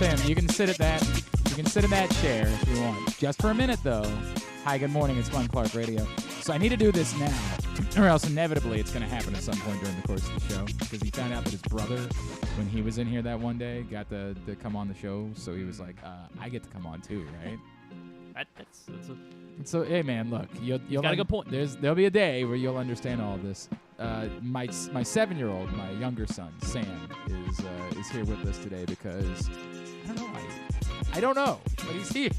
Sam, you can sit at that. You can sit in that chair if you want. Just for a minute, though. Hi, good morning. It's Glenn Clark Radio. So I need to do this now, or else inevitably it's going to happen at some point during the course of the show. Because he found out that his brother, when he was in here that one day, got to come on the show. So he was like, I get to come on too, right? That's a... So, hey, man, look. You'll got a good point. There'll be a day where you'll understand all of this. My 7-year-old, my younger son, Sam, is here with us today because, I don't know why. I don't know, but he's here.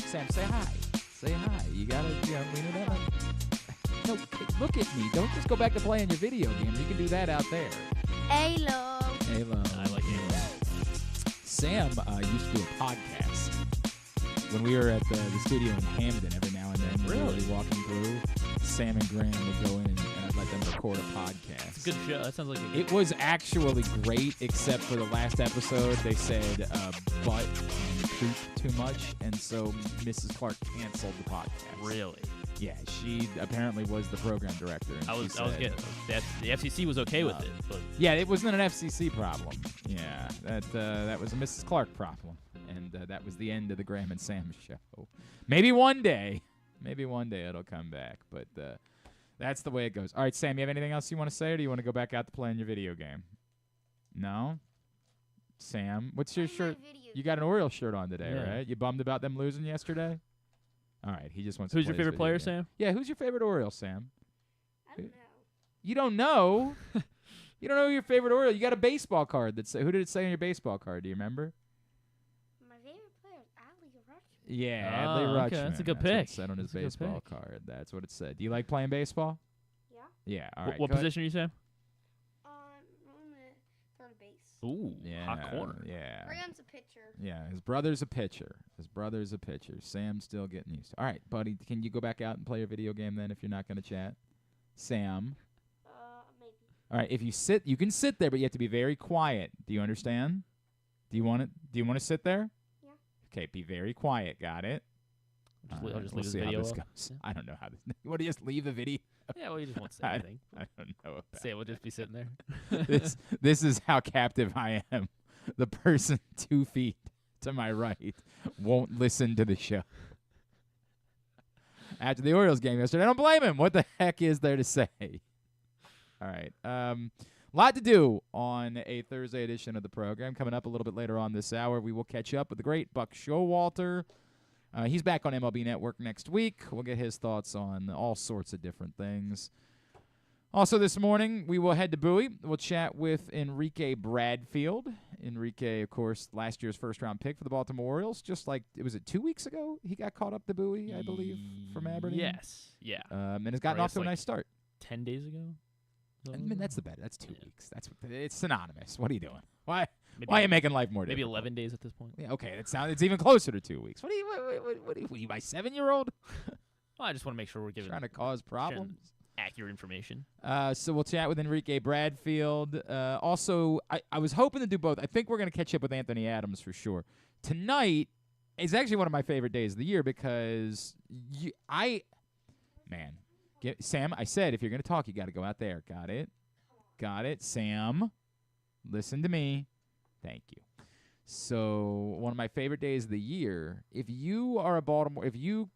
Sam, say hi. Say hi. You gotta, lean it up. No, look at me. Don't just go back to playing your video game. You can do that out there. Halo. Halo. I like Halo. Sam used to do a podcast when we were at the studio in Hamden every now and then. Really? Walking through, Sam and Graham would go in and I'd let them record a podcast. It's a good show. That sounds like a good... It was actually great, except for the last episode. They said butt and poop too much, and so Mrs. Clark canceled the podcast. Really? Yeah, she apparently was the program director. And I was said, getting that. The FCC was okay with it, but yeah, it wasn't an FCC problem. Yeah, that was a Mrs. Clark problem, and that was the end of the Graham and Sam show. Maybe one day it'll come back, but that's the way it goes. All right, Sam, you have anything else you want to say, or do you want to go back out to playing your video game? No? Sam, what's your shirt? You got an Orioles shirt on today, right? You bummed about them losing yesterday? All right, he just wants to Who's play your favorite player, Sam? Yeah, who's your favorite Orioles, Sam? I don't know. You don't know? You don't know your favorite Oriole? You got a baseball card that say, who did it say on your baseball card? Do you remember? My favorite player is Adley Rutschman. Yeah, Adley Rutschman. Okay, that's a good What it pick. said on his That's a good baseball pick. card. That's what it said. Do you like playing baseball? Yeah. Yeah, all right. What go position are you, Sam? On the third base. Ooh, Yeah, hot corner. Yeah. Graham's a pitcher. Yeah, his brother's a pitcher. Sam's still getting used to it. All right, buddy, can you go back out and play your video game then if you're not going to chat? Sam? Maybe. All right, if you sit, you can sit there, but you have to be very quiet. Do you understand? Do you want to sit there? Yeah. Okay, be very quiet. Got it? I'll just we'll leave see the how video this up. goes. Yeah. I don't know how this. You want to just leave the video? Yeah, well, you just won't say anything. I don't know about Say we'll just be sitting there. this is how captive I am. The person 2 feet to my right won't listen to the show. After the Orioles game yesterday, I don't blame him. What the heck is there to say? All right. Lot to do on a Thursday edition of the program. Coming up a little bit later on this hour, we will catch up with the great Buck Showalter. He's back on MLB Network next week. We'll get his thoughts on all sorts of different things. Also this morning, we will head to Bowie. We'll chat with Enrique Bradfield. Enrique, of course, last year's first-round pick for the Baltimore Orioles. Just like, was it 2 weeks ago he got caught up to Bowie, I believe, from Aberdeen? Yes. Yeah. And has gotten off to a nice start. 10 days ago? I mean, that's the bet. That's 2 weeks. It's synonymous. What are you doing? Why Maybe are you making life more maybe difficult? 11 days at this point. Yeah, okay. It's even closer to 2 weeks. What are you my 7-year-old? Well, I just want to make sure we're giving Trying to cause problems? accurate information. So we'll chat with Enrique Bradfield. Also, I was hoping to do both. I think we're going to catch up with Anthony Adams for sure. Tonight is actually one of my favorite days of the year because Sam, I said if you're going to talk, you got to go out there. Got it? Got it. Sam, listen to me. Thank you. So one of my favorite days of the year, if you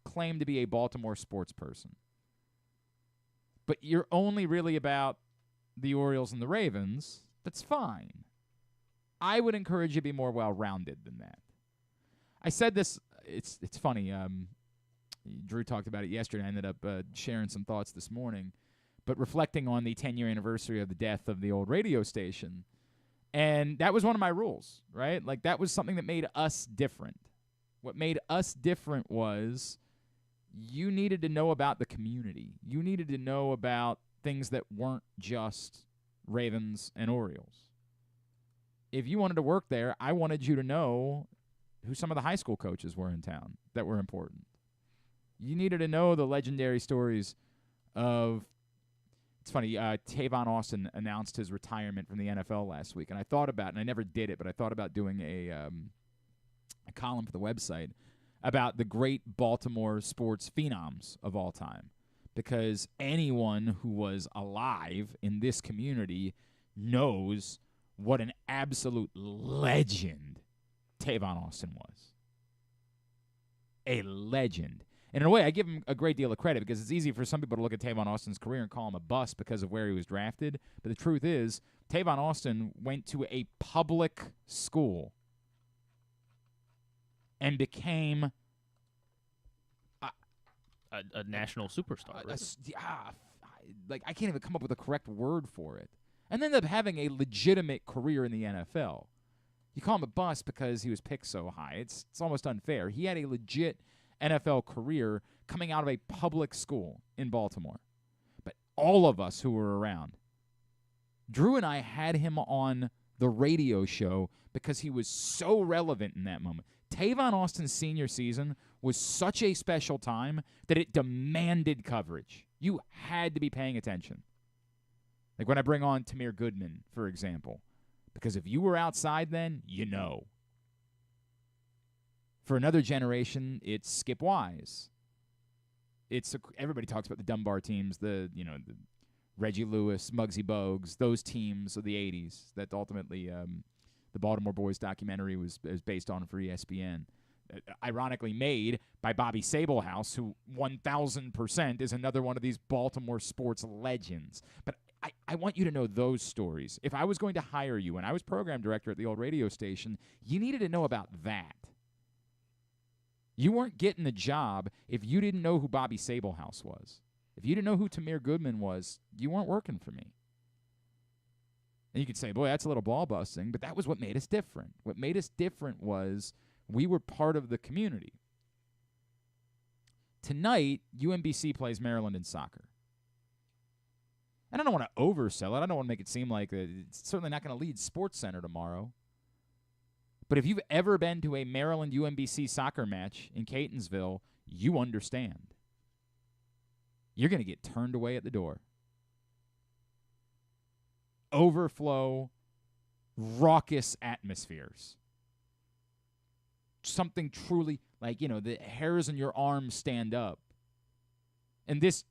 claim to be a Baltimore sports person, but you're only really about the Orioles and the Ravens, that's fine. I would encourage you to be more well-rounded than that. I said this, it's funny, Drew talked about it yesterday. I ended up sharing some thoughts this morning, but reflecting on the 10-year anniversary of the death of the old radio station. And that was one of my rules, right? Like, that was something that made us different. What made us different was you needed to know about the community. You needed to know about things that weren't just Ravens and Orioles. If you wanted to work there, I wanted you to know who some of the high school coaches were in town that were important. You needed to know the legendary stories of, it's funny, Tavon Austin announced his retirement from the NFL last week, and I thought about, and I never did it, but I thought about doing a column for the website about the great Baltimore sports phenoms of all time, because anyone who was alive in this community knows what an absolute legend Tavon Austin was. A legend. And in a way, I give him a great deal of credit because it's easy for some people to look at Tavon Austin's career and call him a bust because of where he was drafted. But the truth is, Tavon Austin went to a public school and became a national superstar. Right? Like I can't even come up with a correct word for it. And ended up having a legitimate career in the NFL. You call him a bust because he was picked so high. It's almost unfair. He had a legit NFL career coming out of a public school in Baltimore. But all of us who were around, Drew and I had him on the radio show because he was so relevant in that moment. Tavon Austin's senior season was such a special time that it demanded coverage. You had to be paying attention. Like when I bring on Tamir Goodman, for example. Because if you were outside then, you know. For another generation, it's Skip Wise. Everybody talks about the Dunbar teams, the Reggie Lewis, Muggsy Bogues, those teams of the 80s that ultimately the Baltimore Boys documentary was based on for ESPN. Ironically made by Bobby Sablehouse, who 1,000% is another one of these Baltimore sports legends. But I want you to know those stories. If I was going to hire you and I was program director at the old radio station, you needed to know about that. You weren't getting the job if you didn't know who Bobby Sablehouse was. If you didn't know who Tamir Goodman was, you weren't working for me. And you could say, boy, that's a little ball busting, but that was what made us different. What made us different was we were part of the community. Tonight, UMBC plays Maryland in soccer. And I don't want to oversell it. I don't want to make it seem like it's certainly not going to lead Sports Center tomorrow. But if you've ever been to a Maryland UMBC soccer match in Catsonsville, you understand. You're going to get turned away at the door. Overflow, raucous atmospheres. Something truly like, the hairs on your arms stand up. And this,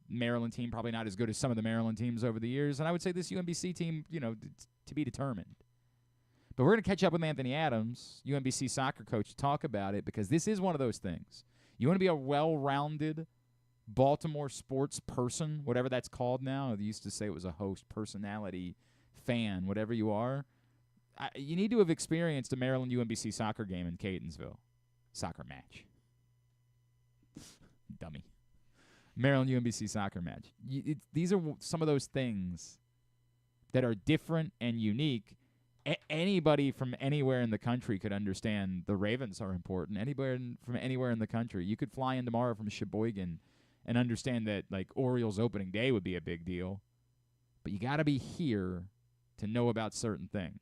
Maryland team, probably not as good as some of the Maryland teams over the years. And I would say this UMBC team, to be determined. But we're going to catch up with Anthony Adams, UMBC soccer coach, to talk about it because this is one of those things. You want to be a well-rounded Baltimore sports person, whatever that's called now. They used to say it was a host, personality, fan, whatever you are. You need to have experienced a Maryland UMBC soccer game in Catsonsville. Soccer match. Dummy. Maryland UMBC soccer match. These are some of those things that are different and unique. Anybody from anywhere in the country could understand the Ravens are important. Anybody from anywhere in the country. You could fly in tomorrow from Sheboygan and understand that, like, Orioles opening day would be a big deal. But you got to be here to know about certain things.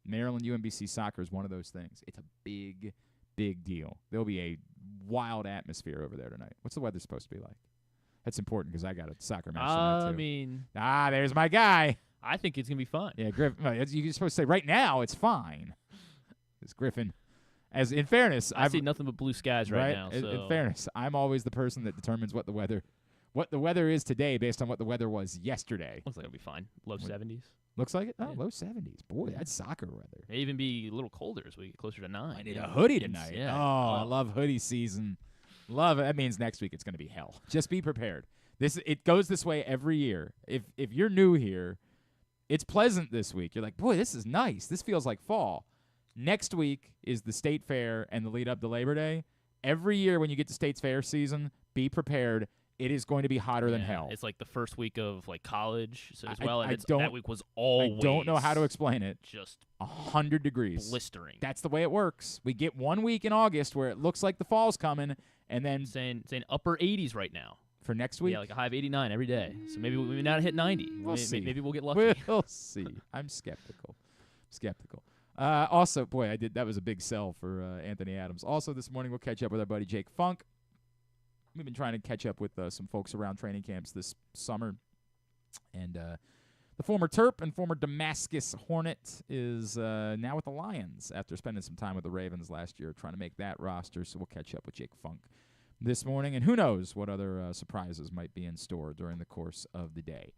Maryland UMBC soccer is one of those things. It's a big, big deal. There'll be a wild atmosphere over there tonight. What's the weather supposed to be like? That's important because I got a soccer match tonight, too. There's my guy. I think it's going to be fun. Yeah, Griffin. You're supposed to say right now it's fine. It's Griffin. As in fairness, I see nothing but blue skies right now. So. In fairness, I'm always the person that determines what the weather is today based on what the weather was yesterday. Looks like it'll be fine. Low 70s. Looks like it? Oh, Yeah. Low 70s. Boy, that's soccer weather. May even be a little colder as we get closer to 9. I need a hoodie tonight. Yeah. Oh, I love hoodie season. Love it. That means next week it's going to be hell. Just be prepared. It goes this way every year. If you're new here, it's pleasant this week. You're like, boy, this is nice. This feels like fall. Next week is the State Fair and the lead up to Labor Day. Every year when you get to State's Fair season, be prepared. It is going to be hotter than hell. It's like the first week of college as I- well, I and don't- that week was always. I don't know how to explain it. Just 100 degrees. blistering. That's the way it works. We get 1 week in August where it looks like the fall's coming, and then saying upper 80s right now. for next week, Yeah, like a high of 89 every day. So maybe we not hit 90. We'll see. Maybe we'll get lucky. we'll see. I'm skeptical. Also, boy, that was a big sell for Anthony Adams. Also, this morning we'll catch up with our buddy Jake Funk. We've been trying to catch up with some folks around training camps this summer. And the former Terp and former Damascus Hornet is now with the Lions after spending some time with the Ravens last year trying to make that roster. So we'll catch up with Jake Funk this morning. And who knows what other surprises might be in store during the course of the day.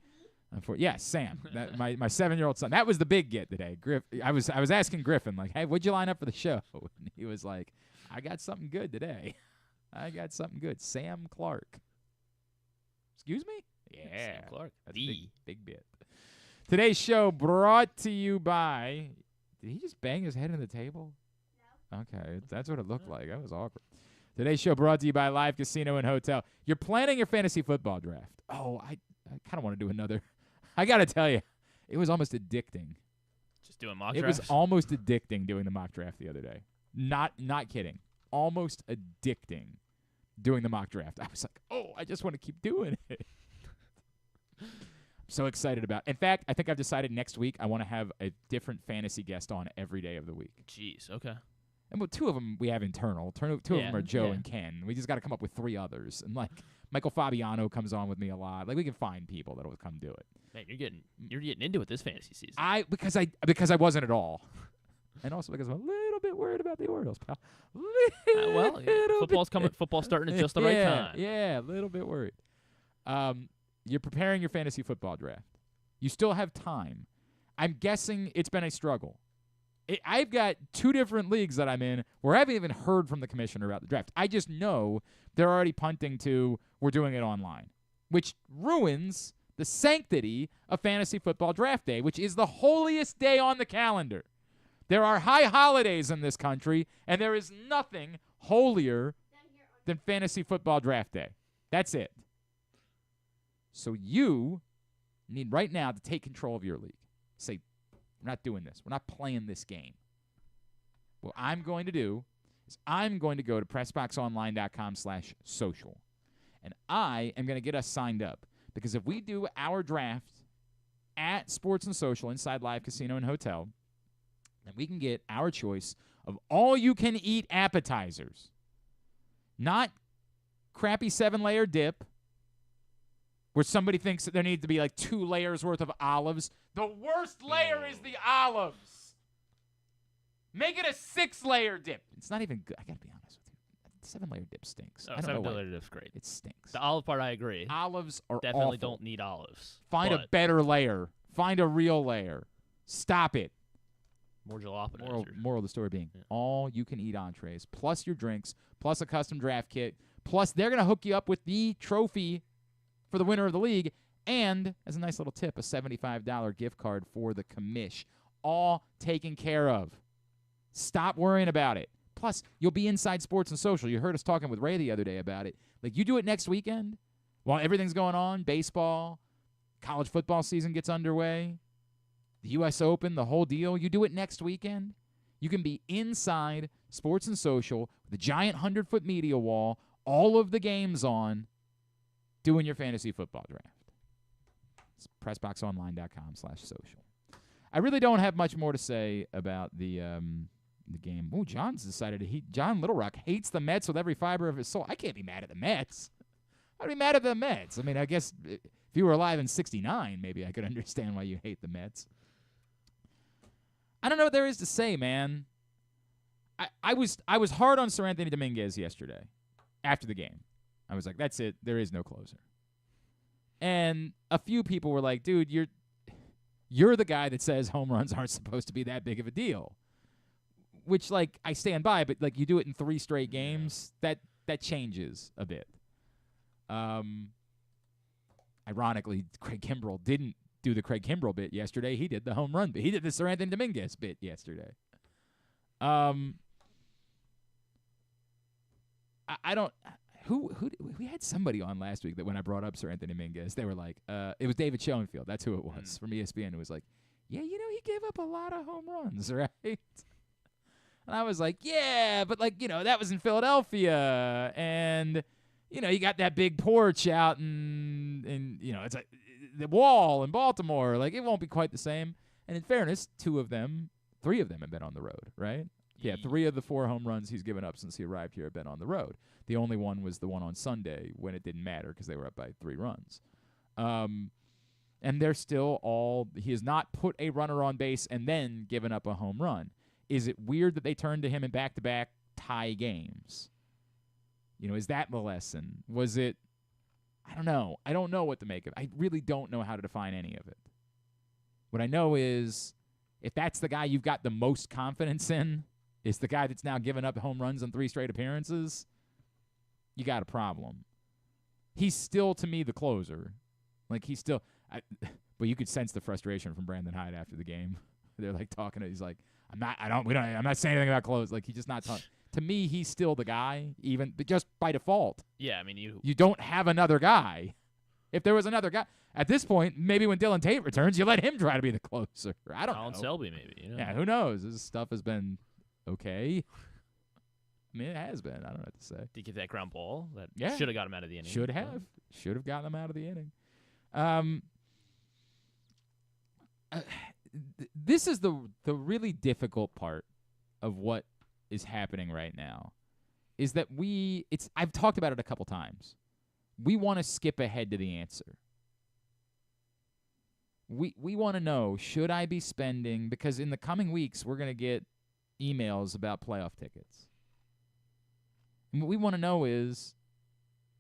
Yes, Sam, my 7-year-old son. That was the big get today. I was asking Griffin, like, hey, what'd you line up for the show? And he was like, I got something good today. I got something good. Sam Clark. Excuse me? Yeah. Sam Clark. That's a big bit. Today's show brought to you by. Did he just bang his head on the table? No. Okay, that's what it looked like. That was awkward. Today's show brought to you by Live Casino and Hotel. You're planning your fantasy football draft. Oh, I kind of want to do another. I got to tell you, it was almost addicting. Just doing mock It drafts? was almost addicting doing the mock draft the other day. Not kidding. Almost addicting doing the mock draft. I was like, oh, I just want to keep doing it. I'm so excited about it. In fact, I think I've decided next week I want to have a different fantasy guest on every day of the week. Jeez, okay. And well, 2 of them we have internal. 2 of them are Joe yeah. and Ken. We just got to come up with 3 others. And, like, Michael Fabiano comes on with me a lot. Like, we can find people that'll come do it. Man, you're getting into it this fantasy season. Because I wasn't at all. And also because I'm a little bit worried about the Orioles, pal. Football's starting at just the right time. Yeah, a little bit worried. You're preparing your fantasy football draft. You still have time. I'm guessing it's been a struggle. I've got 2 different leagues that I'm in where I haven't even heard from the commissioner about the draft. I just know they're already punting to we're doing it online, which ruins the sanctity of fantasy football draft day, which is the holiest day on the calendar. There are high holidays in this country, and there is nothing holier than fantasy football draft day. That's it. So you need right now to take control of your league. Say, we're not doing this. We're not playing this game. What I'm going to do is I'm going to go to PressBoxOnline.com/social, and I am going to get us signed up. Because if we do our draft at Sports and Social inside Live Casino and Hotel, then we can get our choice of all-you-can-eat appetizers. Not crappy 7-layer dip where somebody thinks that there needs to be like 2 layers worth of olives. The worst layer is the olives. Make it a 6-layer dip. It's not even good. I got to be honest with you. 7-layer dip stinks. Oh, I don't know 7-layer dip's great. It stinks. The olive part, I agree. Olives are Definitely awful. don't need olives. Find a better layer. Find a real layer. Stop it. More jalapeno. Moral of the story being all you can eat entrees, plus your drinks, plus a custom draft kit, plus they're going to hook you up with the trophy for the winner of the league, and as a nice little tip, a $75 gift card for the commish. All taken care of. Stop worrying about it. Plus, you'll be inside Sports and Social. You heard us talking with Ray the other day about it. Like, you do it next weekend while everything's going on, baseball, college football season gets underway, the U.S. Open, the whole deal. You do it next weekend. You can be inside Sports and Social with a giant 100-foot media wall, all of the games on, doing your fantasy football draft. It's PressBoxOnline.com/social. I really don't have much more to say about the game. Oh, John's decided to John Little Rock hates the Mets with every fiber of his soul. I can't be mad at the Mets. I'd be mad at the Mets. I mean, I guess if you were alive in '69, maybe I could understand why you hate the Mets. I don't know what there is to say, man. I was hard on Sir Anthony Dominguez yesterday after the game. I was like, that's it. There is no closer. And a few people were like, dude, you're the guy that says home runs aren't supposed to be that big of a deal. Which, like, I stand by, but, like, you do it in 3 straight games, that changes a bit. Ironically, Craig Kimbrell didn't do the Craig Kimbrell bit yesterday. He did the home run bit. He did the Sir Anthony Dominguez bit yesterday. I don't... Who we had somebody on last week that when I brought up Sir Anthony Dominguez, they were like, it was David Schoenfield. That's who it was from ESPN. Who was like, yeah, you know, he gave up a lot of home runs, right? And I was like, yeah, but like, you know, that was in Philadelphia, and you know, you got that big porch out and you know, it's like the wall in Baltimore. Like, it won't be quite the same. And in fairness, 3 of them have been on the road, right? Yeah, 3 of the 4 home runs he's given up since he arrived here have been on the road. The only one was the one on Sunday when it didn't matter because they were up by 3 runs. And they're still all – he has not put a runner on base and then given up a home run. Is it weird that they turned to him in back-to-back tie games? You know, is that the lesson? Was it I don't know. I don't know what to make of it. I really don't know how to define any of it. What I know is if that's the guy you've got the most confidence in, is the guy that's now given up home runs on 3 straight appearances, you got a problem. He's still, to me, the closer. Like, he's still but you could sense the frustration from Brandon Hyde after the game. They're like talking. He's like, I'm not saying anything about close. Like, he's just not talking. To me, he's still the guy, but just by default. Yeah, I mean, you don't have another guy. If there was another guy at this point, maybe when Dylan Tate returns, you let him try to be the closer. I don't Colin know. Selby, maybe. You know? Yeah, who knows? This stuff has been okay. I mean, it has been. I don't know what to say. Did you get that ground ball that Yeah. should have got him out of the inning? Should have gotten them out of the inning. This is the really difficult part of what is happening right now, is that I've talked about it a couple times. We want to skip ahead to the answer. We want to know, should I be spending, because in the coming weeks we're going to get emails about playoff tickets. And what we want to know is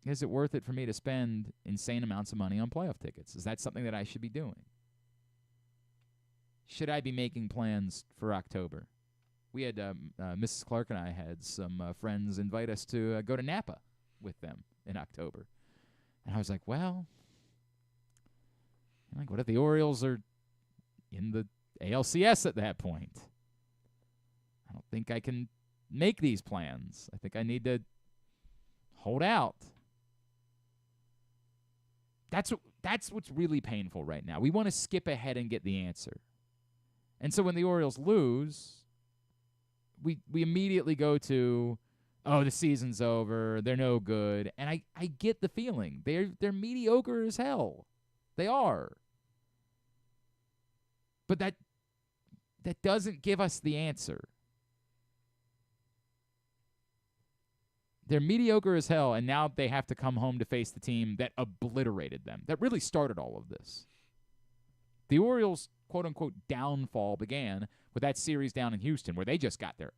it worth it for me to spend insane amounts of money on playoff tickets? Is that something that I should be doing? Should I be making plans for October? We had Mrs. Clark and I had some friends invite us to go to Napa with them in October. And I was like, well, what if the Orioles are in the ALCS at that point? I don't think I can make these plans. I think I need to hold out. That's what's really painful right now. We want to skip ahead and get the answer. And so when the Orioles lose, we immediately go to, oh, the season's over, they're no good. And I get the feeling. They're mediocre as hell. They are. But that doesn't give us the answer. They're mediocre as hell, and now they have to come home to face the team that obliterated them, that really started all of this. The Orioles' quote-unquote downfall began with that series down in Houston where they just got their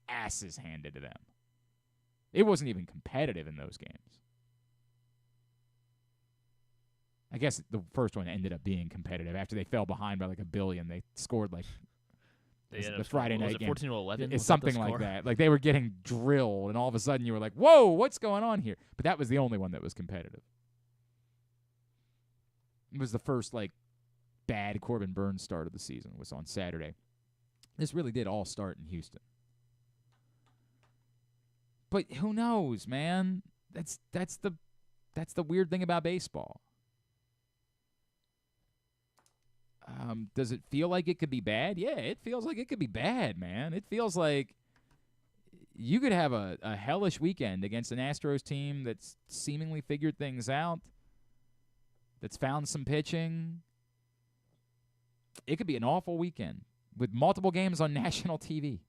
asses handed to them. It wasn't even competitive in those games. I guess the first one ended up being competitive. After they fell behind by like $1 billion, they scored like the Friday night game. 14-11? It's something like that. Like they were getting drilled, and all of a sudden you were like, whoa, what's going on here? But that was the only one that was competitive. It was the first like bad Corbin Burns start of the season. It was on Saturday. This really did all start in Houston. But who knows, man? That's the weird thing about baseball. Does it feel like it could be bad? Yeah, it feels like it could be bad, man. It feels like you could have a hellish weekend against an Astros team that's seemingly figured things out, that's found some pitching. It could be an awful weekend with multiple games on national TV.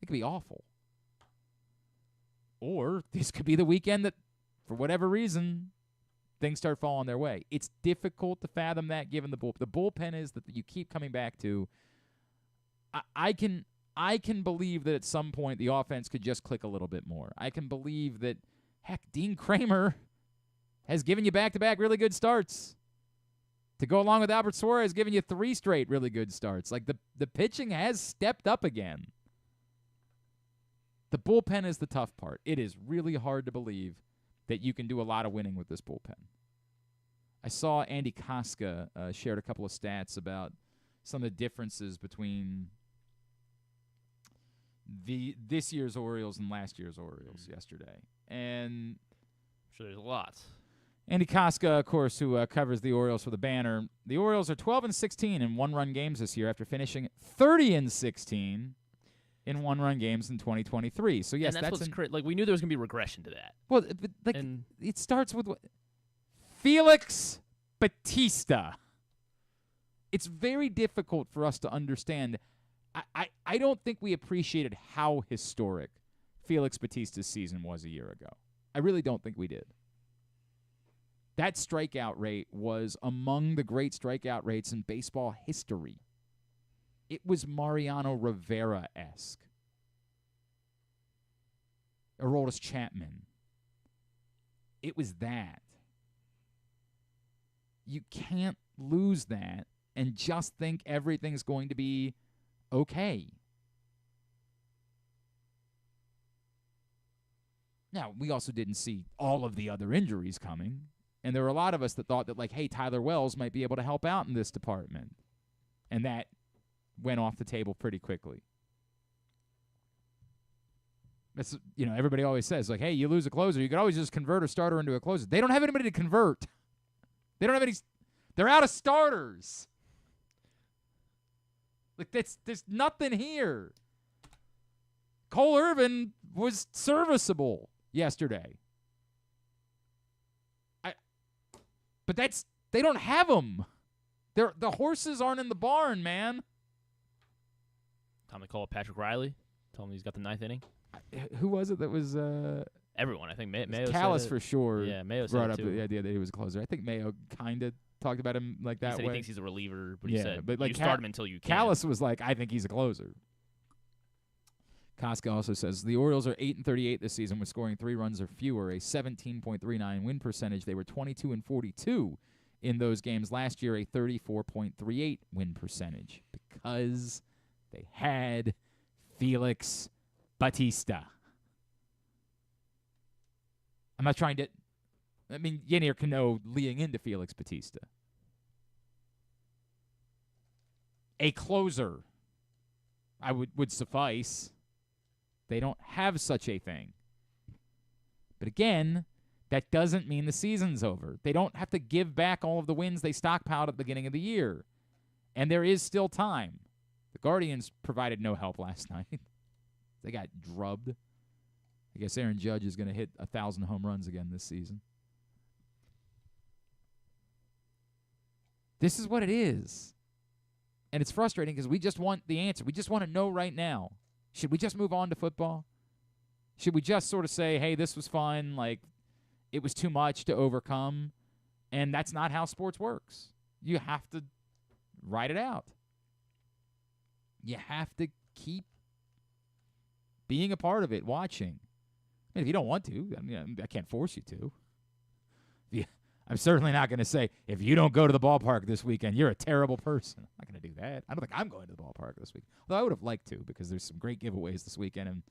It could be awful. Or this could be the weekend that, for whatever reason, things start falling their way. It's difficult to fathom that given the bullpen. The bullpen is that you keep coming back to. I can believe that at some point the offense could just click a little bit more. I can believe that, heck, Dean Kramer has given you back-to-back really good starts. To go along with Albert Suarez giving you 3 straight really good starts. Like the pitching has stepped up again. The bullpen is the tough part. It is really hard to believe that you can do a lot of winning with this bullpen. I saw Andy Koska shared a couple of stats about some of the differences between this year's Orioles and last year's Orioles yesterday. And I'm sure there's a lot. Andy Koska, of course, who covers the Orioles for the Banner. The Orioles are 12-16 in one-run games this year after finishing 30-16 in one-run games in 2023. So yes, and that's what's like we knew there was gonna be regression to that. Well, but like it starts with Felix Bautista. It's very difficult for us to understand. I don't think we appreciated how historic Felix Bautista's season was a year ago. I really don't think we did. That strikeout rate was among the great strikeout rates in baseball history. It was Mariano Rivera-esque. Aroldis Chapman. It was that. You can't lose that and just think everything's going to be okay. Now, we also didn't see all of the other injuries coming, and there were a lot of us that thought that, like, hey, Tyler Wells might be able to help out in this department, and that went off the table pretty quickly. That's, everybody always says, like, hey, you lose a closer, you could always just convert a starter into a closer. They don't have anybody to convert. They don't have any. They're out of starters. Like, there's nothing here. Cole Irvin was serviceable yesterday. But they don't have them. The horses aren't in the barn, man. Time to call up Patrick Riley. Tell him he's got the ninth inning. Who was it that was? Everyone. I think Mayo Callis said for sure. Yeah, Mayo said brought it up too. the idea that he was a closer. I think Mayo kind of talked about him like that He said way. he thinks he's a reliever, but Yeah, he said but, like, you start him until you can. Callis was like, I think he's a closer. Koska also says the Orioles are 8-38 this season with scoring 3 runs or fewer, a 17.39 win percentage. They were 22-42 in those games last year, a 34.38 win percentage because they had Felix Bautista. I'm not trying to. I mean, Yennier Cano leading into Felix Bautista. A closer, I would suffice. They don't have such a thing. But again, that doesn't mean the season's over. They don't have to give back all of the wins they stockpiled at the beginning of the year. And there is still time. The Guardians provided no help last night. They got drubbed. I guess Aaron Judge is going to hit 1,000 home runs again this season. This is what it is. And it's frustrating because we just want the answer. We just want to know right now. Should we just move on to football? Should we just sort of say, hey, this was fun, like it was too much to overcome? And that's not how sports works. You have to ride it out. You have to keep being a part of it, watching. I mean, if you don't want to, I can't force you to. I'm certainly not going to say, if you don't go to the ballpark this weekend, you're a terrible person. I'm not going to do that. I don't think I'm going to the ballpark this week. Although I would have liked to because there's some great giveaways this weekend, and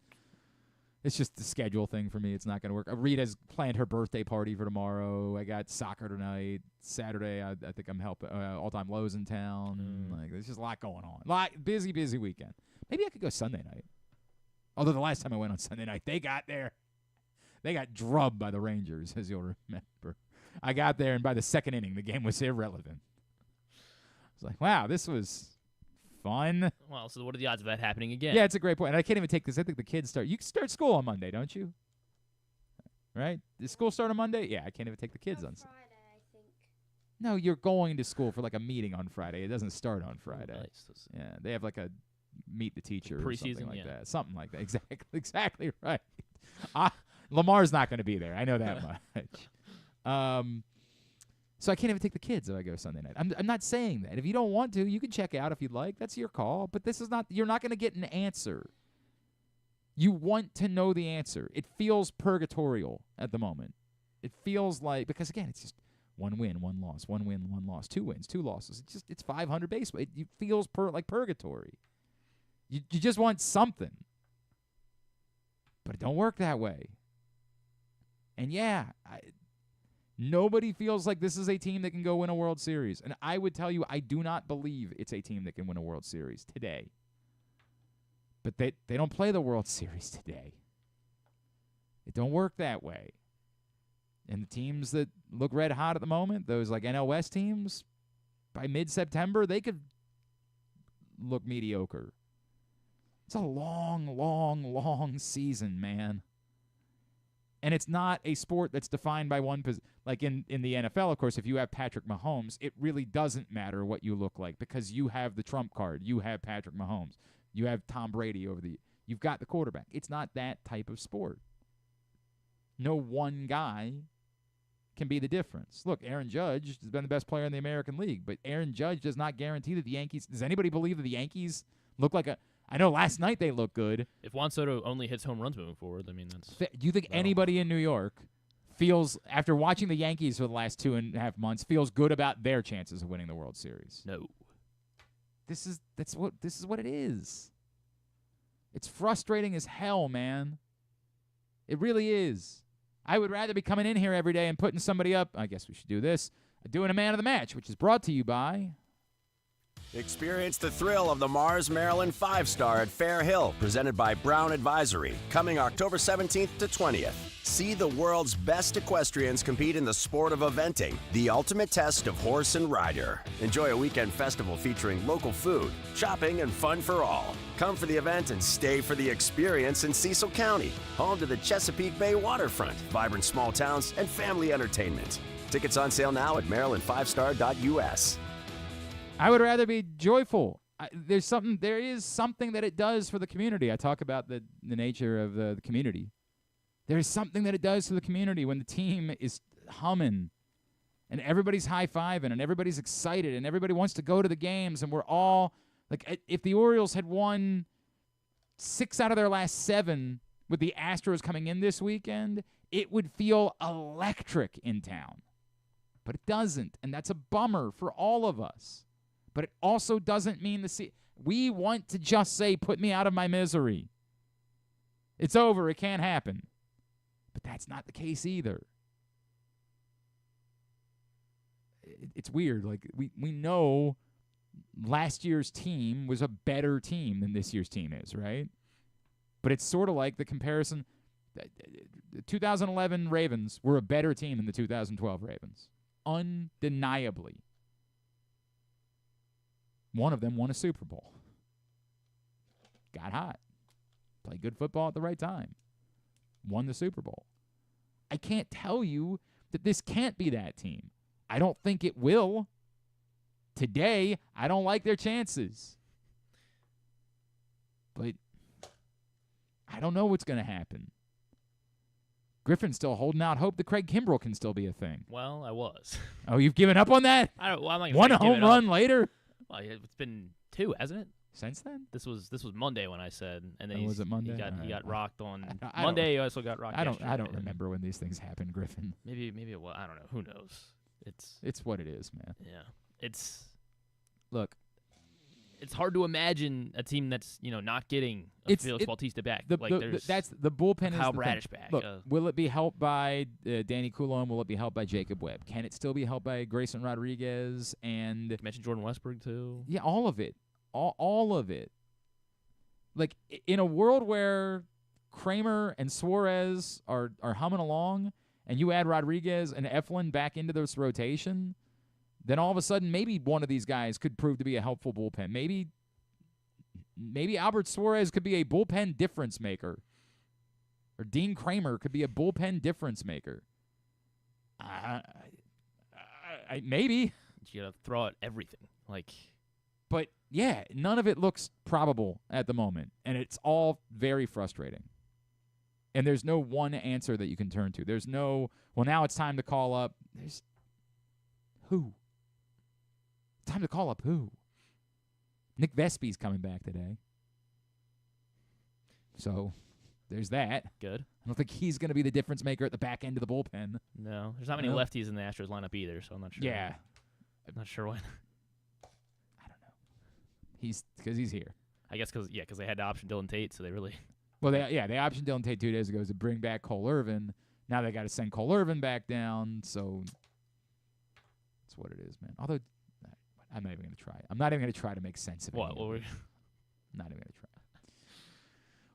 it's just the schedule thing for me. It's not going to work. Rita's planned her birthday party for tomorrow. I got soccer tonight. Saturday, I think I'm helping All-Time Lows in town. Like, there's just a lot going on. Busy weekend. Maybe I could go Sunday night. Although the last time I went on Sunday night, they got drubbed by the Rangers, as you'll remember. I got there, and by the second inning, the game was irrelevant. I was like, wow, this was fun. Well, so what are the odds of that happening again? Yeah, it's a great point. And I can't even take this. I think the kids you can start school on Monday, don't you? Right? Does school start on Monday? Yeah, I can't even take the kids on Friday, I think. No, you're going to school for like a meeting on Friday. It doesn't start on Friday. Nice. Yeah, they have like a meet the teacher or Preseason, something like yeah. that. Something like that. Exactly right. Lamar's not going to be there. I know that much. So I can't even take the kids if I go Sunday night. I'm not saying that. If you don't want to, you can check out if you'd like. That's your call. But this is not. You're not going to get an answer. You want to know the answer. It feels purgatorial at the moment. It feels like, because again, it's just one win, one loss, one win, one loss, 2 wins, 2 losses. It's 500 baseball. It feels like purgatory. You just want something. But it don't work that way. And yeah, nobody feels like this is a team that can go win a World Series. And I would tell you, I do not believe it's a team that can win a World Series today. But they don't play the World Series today. It don't work that way. And the teams that look red hot at the moment, those like NL West teams, by mid-September, they could look mediocre. It's a long, long, long season, man. And it's not a sport that's defined by one position. Like in the NFL, of course, if you have Patrick Mahomes, it really doesn't matter what you look like because you have the trump card. You have Patrick Mahomes. You have Tom Brady you've got the quarterback. It's not that type of sport. No one guy can be the difference. Look, Aaron Judge has been the best player in the American League, but Aaron Judge does not guarantee that the Yankees. Does anybody believe that the Yankees look like I know last night they look good. If Juan Soto only hits home runs moving forward, I mean, that's... Do you think anybody in New York feels, after watching the Yankees for the last 2.5 months, feels good about their chances of winning the World Series. No. This is what it is. It's frustrating as hell, man. It really is. I would rather be coming in here every day and putting somebody up. I guess we should do this. Doing a man of the match, which is brought to you by... Experience the thrill of the Mars Maryland 5-Star at Fair Hill, presented by Brown Advisory, coming October 17th to 20th. See the world's best equestrians compete in the sport of eventing, the ultimate test of horse and rider. Enjoy a weekend festival featuring local food, shopping, and fun for all. Come for the event and stay for the experience in Cecil County, home to the Chesapeake Bay waterfront, vibrant small towns, and family entertainment. Tickets on sale now at maryland5star.us. I would rather be joyful. There is something that it does for the community. I talk about the nature of the community. There is something that it does to the community when the team is humming and everybody's high-fiving and everybody's excited and everybody wants to go to the games, and we're all like, if the Orioles had won 6 out of their last 7 with the Astros coming in this weekend, it would feel electric in town. But it doesn't, and that's a bummer for all of us. But it also doesn't mean we want to just say, put me out of my misery. It's over. It can't happen. But that's not the case either. It's weird. Like, we know last year's team was a better team than this year's team is, right? But it's sort of like the comparison. The 2011 Ravens were a better team than the 2012 Ravens. Undeniably. One of them won a Super Bowl. Got hot. Played good football at the right time. Won the Super Bowl. I can't tell you that this can't be that team. I don't think it will. Today, I don't like their chances. But I don't know what's going to happen. Griffin's still holding out hope that Craig Kimbrell can still be a thing. Well, I was. Oh, you've given up on that? I'm not gonna One say give home it run up. later? Well, it's been 2, hasn't it? Since then? This was Monday when I said, and then Was it Monday? He got rocked on I Monday. He also got rocked. I don't yesterday. remember when these things happen, Griffin. Maybe it was. I don't know. Who knows? It's what it is, man. Yeah. Look. It's hard to imagine a team that's not getting Felix Bautista back. That's the bullpen. Kyle is the Bradish thing. back. Look, will it be helped by Danny Coulomb? Will it be helped by Jacob Webb? Can it still be helped by Grayson Rodriguez? And you mentioned Jordan Westbrook too. Yeah, all of it, all of it. Like, in a world where Kramer and Suarez are humming along, and you add Rodriguez and Eflin back into this rotation, then all of a sudden maybe one of these guys could prove to be a helpful bullpen. Maybe Albert Suarez could be a bullpen difference maker. Or Dean Kramer could be a bullpen difference maker. Maybe. You gotta throw out everything. But, yeah, none of it looks probable at the moment. And it's all very frustrating. And there's no one answer that you can turn to. There's no, well, now it's time to call up. There's who? Time to call up who? Nick Vespe's coming back today. So there's that. Good. I don't think he's going to be the difference maker at the back end of the bullpen. No. There's not many lefties in the Astros lineup either, so I'm not sure. Yeah. I'm not sure when. I don't know. Because he's here. I guess because they had to option Dylan Tate, so they really. Well, they optioned Dylan Tate 2 days ago to bring back Cole Irvin. Now they got to send Cole Irvin back down, so that's what it is, man. Although, I'm not even going to try. I'm not even going to try to make sense of it. What? I'm not even going to try.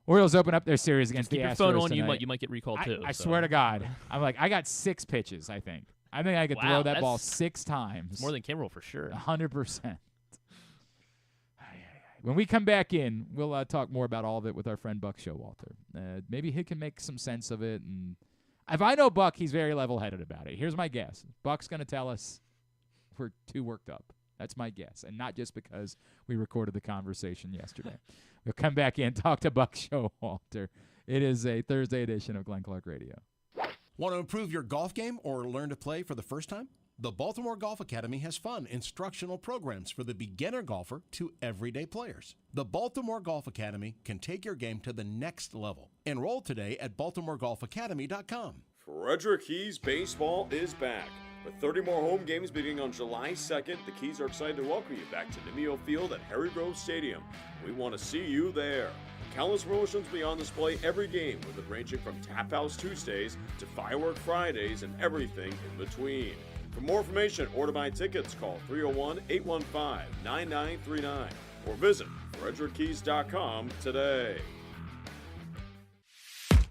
Orioles open up their series against the Astros. Keep your phone on. Tonight. You might get recalled too. I swear to God, I'm like, I got 6 pitches. I think I could throw that ball 6 times. It's more than Kimbrel for sure. 100%. When we come back in, we'll talk more about all of it with our friend Buck Showalter. Maybe he can make some sense of it. And if I know Buck, he's very level-headed about it. Here's my guess. Buck's going to tell us we're too worked up. That's my guess, and not just because we recorded the conversation yesterday. We'll come back in, talk to Buck Showalter. It is a Thursday edition of Glenn Clark Radio. Want to improve your golf game or learn to play for the first time? The Baltimore Golf Academy has fun, instructional programs for the beginner golfer to everyday players. The Baltimore Golf Academy can take your game to the next level. Enroll today at BaltimoreGolfAcademy.com. Frederick Keys baseball is back. With 30 more home games beginning on July 2nd, the Keys are excited to welcome you back to Nimio Field at Harry Grove Stadium. We want to see you there. Countless promotions will be on display every game, with it ranging from Tap House Tuesdays to Firework Fridays and everything in between. For more information or to buy tickets, call 301-815-9939 or visit frederickkeys.com today.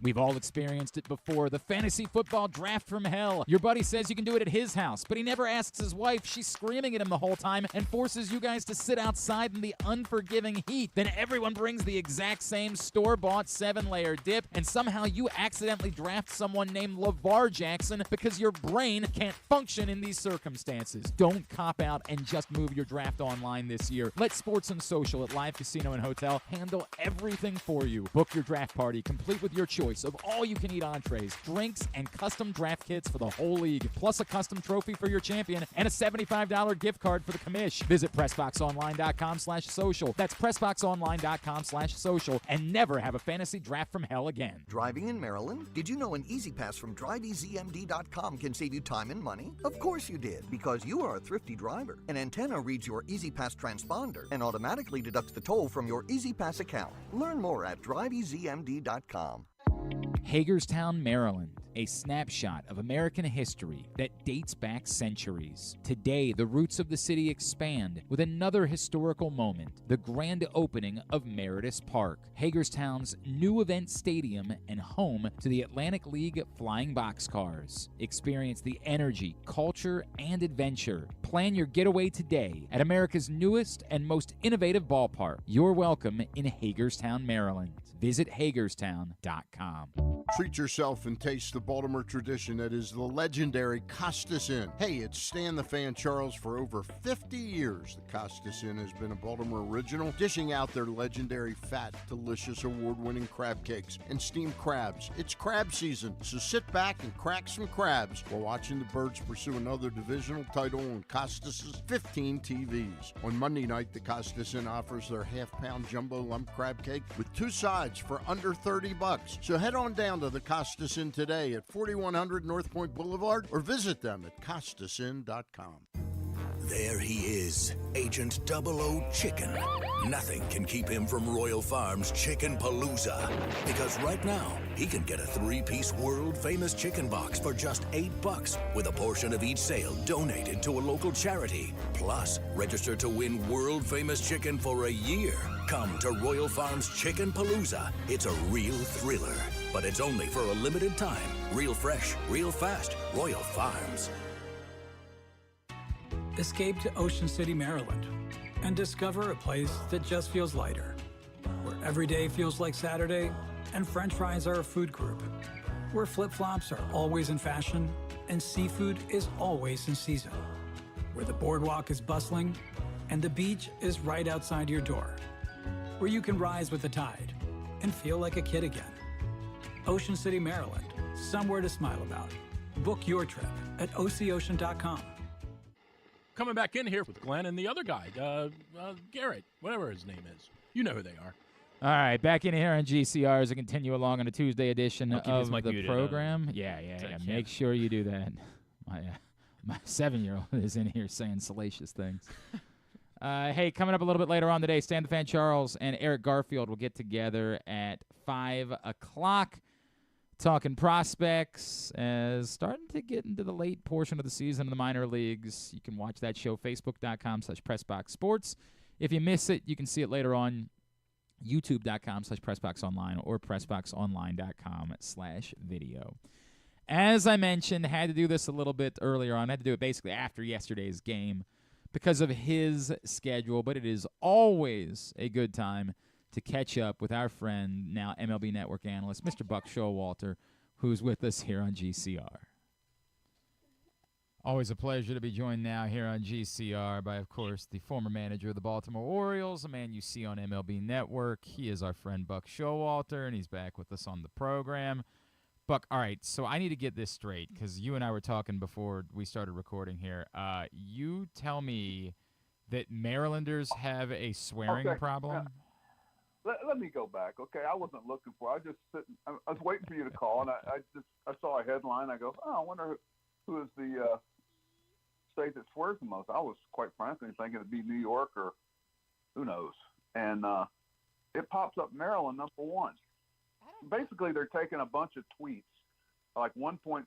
We've all experienced it before, the fantasy football draft from hell. Your buddy says you can do it at his house, but he never asks his wife. She's screaming at him the whole time and forces you guys to sit outside in the unforgiving heat. Then everyone brings the exact same store-bought 7-layer dip, and somehow you accidentally draft someone named LeVar Jackson because your brain can't function in these circumstances. Don't cop out and just move your draft online this year. Let Sports and Social at Live Casino and Hotel handle everything for you. Book your draft party, complete with your choice of all-you-can-eat entrees, drinks, and custom draft kits for the whole league, plus a custom trophy for your champion and a $75 gift card for the commish. Visit PressBoxOnline.com/social. That's PressBoxOnline.com/social, and never have a fantasy draft from hell again. Driving in Maryland? Did you know an Easy Pass from DriveEasyMD.com can save you time and money? Of course you did, because you are a thrifty driver. An antenna reads your Easy Pass transponder and automatically deducts the toll from your Easy Pass account. Learn more at DriveEasyMD.com. Hagerstown, Maryland, a snapshot of American history that dates back centuries. Today, the roots of the city expand with another historical moment, the grand opening of Meredith Park, Hagerstown's new event stadium and home to the Atlantic League Flying Boxcars. Experience the energy, culture, and adventure. Plan your getaway today at America's newest and most innovative ballpark. You're welcome in Hagerstown, Maryland. Visit Hagerstown.com. Treat yourself and taste the Baltimore tradition that is the legendary Costas Inn. Hey, it's Stan the Fan Charles. For over 50 years, the Costas Inn has been a Baltimore original, dishing out their legendary fat, delicious, award-winning crab cakes and steamed crabs. It's crab season, so sit back and crack some crabs while watching the Birds pursue another divisional title on Costas' 15 TVs. On Monday night, the Costas Inn offers their half-pound jumbo lump crab cake with 2 sides for under $30. So head on down to the Costas Inn today at 4100 North Point Boulevard or visit them at CostasInn.com. There he is, Agent 00 Chicken. Nothing can keep him from Royal Farms Chicken Palooza. Because right now, he can get a 3-piece world-famous chicken box for just $8, with a portion of each sale donated to a local charity. Plus, register to win world-famous chicken for a year. Come to Royal Farms Chicken Palooza. It's a real thriller, but it's only for a limited time. Real fresh, real fast. Royal Farms. Escape to Ocean City, Maryland, and discover a place that just feels lighter, where every day feels like Saturday and French fries are a food group, where flip-flops are always in fashion and seafood is always in season, where the boardwalk is bustling and the beach is right outside your door, where you can rise with the tide and feel like a kid again. Ocean City, Maryland, somewhere to smile about. Book your trip at OCOcean.com. Coming back in here with Glenn and the other guy, Garrett, whatever his name is. You know who they are. All right, back in here on GCR as we continue along on a Tuesday edition I'll keep of his mic the muted, program. Yeah. Make sure you do that. My 7-year-old is in here saying salacious things. Hey, coming up a little bit later on today, Stan the Fan Charles and Eric Garfield will get together at 5 o'clock. Talking prospects, starting to get into the late portion of the season in the minor leagues. You can watch that show, Facebook.com/PressBoxSports. If you miss it, you can see it later on, YouTube.com/PressBoxOnline or PressBoxOnline.com/video. As I mentioned, had to do this a little bit earlier on. I had to do it basically after yesterday's game because of his schedule, but it is always a good time to catch up with our friend, now MLB Network analyst, Mr. Buck Showalter, who's with us here on GCR. Always a pleasure to be joined now here on GCR by, of course, the former manager of the Baltimore Orioles, a man you see on MLB Network. He is our friend Buck Showalter, and he's back with us on the program. Buck, all right, so I need to get this straight because you and I were talking before we started recording here. You tell me that Marylanders have a swearing problem? let me go back. Okay, I wasn't looking for. I was just sitting. I was waiting for you to call, and I saw a headline. I go, oh, I wonder who is the state that swears the most. I was quite frankly thinking it'd be New York or who knows. And it pops up Maryland #1. Basically, they're taking a bunch of tweets, like 1.7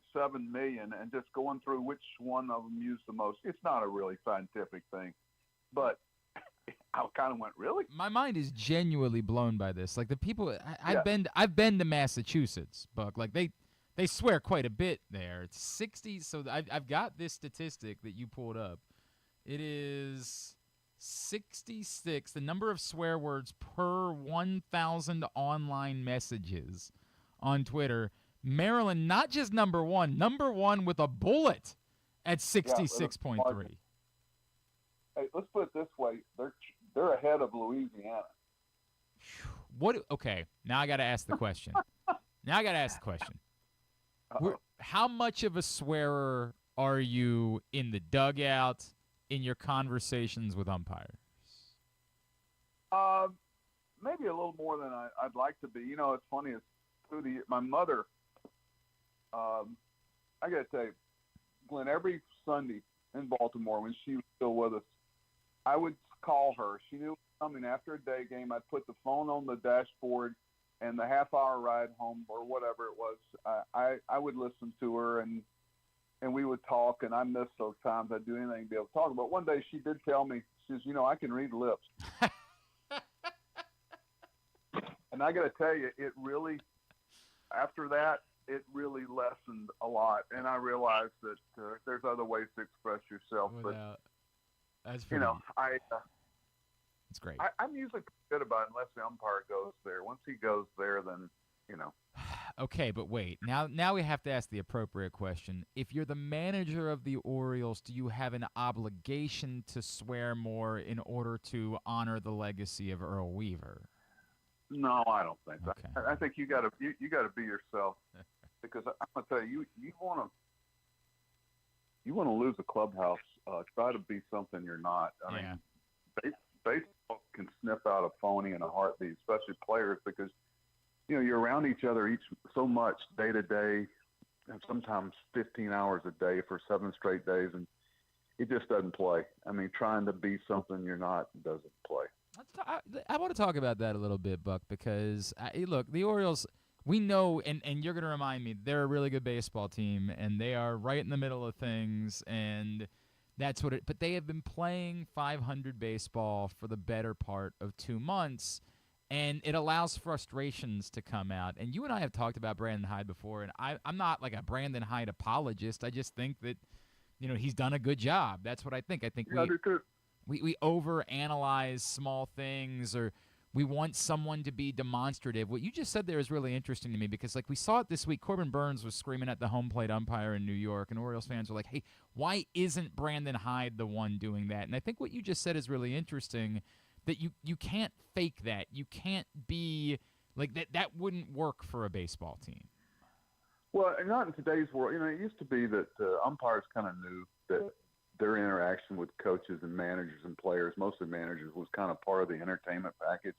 million, and just going through which one of them used the most. It's not a really scientific thing, but I kind of went, really? My mind is genuinely blown by this. Like the people, I've Yeah. been to Massachusetts, Buck. Like they swear quite a bit there. It's 60. So I've got this statistic that you pulled up. It is 66, the number of swear words per 1,000 online messages on Twitter. Maryland, not just number one with a bullet at 66.3. Hey, let's put it this way: they're ahead of Louisiana. What? Okay, now I got to ask the question. How much of a swearer are you in the dugout, in your conversations with umpires? Maybe a little more than I'd like to be. You know, it's funny. It's through my mother. I got to tell you, Glenn, every Sunday in Baltimore when she was still with us, I would call her. She knew it was coming after a day game. I'd put the phone on the dashboard, and the half-hour ride home or whatever it was, I would listen to her, and we would talk, and I missed those times. I'd do anything to be able to talk. But one day she did tell me, she says, I can read lips. And I got to tell you, it really, after that, it really lessened a lot. And I realized that there's other ways to express yourself. That's pretty, it's great. I'm usually pretty good about it unless the umpire goes there. Once he goes there, then, Okay, but wait. Now we have to ask the appropriate question. If you're the manager of the Orioles, do you have an obligation to swear more in order to honor the legacy of Earl Weaver? No, I don't think that. Okay. I think you got to be yourself, because I'm gonna tell you, you want to lose a clubhouse. Try to be something you're not. I mean, baseball can sniff out a phony in a heartbeat, especially players, because you're around each other so much day to day, and sometimes 15 hours a day for 7 straight days, and it just doesn't play. I mean, trying to be something you're not doesn't play. I want to talk about that a little bit, Buck, because, look, the Orioles, we know, and you're going to remind me, they're a really good baseball team, and they are right in the middle of things, and that's what but they have been playing 500 baseball for the better part of 2 months, and it allows frustrations to come out. And you and I have talked about Brandon Hyde before, and I'm not like a Brandon Hyde apologist. I just think that, he's done a good job. That's what I think. I think we overanalyze small things, or we want someone to be demonstrative. What you just said there is really interesting to me, because we saw it this week. Corbin Burns was screaming at the home plate umpire in New York, and Orioles fans were like, hey, why isn't Brandon Hyde the one doing that? And I think what you just said is really interesting, that you can't fake that. You can't be like that. That wouldn't work for a baseball team. Well, not in today's world. It used to be that umpires kind of knew that their interaction with coaches and managers and players, mostly managers, was kind of part of the entertainment package.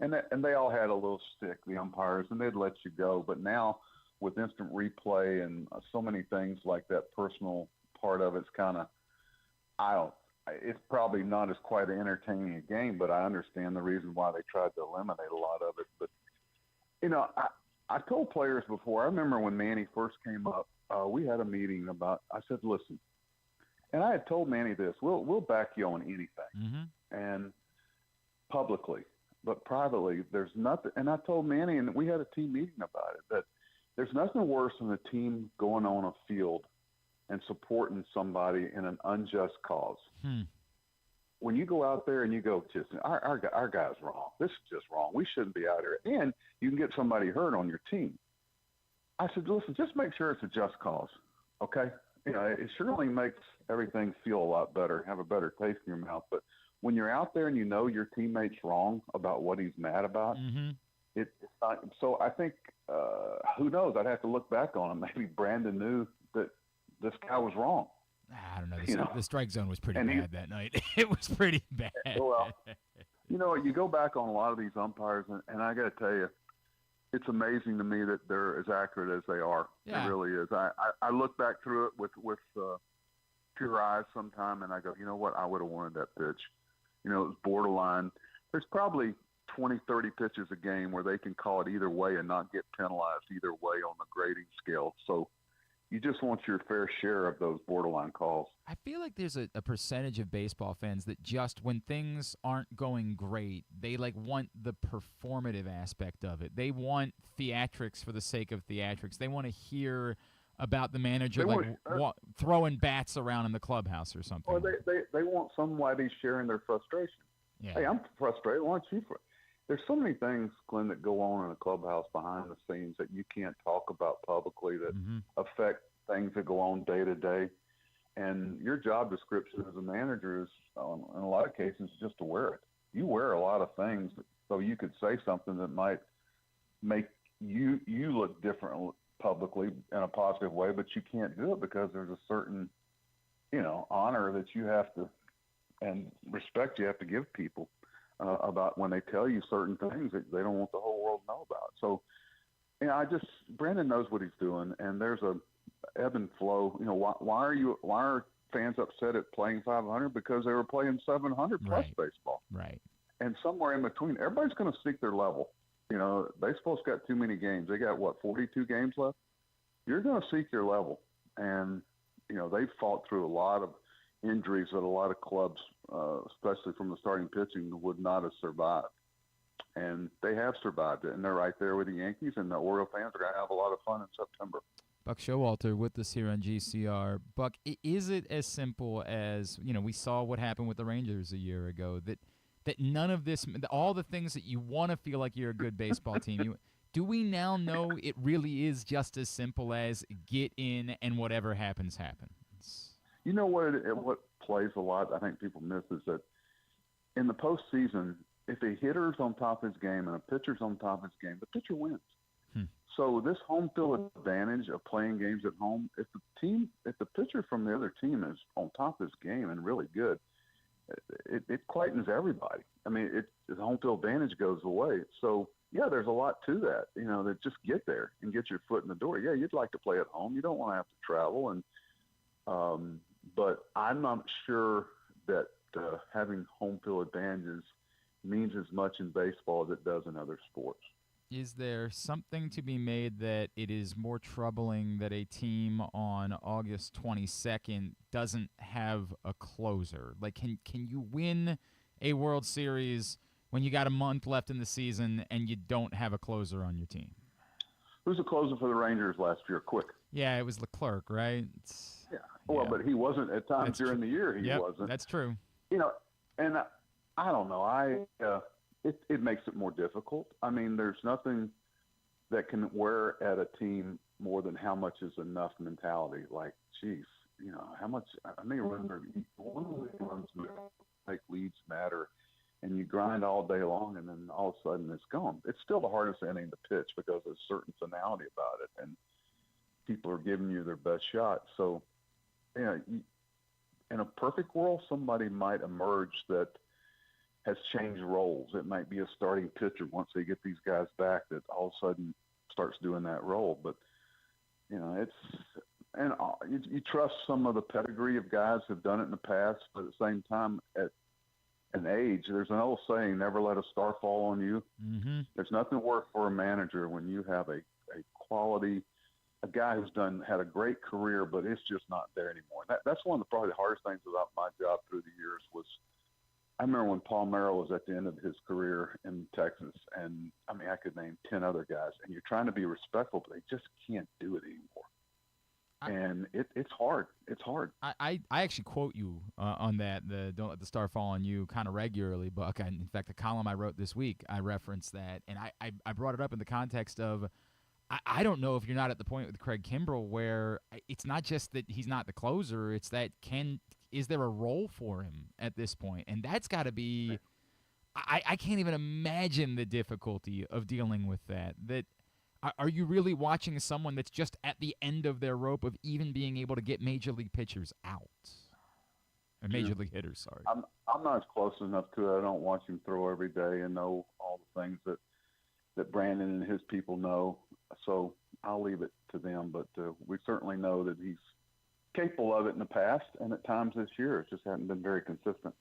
And they all had a little stick, the umpires, and they'd let you go. But now with instant replay and so many things like that, personal part of it's kind of, it's probably not as quite an entertaining a game, but I understand the reason why they tried to eliminate a lot of it. But, I told players before, I remember when Manny first came up, we had a meeting I said, listen, and I had told Manny this, we'll back you on anything, and publicly, but privately, there's nothing. And I told Manny, and we had a team meeting about it, that there's nothing worse than a team going on a field and supporting somebody in an unjust cause. When you go out there and you go, just our guy's wrong. This is just wrong. We shouldn't be out here. And you can get somebody hurt on your team. I said, listen, just make sure it's a just cause, okay? It certainly makes everything feel a lot better, have a better taste in your mouth. But when you're out there and your teammate's wrong about what he's mad about, it's not. So I think, who knows? I'd have to look back on him. Maybe Brandon knew that this guy was wrong. I don't know. The strike zone was pretty bad that night. It was pretty bad. Well, You know, you go back on a lot of these umpires, and I got to tell you, it's amazing to me that they're as accurate as they are. Yeah. It really is. I look back through it with pure eyes sometime, and I go, you know what? I would have wanted that pitch. You know, it was borderline. There's probably 20, 30 pitches a game where they can call it either way and not get penalized either way on the grading scale. So you just want your fair share of those borderline calls. I feel like there's a percentage of baseball fans that just when things aren't going great, they like want the performative aspect of it. They want theatrics for the sake of theatrics. They want to hear about the manager throwing bats around in the clubhouse or something. Or they want somebody sharing their frustration. Yeah. Hey, I'm frustrated. Why aren't you? There's so many things, Glenn, that go on in a clubhouse behind the scenes that you can't talk about publicly that affect things that go on day to day. And your job description as a manager is, in a lot of cases, just to wear it. You wear a lot of things, so you could say something that might make you look different publicly in a positive way, but you can't do it because there's a certain, honor that you have to and respect you have to give people about when they tell you certain things that they don't want the whole world to know about. So, Brandon knows what he's doing, and there's a ebb and flow. Why are fans upset at playing 500? Because they were playing 700 plus baseball. Right. And somewhere in between, everybody's going to seek their level. Baseball's got too many games. They got 42 games left. You're going to seek your level. And, they've fought through a lot of injuries that a lot of clubs, especially from the starting pitching, would not have survived. And they have survived it, and they're right there with the Yankees, and the Orioles fans are going to have a lot of fun in September. Buck Showalter with us here on GCR. Buck, is it as simple as, we saw what happened with the Rangers a year ago, that none of this, all the things that you want to feel like you're a good baseball team, do we now know it really is just as simple as get in and whatever happens, happens? You know what plays a lot, I think people miss, is that in the postseason, if a hitter's on top of his game and a pitcher's on top of his game, the pitcher wins. So this home field advantage of playing games at home, if the pitcher from the other team is on top of his game and really good, it quietens everybody. I mean, the home field advantage goes away. So yeah, there's a lot to that. That just get there and get your foot in the door. Yeah, you'd like to play at home. You don't want to have to travel, but I'm not sure that having home field advantages means as much in baseball as it does in other sports. Is there something to be made that it is more troubling that a team on August 22nd doesn't have a closer? Like, can you win a World Series when you got a month left in the season and you don't have a closer on your team? Who's the closer for the Rangers last year? Quick. Yeah, it was Leclerc, right? Well, but he wasn't at times during the year. He wasn't. That's true. And I don't know. It makes it more difficult. I mean, there's nothing that can wear at a team more than how much is enough mentality. Like, geez, how much? I mean, remember, one of the ones make leads matter, and you grind all day long, and then all of a sudden it's gone. It's still the hardest inning to pitch because there's a certain finality about it, and people are giving you their best shot. So, in a perfect world, somebody might emerge that has changed roles. It might be a starting pitcher once they get these guys back that all of a sudden starts doing that role. But, you trust some of the pedigree of guys who've done it in the past, but at the same time, at an age, there's an old saying, never let a star fall on you. Mm-hmm. There's nothing worse for a manager when you have a quality, a guy who's had a great career, but it's just not there anymore. That's one of probably the hardest things about my job through the years was, I remember when Paul Merrill was at the end of his career in Texas, and I mean, I could name 10 other guys, and you're trying to be respectful, but they just can't do it anymore. And it's hard. It's hard. I actually quote you on that, don't let the star fall on you, kind of regularly, Buck. In fact, the column I wrote this week, I referenced that, and I brought it up in the context of I don't know if you're not at the point with Craig Kimbrell where it's not just that he's not the closer, it's that is there a role for him at this point? And that's got to be I can't even imagine the difficulty of dealing with that. Are you really watching someone that's just at the end of their rope of even being able to get major league pitchers out? Major league hitters, sorry. I'm not as close enough to it. I don't watch him throw every day and know all the things that Brandon and his people know. So I'll leave it to them. But we certainly know that he's capable of it in the past, and at times this year it just hasn't been very consistent.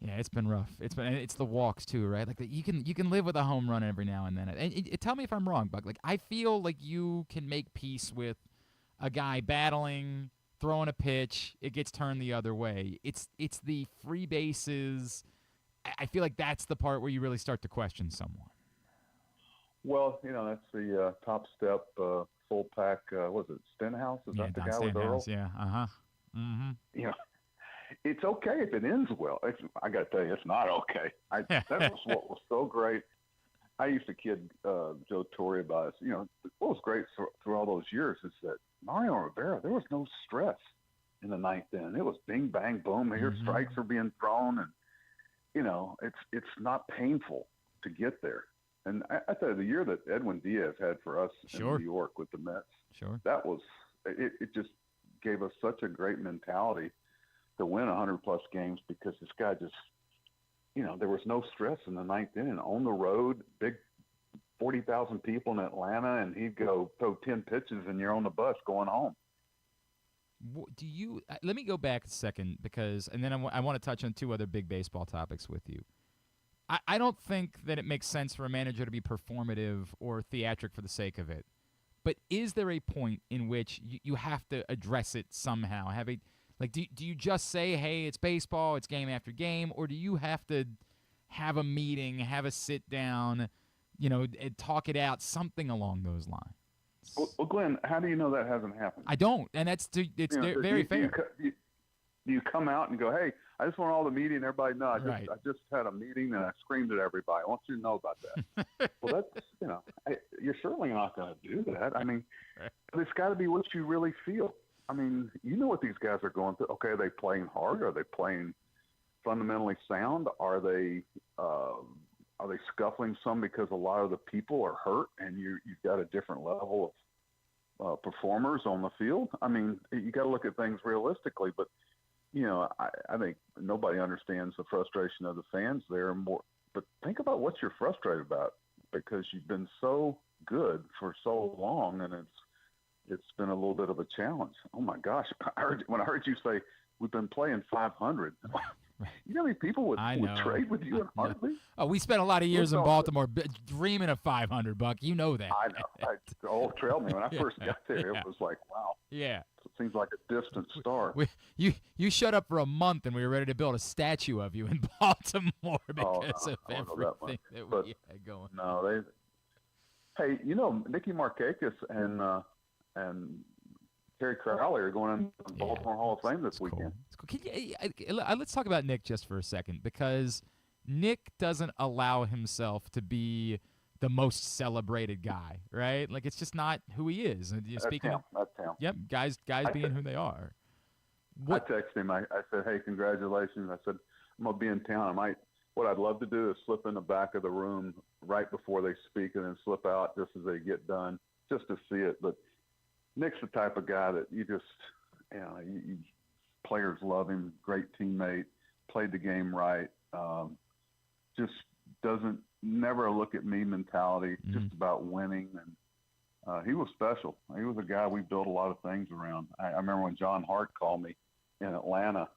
Yeah, it's been rough. It's the walks too, right? Like you can live with a home run every now and then. And tell me if I'm wrong, Buck. Like I feel like you can make peace with a guy battling, throwing a pitch, it gets turned the other way. It's the free bases. I feel like that's the part where you really start to question someone. Well, that's the top step, full pack. Was it Stenhouse? Is that the guy with Earl? Yeah. Mm-hmm. It's okay if it ends well. I got to tell you, it's not okay. That was what was so great. I used to kid Joe Torre about it. What was great through all those years is that Mario Rivera, there was no stress in the ninth inning. It was bing, bang, boom. Here strikes are being thrown, and it's not painful to get there. And I tell you, the year that Edwin Diaz had for us in New York with the Mets, that was it. Just gave us such a great mentality to win 100-plus games because this guy just, there was no stress in the ninth inning. On the road, big 40,000 people in Atlanta, and he'd go throw 10 pitches, and you're on the bus going home. Let me go back a second and then I want to touch on two other big baseball topics with you. I don't think that it makes sense for a manager to be performative or theatric for the sake of it. But is there a point in which you have to address it somehow? Do you just say, hey, it's baseball, it's game after game, or do you have to have a meeting, have a sit down, and talk it out, something along those lines? Well, Glenn, how do you know that hasn't happened? I don't, and very fair. Do you come out and go, hey, I just want all the media and everybody to know I just had a meeting and I screamed at everybody. I want you to know about that. Well, that's, you're certainly not going to do that. I mean, it's got to be what you really feel. I mean, you know what these guys are going through. Okay, are they playing hard? Are they playing fundamentally sound? Are they scuffling some because a lot of the people are hurt and you've got a different level of performers on the field? I mean, you got to look at things realistically, but I think nobody understands the frustration of the fans there more. But think about what you're frustrated about because you've been so good for so long, and it's been a little bit of a challenge. Oh my gosh! When I heard you say we've been playing 500, you know how many people would trade with you in Hartley? Oh, we spent a lot of years in Baltimore dreaming of 500, Buck. You know that. I know. Trailed me when I first got there. It was like, wow. Yeah. It seems like a distant star. You shut up for a month, and we were ready to build a statue of you in Baltimore because of everything that we had going. No, Hey, Nicky Markakis and Terry Crowley are going into the Baltimore Hall of Fame this weekend. Cool. Let's talk about Nick just for a second because Nick doesn't allow himself to be the most celebrated guy, right? Like it's just not who he is. That's him. Yep, guys being who they are. I texted him. I said, "Hey, congratulations!" I said, "I'm gonna be in town. What I'd love to do is slip in the back of the room right before they speak, and then slip out just as they get done, just to see it." But Nick's the type of guy that you just, players love him. Great teammate, played the game right. Just never a look at me mentality, just about winning. And he was special. He was a guy we built a lot of things around. I remember when John Hart called me in Atlanta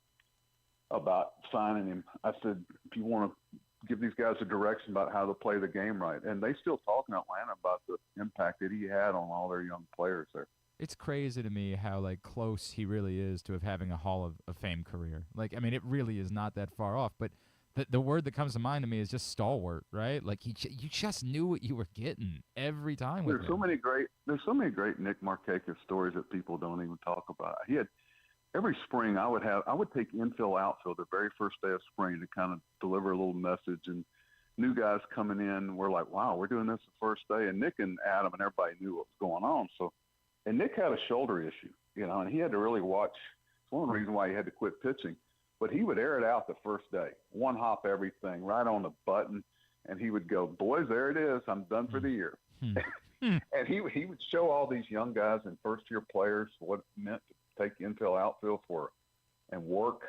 about signing him. I said, if you want to give these guys a direction about how to play the game right. And they still talk in Atlanta about the impact that he had on all their young players there. It's crazy to me how close he really is to having a Hall of Fame career. It really is not that far off. But the word that comes to mind to me is just stalwart, right? You just knew what you were getting every time. There's so many great Nick Markakis stories that people don't even talk about. He had every spring I would take infill outfield the very first day of spring to kind of deliver a little message, and new guys coming in were like, wow, we're doing this the first day. And Nick and Adam and everybody knew what was going on. And Nick had a shoulder issue, and he had to really watch. It's one of the reasons why he had to quit pitching. But he would air it out the first day, one hop everything, right on the button, and he would go, boys, there it is. I'm done for the year. And he would show all these young guys and first-year players what it meant to take infield outfield and work.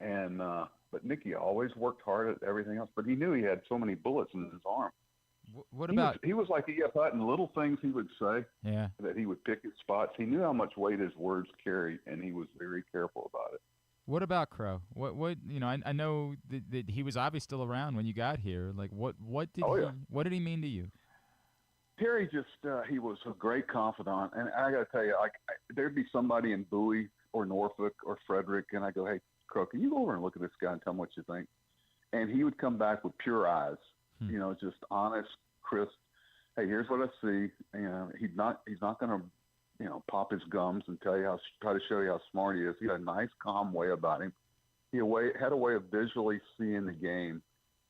And but Nicky always worked hard at everything else. But he knew he had so many bullets in his arm. What about? He was like E.F. Hutton. Little things he would say. Yeah. That he would pick his spots. He knew how much weight his words carried, and he was very careful about it. What about Crow? What I know that he was obviously still around when you got here. Like what did he mean to you? Terry just he was a great confidant, and I got to tell you, like there'd be somebody in Bowie or Norfolk or Frederick, and I go, hey, Crow, can you go over and look at this guy and tell him what you think? And he would come back with pure eyes, just honest, crisp. Hey, here's what I see. He's not going to pop his gums and try to show you how smart he is. He had a nice, calm way about him. He had a way of visually seeing the game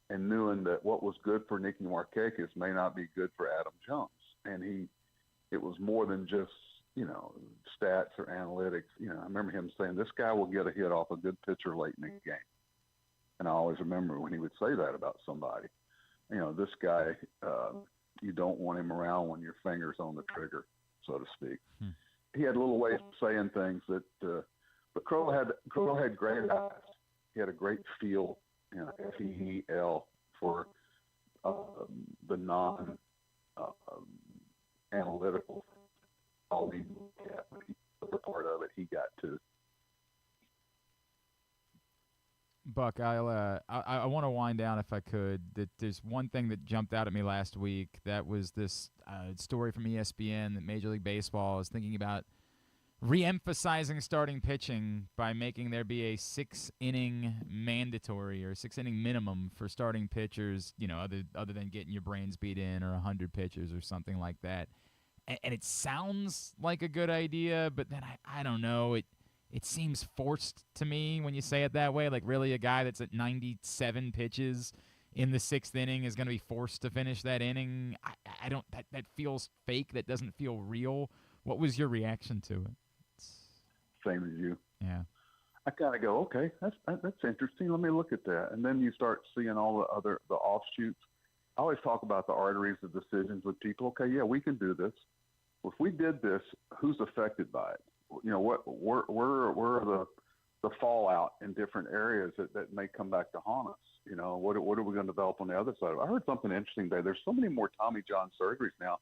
and knowing that what was good for Nicky Markakis may not be good for Adam Jones. And it was more than just, stats or analytics. I remember him saying, this guy will get a hit off a good pitcher late in the game. And I always remember when he would say that about somebody. This guy, you don't want him around when your finger's on the trigger, so to speak. He had a little way of saying things that, but Crow had great eyes. He had a great feel, FEEL for the non-analytical. All the part of it, he got to. Buck, I want to wind down if I could. That there's one thing that jumped out at me last week. That was this story from ESPN that Major League Baseball is thinking about re-emphasizing starting pitching by making there be a 6-inning mandatory or 6-inning minimum for starting pitchers. Other than getting your brains beat in or 100 pitches or something like that. And it sounds like a good idea, but then I don't know. It seems forced to me when you say it that way. Like, really, a guy that's at 97 pitches in the 6th inning is going to be forced to finish that inning. I don't. That feels fake. That doesn't feel real. What was your reaction to it? Same as you. Yeah. I kind of go, okay, that's interesting. Let me look at that, and then you start seeing all the offshoots. I always talk about the arteries of decisions with people. Okay, yeah, we can do this. Well, if we did this, who's affected by it? Where are the fallout in different areas that may come back to haunt us? What are we going to develop on the other side? I heard something interesting today. There's so many more Tommy John surgeries now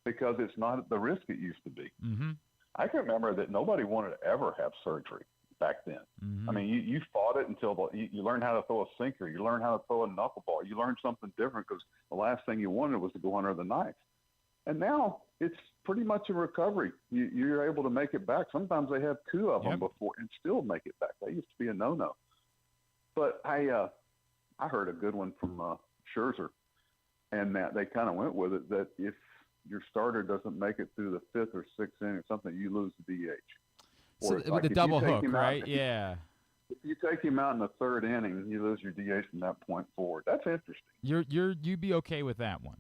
because it's not the risk it used to be. Mm-hmm. I can remember that nobody wanted to ever have surgery back then. Mm-hmm. I mean, you fought it until you learned how to throw a sinker. You learned how to throw a knuckleball. You learned something different because the last thing you wanted was to go under the knife. And now it's pretty much a recovery. You're able to make it back. Sometimes they have 2 of them before and still make it back. That used to be a no-no. But I heard a good one from Scherzer, and that they kind of went with it, that if your starter doesn't make it through the 5th or 6th inning or something, you lose the DH. So with the double hook, right? Yeah. If you take him out in the 3rd inning, you lose your DH from that point forward. That's interesting. You'd be okay with that one?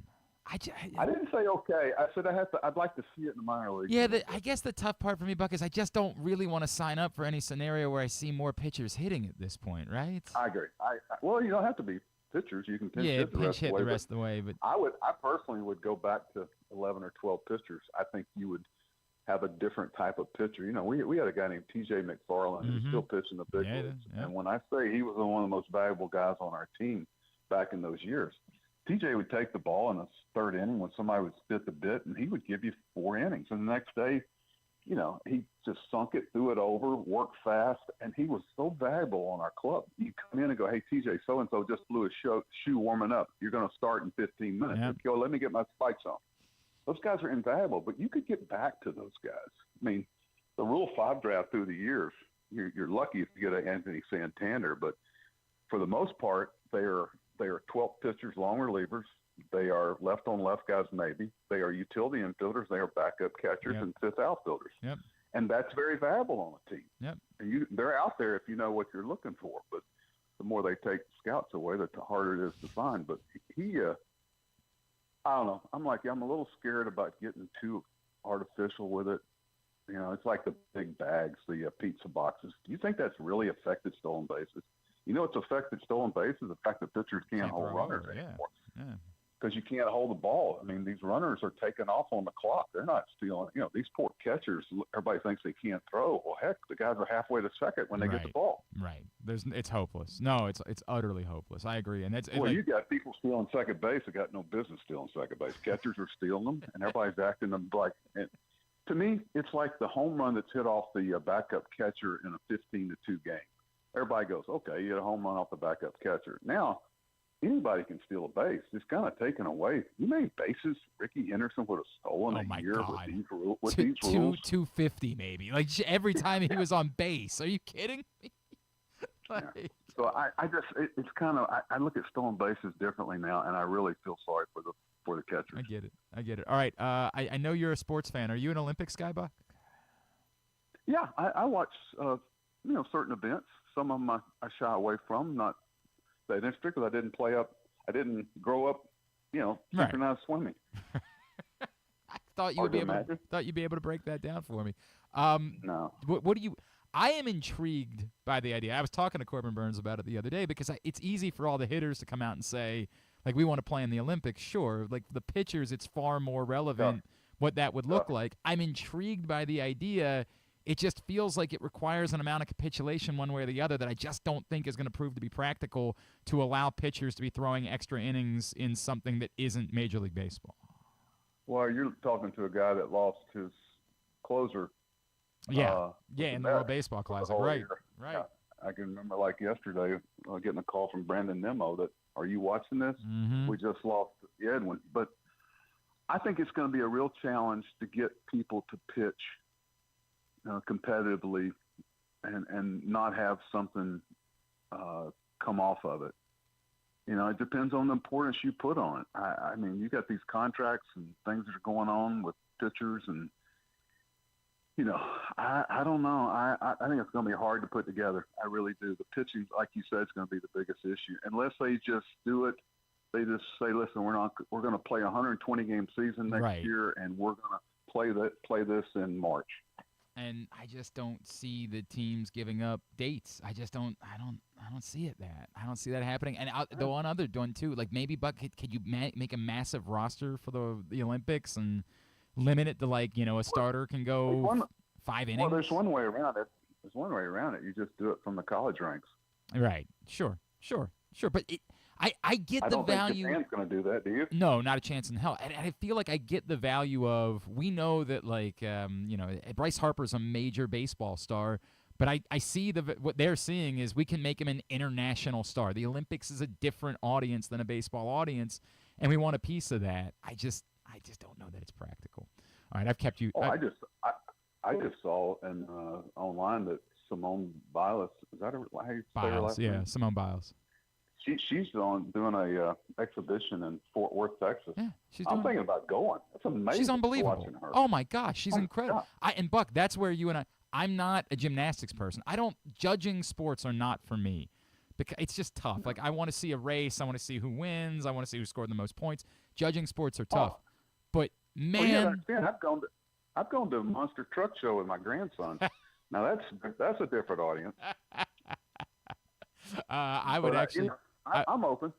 I didn't say okay. I said I'd like to see it in the minor league. Yeah, I guess the tough part for me, Buck, is I just don't really want to sign up for any scenario where I see more pitchers hitting at this point, right? I agree. Well, you don't have to be pitchers. You can pinch hit the rest of the way. But I personally would go back to 11 or 12 pitchers. I think you would have a different type of pitcher. We had a guy named T.J. McFarland who's still pitching the big leagues. Yeah. And when I say he was one of the most valuable guys on our team back in those years, TJ would take the ball in the 3rd inning when somebody would spit the bit, and he would give you 4 innings. And the next day, he just sunk it, threw it over, worked fast, and he was so valuable on our club. You come in and go, hey, TJ, so-and-so just blew his shoe warming up. You're going to start in 15 minutes. Yep. Okay, let me get my spikes on. Those guys are invaluable, but you could get back to those guys. I mean, the Rule 5 draft through the years, you're lucky if you get an Anthony Santander, but for the most part, they are 12 pitchers, long relievers. They are left-on-left guys, maybe. They are utility infielders. They are backup catchers and 5th outfielders. Yep. And that's very valuable on a team. Yep. And they're out there if you know what you're looking for. But the more they take scouts away, the harder it is to find. But I don't know. I'm a little scared about getting too artificial with it. It's like the big bags, the pizza boxes. Do you think that's really affected stolen bases? It's affected stolen bases, the fact that pitchers can't hold runners anymore. Yeah. because you can't hold the ball. I mean, these runners are taking off on the clock. They're not stealing. You know, these poor catchers, everybody thinks they can't throw. Well, heck, the guys are halfway to second when they get the ball. Right. It's hopeless. No, it's utterly hopeless. I agree. And it's well, you got people stealing second base that got no business stealing second base. Catchers are stealing them, and everybody's acting them like. And to me, it's like the home run that's hit off the backup catcher in a 15-2 game. Everybody goes, okay, you had a home run off the backup catcher. Now, anybody can steal a base. It's kind of taken away. You made bases Ricky Henderson would have stolen a year with these rules. 250 maybe. Like every time he was on base. Are you kidding me? So it's kind of I look at stolen bases differently now, and I really feel sorry for the catchers. I get it. All right. I know you're a sports fan. Are you an Olympics guy, Buck? Yeah, I watch certain events. Some of them I shy away from. Not that interested because I didn't grow up, synchronized swimming. I thought you'd be able to break that down for me. No. What do you? I am intrigued by the idea. I was talking to Corbin Burns about it the other day because it's easy for all the hitters to come out and say, like, we want to play in the Olympics. Sure, like the pitchers, it's far more relevant what that would look like. I'm intrigued by the idea. It just feels like it requires an amount of capitulation one way or the other that I just don't think is going to prove to be practical to allow pitchers to be throwing extra innings in something that isn't Major League Baseball. Well, you're talking to a guy that lost his closer. In the World Baseball Classic, right? Yeah. I can remember like yesterday getting a call from Brandon Nimmo that, are you watching this? Mm-hmm. We just lost Edwin. But I think it's going to be a real challenge to get people to pitch competitively and not have something come off of it. It depends on the importance you put on it. I mean, you got these contracts and things that are going on with pitchers and, I don't know. I think it's going to be hard to put together. I really do. The pitching, like you said, is going to be the biggest issue. Unless they just do it, they just say, listen, we're going to play a 120-game season next year, and we're going to play this in March. And I just don't see the teams giving up dates. I don't see it I don't see that happening. And the one other one too, like maybe Buck, could you make a massive roster for the Olympics and limit it to a starter can go 5 innings? Well, there's one way around it. You just do it from the college ranks. Right. Sure. But I get the value. I don't think Japan's going to do that, do you? No, not a chance in hell. And I feel like I get the value of, we know that Bryce Harper's a major baseball star, but I see what they're seeing is we can make him an international star. The Olympics is a different audience than a baseball audience, and we want a piece of that. I just don't know that it's practical. All right, I've kept you. I just saw online that Simone Biles, is that how you say her last name? Simone Biles. She's doing a exhibition in Fort Worth, Texas. Yeah, I'm thinking about going. That's amazing. She's unbelievable. Watching her. Oh my gosh, she's incredible. And Buck, that's where you and I'm not a gymnastics person. Judging sports are not for me because it's just tough. Like, I want to see a race. I want to see who wins. I want to see who scored the most points. Judging sports are tough. But man, you gotta understand, I've gone to a monster truck show with my grandson. Now that's a different audience. I'm open.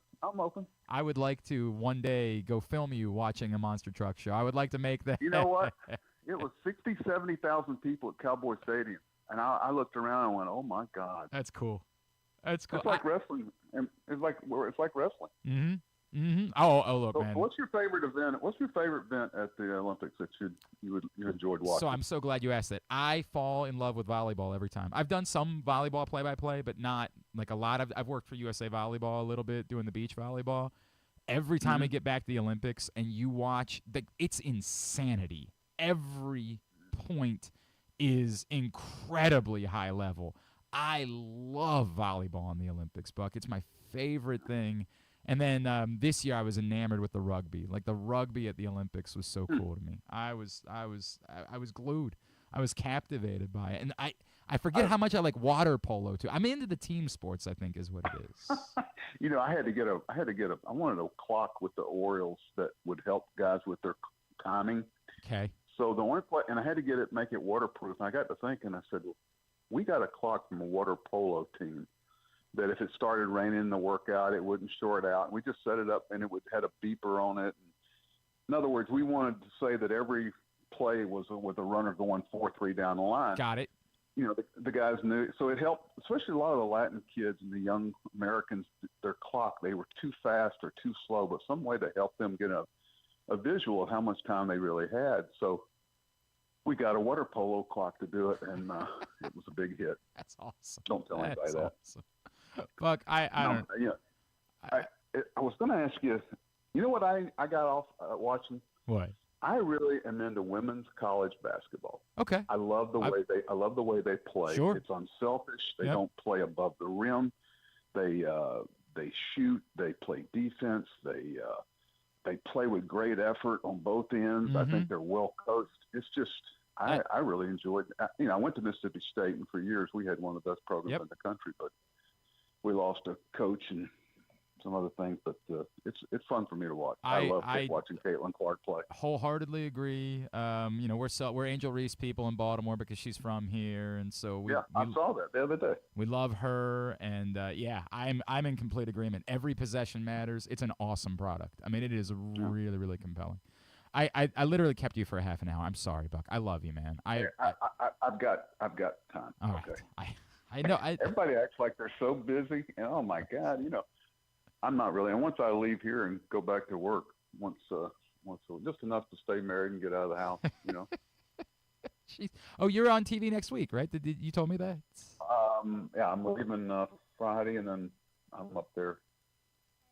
I would like to one day go film you watching a monster truck show. I would like to make that. You know what? It was 70,000 people at Cowboy Stadium, and I looked around and went, "Oh my God, that's cool." It's like wrestling. It's like wrestling. Mm-hmm. Mm-hmm. Oh, look, so man. What's your favorite event? What's your favorite event at the Olympics that you enjoyed watching? So I'm so glad you asked that. I fall in love with volleyball every time. I've done some volleyball play-by-play, but not like a lot. I've worked for USA Volleyball a little bit, doing the beach volleyball. Every time we get back to the Olympics and you watch, it's insanity. Every point is incredibly high level. I love volleyball in the Olympics, Buck. It's my favorite thing. And then this year I was enamored with the rugby. Like, the rugby at the Olympics was so cool to me. I was glued. I was captivated by it. And I forget how much I like water polo too. I'm into the team sports, I think, is what it is. I wanted a clock with the Orioles that would help guys with their timing. Okay. So the only play, and I had to make it waterproof. And I got to thinking, I said, well, we got a clock from a water polo team. that if it started raining in the workout, it wouldn't short out. And we just set it up, and it had a beeper on it. In other words, we wanted to say that every play was with a runner going 4-3 down the line. Got it. You know, the guys knew. So it helped, especially a lot of the Latin kids and the young Americans, their clock, they were too fast or too slow, but some way to help them get a visual of how much time they really had. So we got a water polo clock to do it, and it was a big hit. That's awesome. Don't tell anybody That's that. Awesome. Buck, I don't. Yeah, I was going to ask you. You know what I got off watching? What? I really am into women's college basketball. Okay. I love the way they play. Sure. It's unselfish. They Yep. don't play above the rim. They shoot. They play defense. They play with great effort on both ends. I think they're well coached. It's just I really enjoyed. You know, I went to Mississippi State, and for years we had one of the best programs in the country, but we lost a coach and some other things. But it's fun for me to watch. I love watching Caitlin Clark play. Wholeheartedly agree. You know, we're Angel Reese people in Baltimore because she's from here, and so I saw that the other day. We love her, and I'm in complete agreement. Every possession matters. It's an awesome product. I mean, it is really, really compelling. I literally kept you for a half an hour. I'm sorry, Buck. I love you, man. I've got time. All okay. Right. I know. Everybody acts like they're so busy, and oh my God, you know, I'm not really. And once I leave here and go back to work, just enough to stay married and get out of the house, you know. Oh, you're on TV next week, right? You told me that. Yeah, I'm leaving Friday, and then I'm up there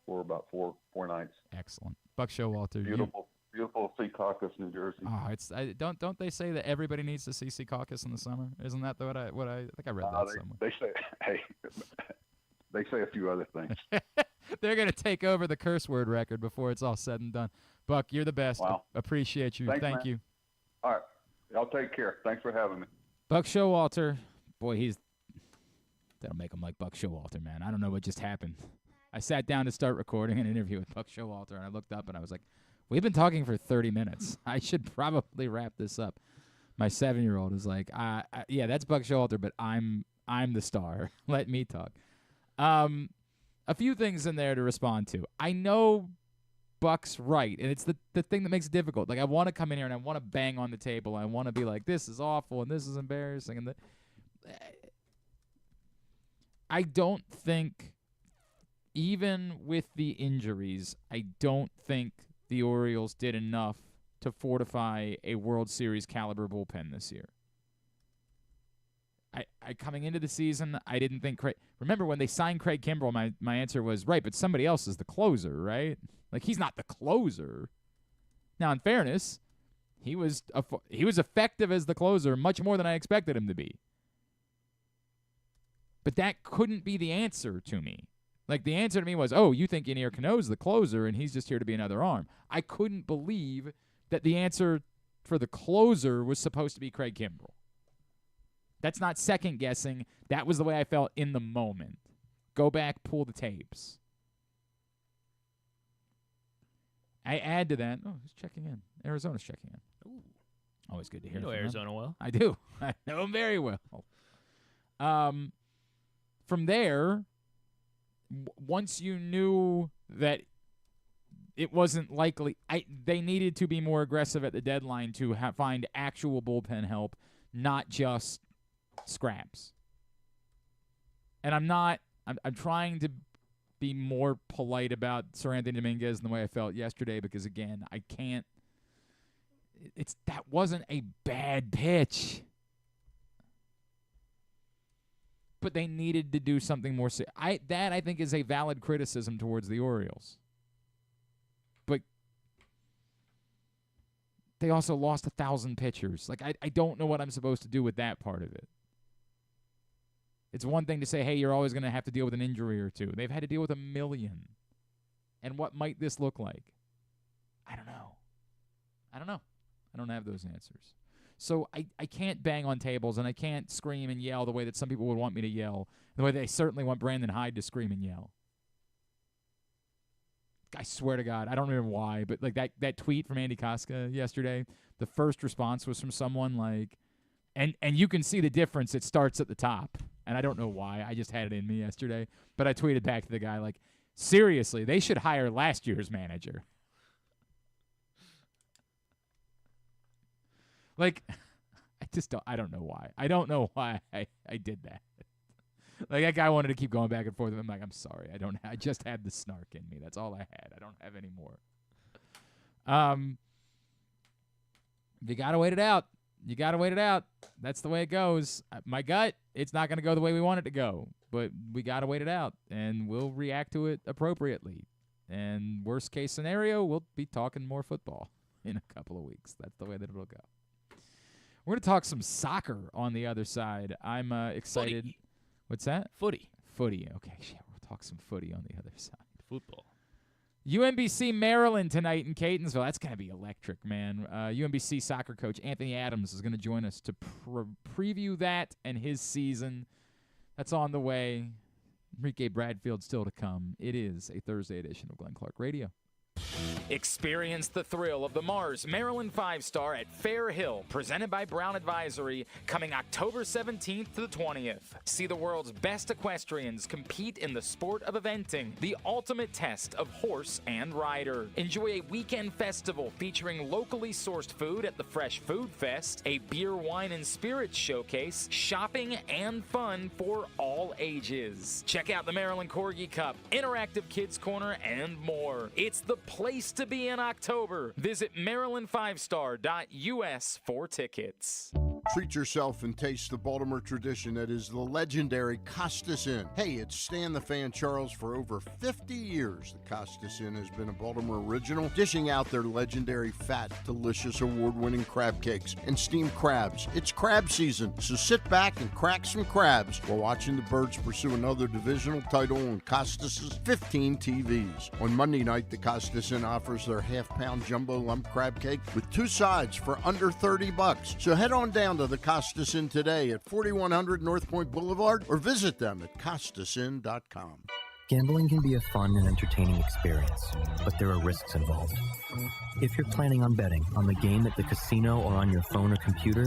for about four nights. Excellent. Buck Showalter. Beautiful Secaucus, New Jersey. Oh, don't they say that everybody needs to see Secaucus in the summer? Isn't that what I think I read that somewhere? They say, they say a few other things. They're gonna take over the curse word record before it's all said and done. Buck, you're the best. Wow. Appreciate you. Thank you. All right, y'all take care. Thanks for having me. Buck Showalter, boy, that'll make him like Buck Showalter, man. I don't know what just happened. I sat down to start recording an interview with Buck Showalter, and I looked up and I was like, we've been talking for 30 minutes. I should probably wrap this up. My 7-year-old is like, yeah, that's Buck Showalter, but I'm the star. Let me talk. A few things in there to respond to. I know Buck's right, and it's the thing that makes it difficult. Like, I want to come in here and I want to bang on the table. I want to be like, this is awful and this is embarrassing. And I don't think, even with the injuries, I don't think the Orioles did enough to fortify a World Series caliber bullpen this year. I coming into the season, I didn't think remember when they signed Craig Kimbrell, my answer was, right, but somebody else is the closer, right? Like, he's not the closer. Now, in fairness, he was effective as the closer much more than I expected him to be. But that couldn't be the answer to me. Like, the answer to me was, oh, you think Ynier Cano's the closer and he's just here to be another arm. I couldn't believe that the answer for the closer was supposed to be Craig Kimbrell. That's not second-guessing. That was the way I felt in the moment. Go back, pull the tapes. I add to that. Oh, who's checking in? Arizona's checking in. Ooh. Always good to hear. You know Arizona well. I do. I know him very well. From there, once you knew that it wasn't likely, they needed to be more aggressive at the deadline to find actual bullpen help, not just scraps. And I'm trying to be more polite about Sir Anthony Dominguez in the way I felt yesterday, because again, I can't. That wasn't a bad pitch, but they needed to do something more. I think is a valid criticism towards the Orioles, but they also lost 1,000 pitchers. Like, I don't know what I'm supposed to do with that part of it. It's one thing to say, hey, you're always going to have to deal with an injury or two. They've had to deal with 1 million. And what might this look like? I don't know. I don't have those answers. So I can't bang on tables, and I can't scream and yell the way that some people would want me to yell, the way they certainly want Brandon Hyde to scream and yell. I swear to God, I don't remember why, but like that tweet from Andy Koska yesterday, the first response was from someone like, and you can see the difference. It starts at the top. and I don't know why. I just had it in me yesterday. But I tweeted back to the guy, like, seriously, they should hire last year's manager. Like, I don't know why. I don't know why I did that. Like, that guy wanted to keep going back and forth. I'm like, I'm sorry. I just had the snark in me. That's all I had. I don't have any more. You got to wait it out. You got to wait it out. That's the way it goes. My gut, it's not going to go the way we want it to go. But we got to wait it out, and we'll react to it appropriately. And worst case scenario, we'll be talking more football in a couple of weeks. That's the way that it'll go. We're going to talk some soccer on the other side. I'm excited. Footy. What's that? Footy. Footy. Okay, yeah, we'll talk some footy on the other side. Football. UMBC Maryland tonight in Catsonsville. That's going to be electric, man. UMBC soccer coach Anthony Adams is going to join us to preview that and his season. That's on the way. Enrique Bradfield still to come. It is a Thursday edition of Glenn Clark Radio. Experience the thrill of the Mars Maryland 5-Star at Fair Hill, presented by Brown Advisory, coming October 17th to the 20th. See the world's best equestrians compete in the sport of eventing, the ultimate test of horse and rider. Enjoy a weekend festival featuring locally sourced food at the Fresh Food Fest, a beer, wine, and spirits showcase, shopping, and fun for all ages. Check out the Maryland Corgi Cup, interactive kids corner, and more. It's the place to be in October. Visit maryland5star.us for tickets. Treat yourself and taste the Baltimore tradition that is the legendary Costas Inn. Hey, it's Stan the Fan Charles. For over 50 years, the Costas Inn has been a Baltimore original, dishing out their legendary fat, delicious, award-winning crab cakes and steamed crabs. It's crab season, so sit back and crack some crabs while watching the Birds pursue another divisional title on Costas' 15 TVs. On Monday night, the Costas Inn offers their half-pound jumbo lump crab cake with 2 sides for under $30. So head on down to the Costas Inn today at 4100 North Point Boulevard or visit them at costasinn.com. Gambling can be a fun and entertaining experience, but there are risks involved. If you're planning on betting on the game at the casino or on your phone or computer,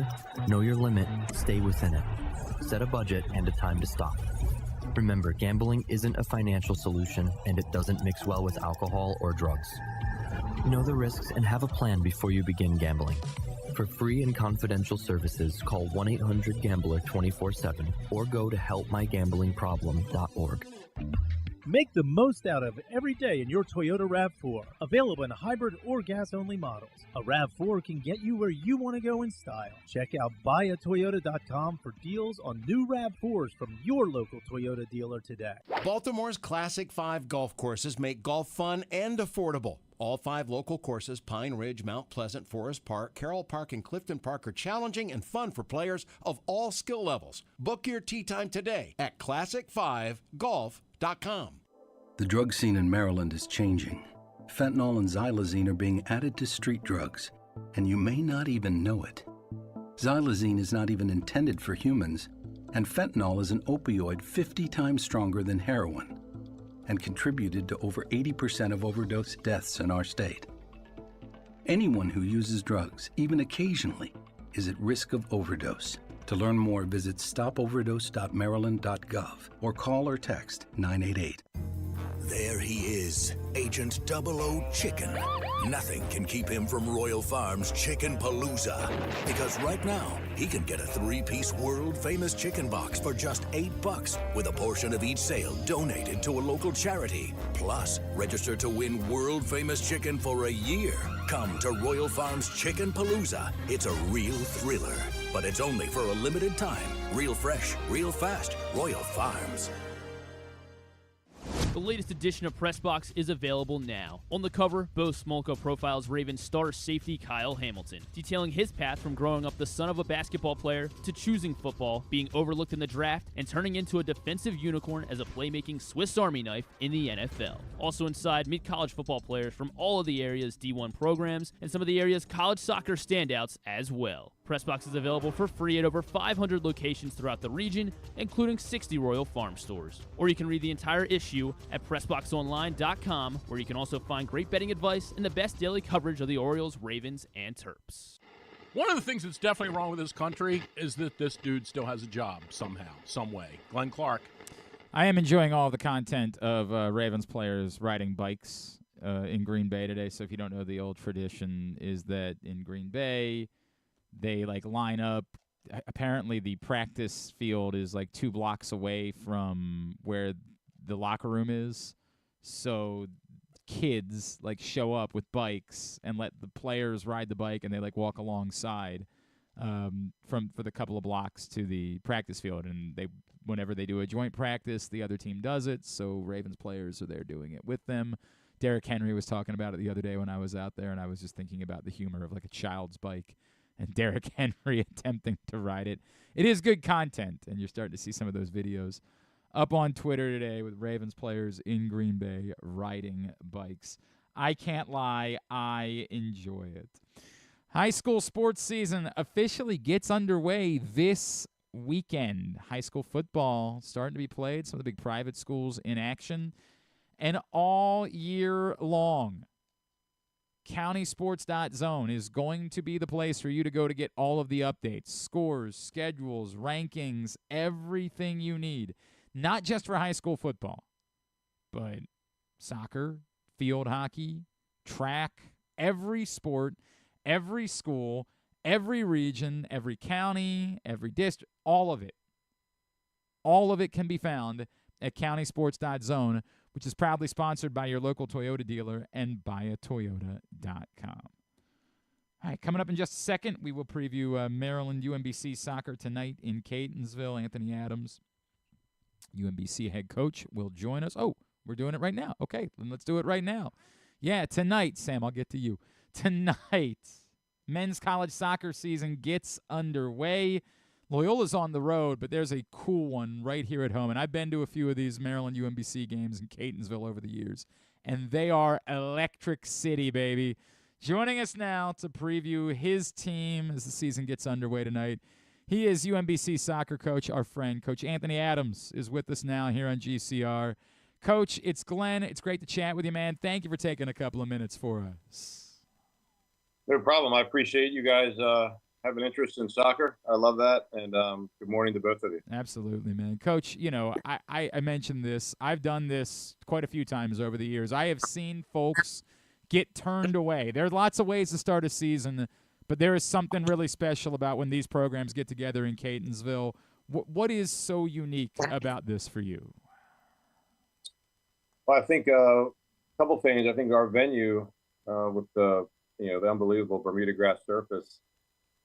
know your limit, stay within it. Set a budget and a time to stop. Remember, gambling isn't a financial solution, and it doesn't mix well with alcohol or drugs. Know the risks and have a plan before you begin gambling. For free and confidential services, call 1-800-GAMBLER 24/7 or go to helpmygamblingproblem.org. Make the most out of every day in your Toyota RAV4. Available in hybrid or gas-only models. A RAV4 can get you where you want to go in style. Check out buyatoyota.com for deals on new RAV4s from your local Toyota dealer today. Baltimore's Classic 5 golf courses make golf fun and affordable. All 5 local courses, Pine Ridge, Mount Pleasant, Forest Park, Carroll Park, and Clifton Park, are challenging and fun for players of all skill levels. Book your tee time today at classic5golf.com. The drug scene in Maryland is changing. Fentanyl and xylazine are being added to street drugs, and you may not even know it. Xylazine is not even intended for humans, and fentanyl is an opioid 50 times stronger than heroin, and contributed to over 80% of overdose deaths in our state. Anyone who uses drugs, even occasionally, is at risk of overdose. To learn more, visit stopoverdose.maryland.gov or call or text 988. There he is, Agent 00 Chicken. Nothing can keep him from Royal Farms Chicken Palooza. Because right now, he can get a 3-piece world-famous chicken box for just $8 with a portion of each sale donated to a local charity. Plus, register to win world-famous chicken for a year. Come to Royal Farms Chicken Palooza. It's a real thriller, but it's only for a limited time. Real fresh, real fast. Royal Farms. The latest edition of Pressbox is available now. On the cover, Bo Smolka profiles Ravens star safety Kyle Hamilton, detailing his path from growing up the son of a basketball player to choosing football, being overlooked in the draft, and turning into a defensive unicorn as a playmaking Swiss Army knife in the NFL. Also inside, meet college football players from all of the area's D1 programs and some of the area's college soccer standouts as well. Pressbox is available for free at over 500 locations throughout the region, including 60 Royal Farm stores. Or you can read the entire issue at PressBoxOnline.com, where you can also find great betting advice and the best daily coverage of the Orioles, Ravens, and Terps. One of the things that's definitely wrong with this country is that this dude still has a job somehow, some way. Glenn Clark. I am enjoying all the content of Ravens players riding bikes in Green Bay today. So if you don't know, the old tradition is that in Green Bay, they line up. Apparently, the practice field is 2 blocks away from where the locker room is. So kids show up with bikes and let the players ride the bike, and they walk alongside for the couple of blocks to the practice field. And whenever they do a joint practice, the other team does it. So Ravens players are there doing it with them. Derrick Henry was talking about it the other day when I was out there, and I was just thinking about the humor of a child's bike and Derrick Henry attempting to ride it. It is good content, and you're starting to see some of those videos up on Twitter today with Ravens players in Green Bay riding bikes. I can't lie, I enjoy it. High school sports season officially gets underway this weekend. High school football starting to be played, some of the big private schools in action, and all year long. CountySports.zone is going to be the place for you to go to get all of the updates, scores, schedules, rankings, everything you need. Not just for high school football, but soccer, field hockey, track, every sport, every school, every region, every county, every district, all of it. All of it can be found at CountySports.zone, which is proudly sponsored by your local Toyota dealer and buyatoyota.com. All right, coming up in just a second, we will preview Maryland UMBC soccer tonight in Catsonsville. Anthony Adams, UMBC head coach, will join us. Oh, we're doing it right now. Okay, then let's do it right now. Yeah, tonight, Sam, I'll get to you. Tonight, men's college soccer season gets underway. Loyola's on the road, but there's a cool one right here at home. And I've been to a few of these Maryland UMBC games in Catsonsville over the years, and they are electric city, baby. Joining us now to preview his team as the season gets underway tonight, he is UMBC soccer coach, our friend, Coach Anthony Adams, is with us now here on GCR. Coach, it's Glenn. It's great to chat with you, man. Thank you for taking a couple of minutes for us. No problem. I appreciate you guys have an interest in soccer. I love that. And good morning to both of you. Absolutely, man. Coach, I mentioned this. I've done this quite a few times over the years. I have seen folks get turned away. There are lots of ways to start a season, but there is something really special about when these programs get together in Catsonsville. What is so unique about this for you? Well, I think a couple things. I think our venue with the unbelievable Bermuda grass surface,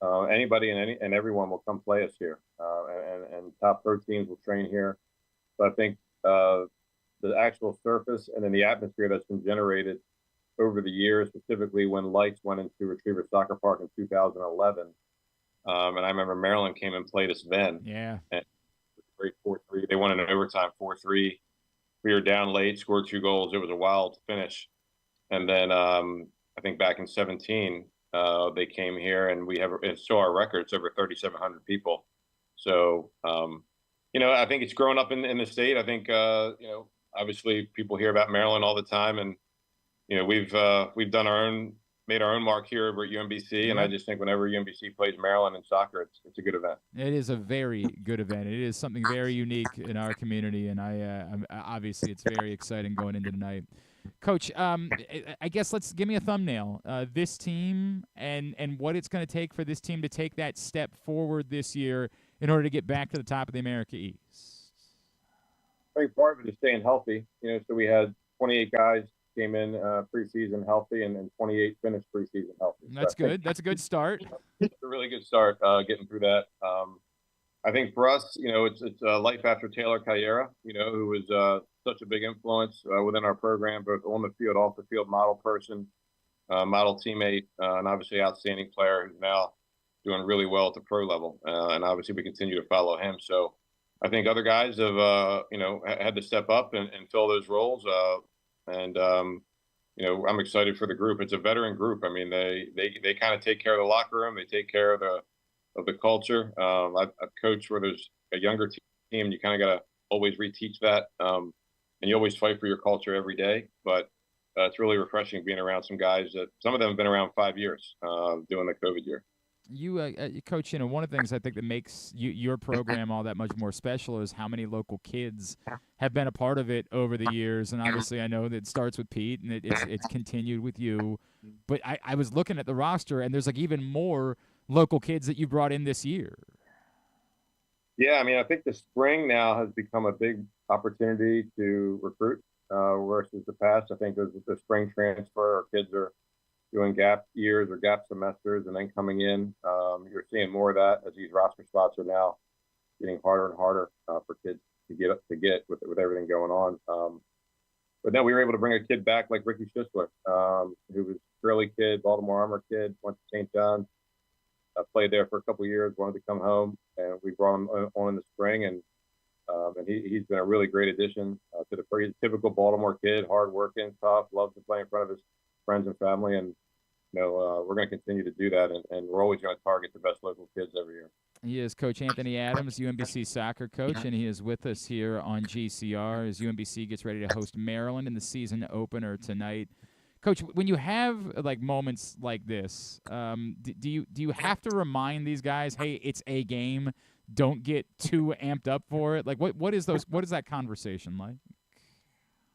anybody and everyone will come play us here, and top pro teams will train here. So I think the actual surface and then the atmosphere that's been generated over the years, specifically when lights went into Retriever Soccer Park in 2011. And I remember Maryland came and played us then. Yeah. And great 4-3. They won in overtime 4-3. We were down late, scored 2 goals. It was a wild finish. And then I think back in 17, they came here and saw our records, over 3,700 people. So, I think it's grown up in the state. I think, obviously people hear about Maryland all the time, and we've made our own mark here over at UMBC, and I just think whenever UMBC plays Maryland in soccer, it's a good event. It is a very good event. It is something very unique in our community, and I'm obviously it's very exciting going into tonight. Coach, I guess give me a thumbnail. This team and what it's going to take for this team to take that step forward this year in order to get back to the top of the America East. I think part of it is staying healthy. So we had 28 guys came in preseason healthy, and 28 finished preseason healthy. That's good. That's a good start. It's a really good start getting through that. I think for us, it's life after Taylor Carrera, who was such a big influence within our program, both on the field, off the field, model person, model teammate, and obviously outstanding player who's now doing really well at the pro level. And obviously we continue to follow him. So I think other guys have, had to step up and fill those roles. I'm excited for the group. It's a veteran group. I mean, they kind of take care of the locker room. They take care of the culture. I've coached where there's a younger team. You kind of got to always reteach that. And you always fight for your culture every day. But it's really refreshing being around some guys that some of them have been around 5 years doing the COVID year. You, Coach, one of the things I think that makes your program all that much more special is how many local kids have been a part of it over the years. And obviously I know that it starts with Pete, and it's continued with you. But I was looking at the roster, and there's like even more local kids that you brought in this year. Yeah, I mean, I think the spring now has become a big opportunity to recruit versus the past. I think the spring transfer, our kids are doing gap years or gap semesters and then coming in. You're seeing more of that as these roster spots are now getting harder and harder for kids to get with everything going on. But then we were able to bring a kid back like Ricky Schisler, who was a Shirley kid, Baltimore Armor kid, went to St. John's, played there for a couple of years, wanted to come home, and we brought him on in the spring, and he's been a really great addition to the pretty typical Baltimore kid, hard-working, tough, loves to play in front of his friends and family, and we're going to continue to do that, and we're always going to target the best local kids every year. He is Coach Anthony Adams, UMBC soccer coach, and he is with us here on GCR as UMBC gets ready to host Maryland in the season opener tonight. Coach, when you have like moments like this, do you have to remind these guys, hey, it's a game, don't get too amped up for it? Like, what is that conversation like?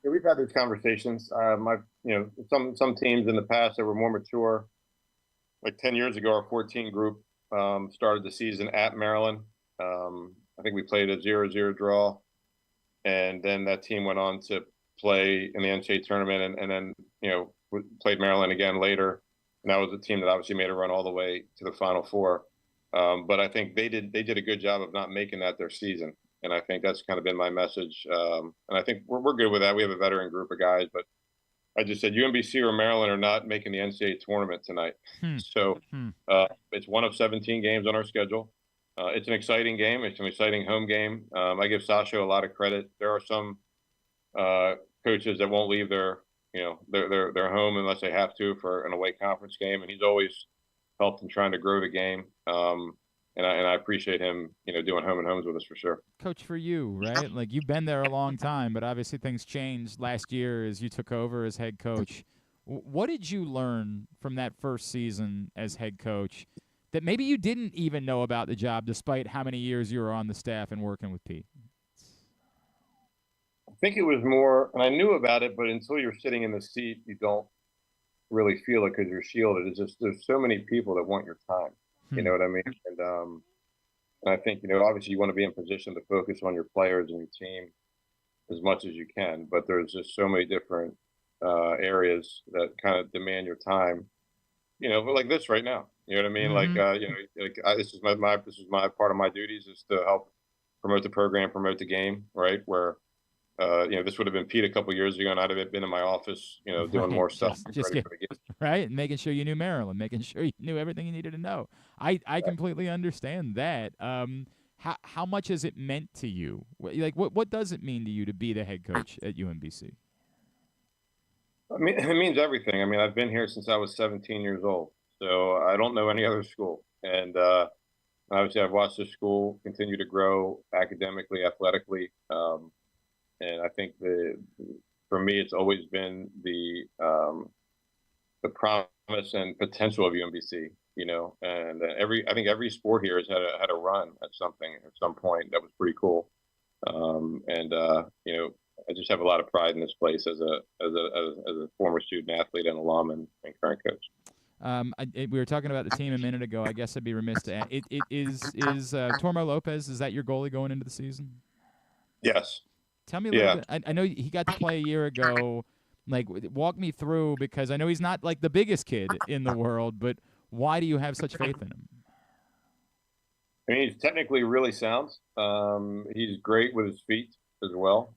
Yeah, we've had those conversations. Some teams in the past that were more mature, like 10 years ago, our 14 group started the season at Maryland. I think we played a 0-0 draw, and then that team went on to play in the NCAA tournament, and then played Maryland again later. And that was a team that obviously made a run all the way to the Final Four. But I think they did a good job of not making that their season. And I think that's kind of been my message. And I think we're good with that. We have a veteran group of guys, but I just said UMBC or Maryland are not making the NCAA tournament tonight. So it's one of 17 games on our schedule. It's an exciting game. It's an exciting home game. I give Sasha a lot of credit. There are some coaches that won't leave their home unless they have to for an away conference game, and he's always helped in trying to grow the game. And I appreciate him, doing home and homes with us for sure. Coach, for you, right? Like, you've been there a long time, but obviously things changed last year as you took over as head coach. What did you learn from that first season as head coach that maybe you didn't even know about the job despite how many years you were on the staff and working with Pete? I think it was more, and I knew about it, but until you're sitting in the seat, you don't really feel it because you're shielded. It's just there's so many people that want your time. You know what I mean? And I think, obviously you want to be in position to focus on your players and your team as much as you can, but there's just so many different areas that kind of demand your time, like this right now. You know what I mean? Mm-hmm. This is my part of my duties is to help promote the program, promote the game, right? Where, this would have been Pete a couple years ago, and I'd have been in my office, doing more stuff. Right, and making sure you knew Maryland, making sure you knew everything you needed to know. I completely understand that. How much has it meant to you? What does it mean to you to be the head coach at UMBC? I mean, it means everything. I mean, I've been here since I was 17 years old, so I don't know any other school. And obviously, I've watched the school continue to grow academically, athletically. And I think for me, it's always been the promise and potential of UMBC, and I think every sport here has had a run at some point that was pretty cool. I just have a lot of pride in this place as a former student athlete and alum and current coach. We were talking about the team a minute ago. I guess I'd be remiss to add. Is Tormo Lopez, is that your goalie going into the season? Yes. Tell me a little bit. I know he got to play a year ago. Like, walk me through, because I know he's not like the biggest kid in the world, but why do you have such faith in him? I mean, he's technically really sound. He's great with his feet as well.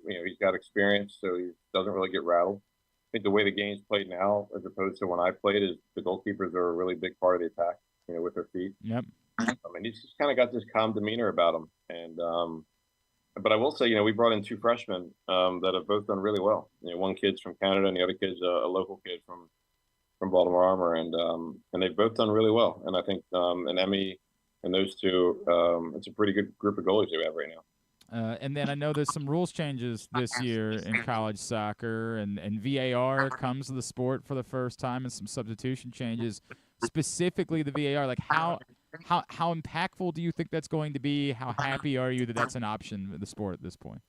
He's got experience, so he doesn't really get rattled. I think the way the game's played now, as opposed to when I played, is the goalkeepers are a really big part of the attack, with their feet. Yep. I mean, he's just kind of got this calm demeanor about him. And but I will say, we brought in two freshmen that have both done really well. One kid's from Canada, and the other kid's a local kid from Baltimore Armor, and they've both done really well. And I think and Emmy and those two, it's a pretty good group of goalies we have right now. And then I know there's some rules changes this year in college soccer, and VAR comes to the sport for the first time, and some substitution changes. specifically the VAR, like how impactful do you think that's going to be? How happy are you that that's an option in the sport at this point?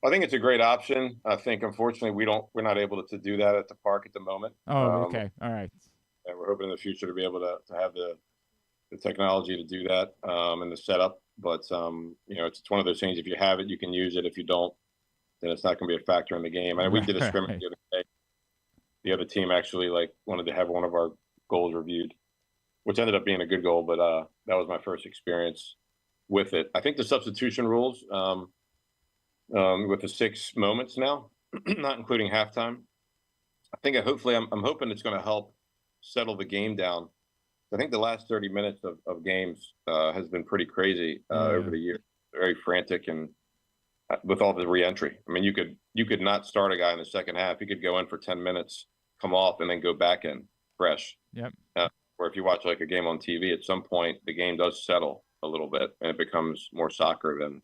I think it's a great option. I think, unfortunately, we're not able to do that at the park at the moment. Oh, okay. All right. And we're hoping in the future to be able to have the technology to do that and the setup. But, it's one of those things. If you have it, you can use it. If you don't, then it's not going to be a factor in the game. And we did a scrimmage the other day. The other team actually wanted to have one of our goals reviewed, which ended up being a good goal. But that was my first experience with it. I think the substitution rules with the 6 moments now, not including halftime. I think I'm hoping it's going to help settle the game down. I think the last 30 minutes of games has been pretty crazy over the years. Very frantic and with all the reentry. I mean, you could not start a guy in the second half. You could go in for 10 minutes, come off, and then go back in fresh. Yep. Or if you watch like a game on TV, at some point the game does settle a little bit and it becomes more soccer than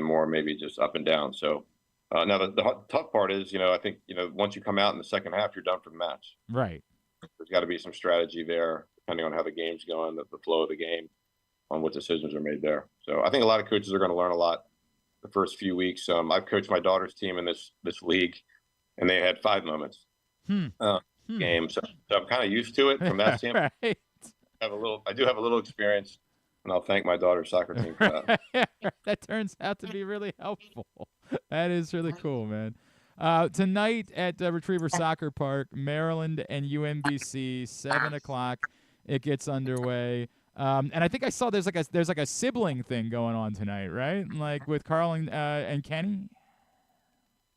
more maybe just up and down. So now the tough part is, I think, once you come out in the second half, you're done for the match. Right. There's got to be some strategy there, depending on how the game's going, the flow of the game, on what decisions are made there. So I think a lot of coaches are going to learn a lot the first few weeks. I've coached my daughter's team in this league, and they had 5 moments game. So I'm kind of used to it from that standpoint. Right. I do have a little experience, and I'll thank my daughter's soccer team for that. That turns out to be really helpful. That is really cool, man. Tonight at Retriever Soccer Park, Maryland and UMBC, 7 o'clock. It gets underway. And I think I saw there's like a sibling thing going on tonight, right? Like with Carl and Kenny.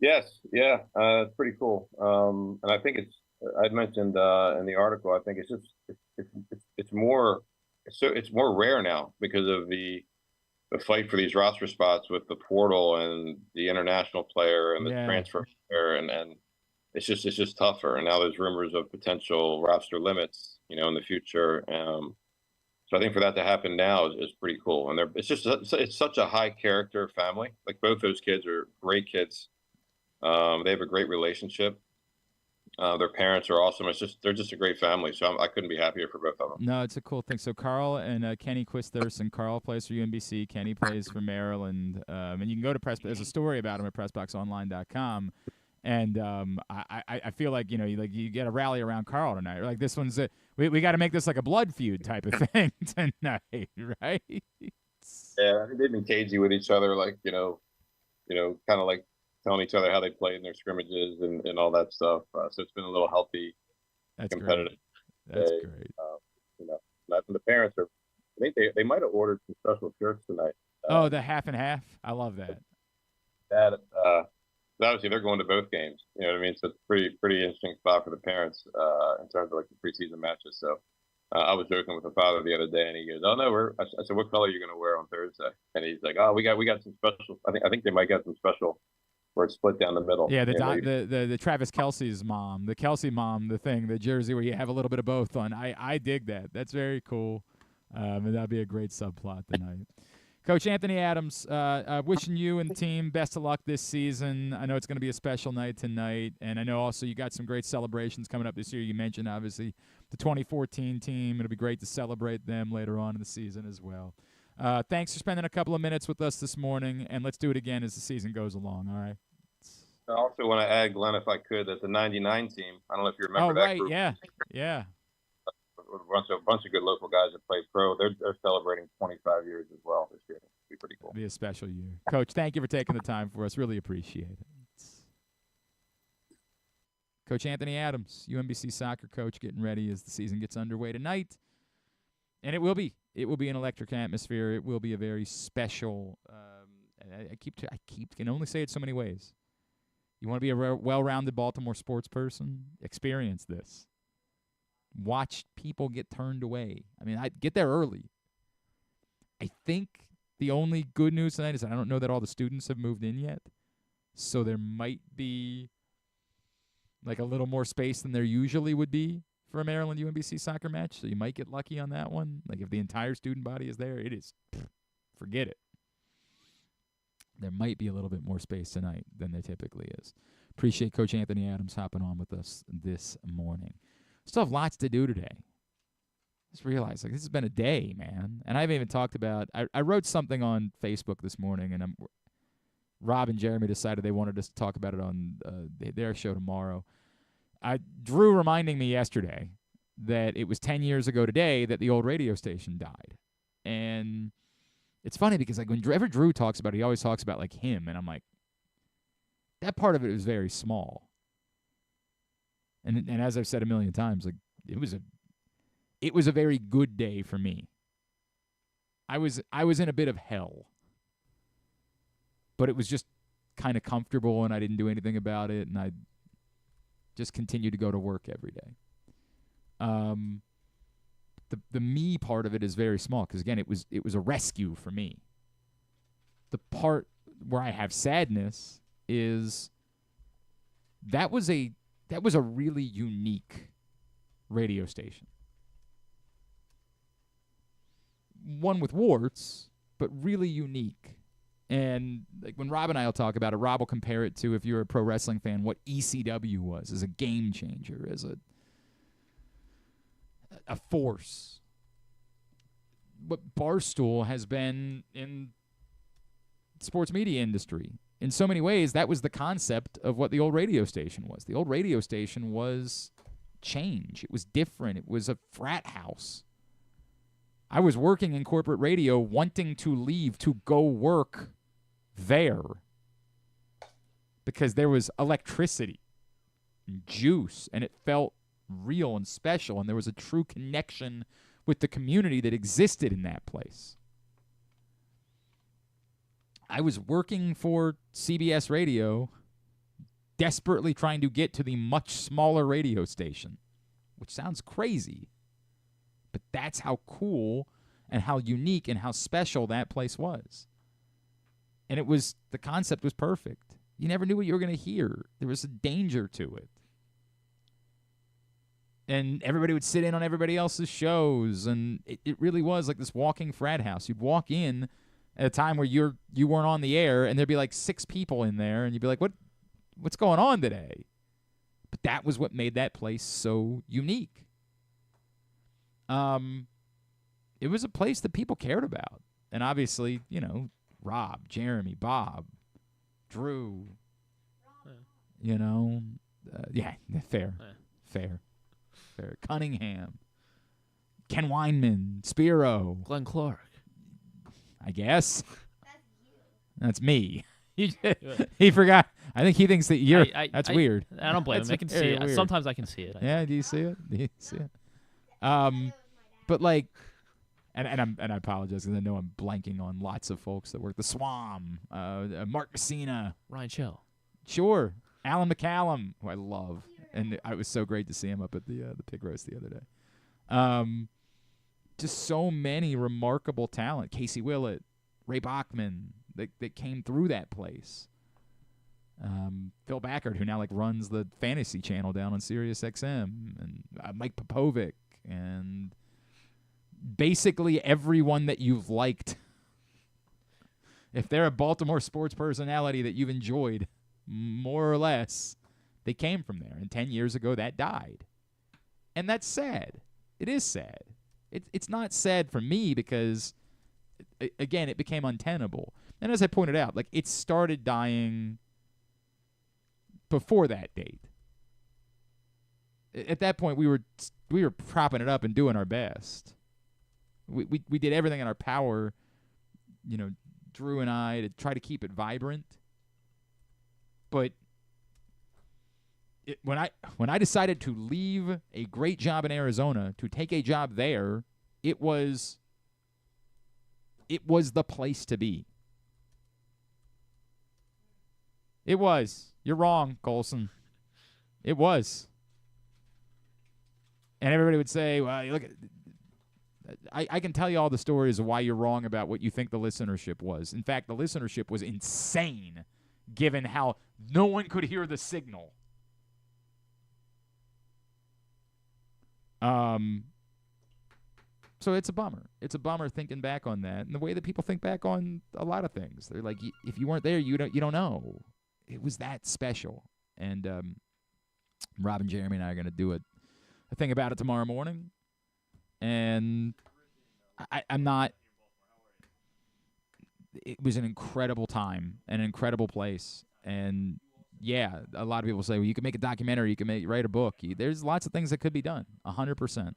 Yes, yeah, it's pretty cool. And I think I'd mentioned in the article. I think it's more rare now because of the fight for these roster spots with the portal and the international player and the transfer player, and it's just tougher. And now there's rumors of potential roster limits, in the future. So I think for that to happen now is pretty cool. And it's such a high character family. Like both those kids are great kids. They have a great relationship. Their parents are awesome. They're just a great family. So I couldn't be happier for both of them. No, it's a cool thing. So Carl and Kenny Quisters, Carl plays for UMBC. Kenny plays for Maryland. And you can go to there's a story about him at PressBoxOnline.com. And I feel like you get a rally around Carl tonight. Like this one's we got to make this like a blood feud type of thing tonight, right? Yeah, I think they've been cagey with each other, like kind of like telling each other how they played in their scrimmages and all that stuff. So it's been a little healthy, competitive. That's great. And the parents are. I think they might have ordered some special shirts tonight. The half and half. I love that. Obviously, they're going to both games. You know what I mean? So it's pretty interesting spot for the parents in terms of like the preseason matches. So I was joking with the father the other day, and he goes, "Oh no, I said, what color are you going to wear on Thursday?" And he's like, "Oh, we got some special. I think they might get some special where it's split down the middle." Yeah, the Travis Kelce's mom, the Kelce mom, the jersey where you have a little bit of both on. I dig that. That's very cool, and that'd be a great subplot tonight. Coach Anthony Adams, wishing you and the team best of luck this season. I know it's going to be a special night tonight, and I know also you got some great celebrations coming up this year. You mentioned, obviously, the 2014 team. It'll be great to celebrate them later on in the season as well. Thanks for spending a couple of minutes with us this morning, and let's do it again as the season goes along, all right? I also want to add, Glenn, if I could, that the 99 team, I don't know if you remember that group. Yeah. A bunch of good local guys that play pro. They're celebrating 25 years as well this year. It'll be pretty cool. It'll be a special year. Coach, thank you for taking the time for us. Really appreciate it. Coach Anthony Adams, UMBC soccer coach, getting ready as the season gets underway tonight. And it will be an electric atmosphere. It will be a very special. I can only say it so many ways. You want to be a well-rounded Baltimore sports person? Experience this. Watch people get turned away. I mean, I get there early. I think the only good news tonight is I don't know that all the students have moved in yet. So there might be like a little more space than there usually would be for a Maryland UMBC soccer match. So you might get lucky on that one. Like if the entire student body is there, forget it. There might be a little bit more space tonight than there typically is. Appreciate Coach Anthony Adams hopping on with us this morning. Still have lots to do today. Just realized, like, this has been a day, man. And I haven't even talked about, I wrote something on Facebook this morning, and Rob and Jeremy decided they wanted us to talk about it on their show tomorrow. Drew reminding me yesterday that it was 10 years ago today that the old radio station died. And it's funny because, like, whenever Drew talks about it, he always talks about, like, him. And I'm like, that part of it was very small. And as I've said a million times, like, it was a very good day for me. I was in a bit of hell. But it was just kind of comfortable, and I didn't do anything about it, and I just continued to go to work every day. The me part of it is very small because, again, it was a rescue for me. The part where I have sadness is that was a really unique radio station. One with warts, but really unique. And like when Rob and I will talk about it, Rob will compare it to, if you're a pro wrestling fan, what ECW was as a game changer, as a force. What Barstool has been in sports media industry. In so many ways, that was the concept of what the old radio station was. The old radio station was change. It was different. It was a frat house. I was working in corporate radio, wanting to leave to go work there because there was electricity and juice, and it felt real and special, and there was a true connection with the community that existed in that place. I was working for CBS Radio, desperately trying to get to the much smaller radio station, which sounds crazy, but that's how cool and how unique and how special that place was. And the concept was perfect. You never knew what you were going to hear. There was a danger to it. And everybody would sit in on everybody else's shows, and it really was like this walking frat house. You'd walk in at a time where you weren't on the air, and there'd be like 6 people in there, and you'd be like, what's going on today? But that was what made that place so unique. It was a place that people cared about. And obviously, Rob, Jeremy, Bob, Drew, fair. Cunningham, Ken Weinman, Spiro, Glenn Clark. I guess. That's me. He forgot. I think he thinks that you're. That's weird. I don't blame him. I can see it. Weird. Sometimes I can see it. Yeah, do you see it? But like, and I apologize because I know I'm blanking on lots of folks that work. The Swam, Mark Messina, Ryan Shell, sure, Alan McCallum, who I love, and it was so great to see him up at the pig roast the other day. Just so many remarkable talent. Casey Willett, Ray Bachman, that came through that place. Phil Backert, who now runs the fantasy channel down on Sirius XM, and Mike Popovic, and basically everyone that you've liked. If they're a Baltimore sports personality that you've enjoyed, more or less, they came from there. And 10 years ago, that died. And that's sad. It is sad. It's not sad for me because, again, it became untenable. And as I pointed out, it started dying before that date. At that point, we were propping it up and doing our best. We did everything in our power, Drew and I, to try to keep it vibrant. But when I decided to leave a great job in Arizona to take a job there, it was the place to be. It was. You're wrong, Colson. It was. And everybody would say, well, you look at, I can tell you all the stories of why you're wrong about what you think the listenership was. In fact, the listenership was insane, given how no one could hear the signal. So it's a bummer. It's a bummer thinking back on that, and the way that people think back on a lot of things. They're like, if you weren't there, you don't know. It was that special. And Rob and Jeremy and I are going to do a think about it tomorrow morning, and I'm not. It was an incredible time, an incredible place, and yeah, a lot of people say, well, you can make a documentary, you can write a book. There's lots of things that could be done, 100%.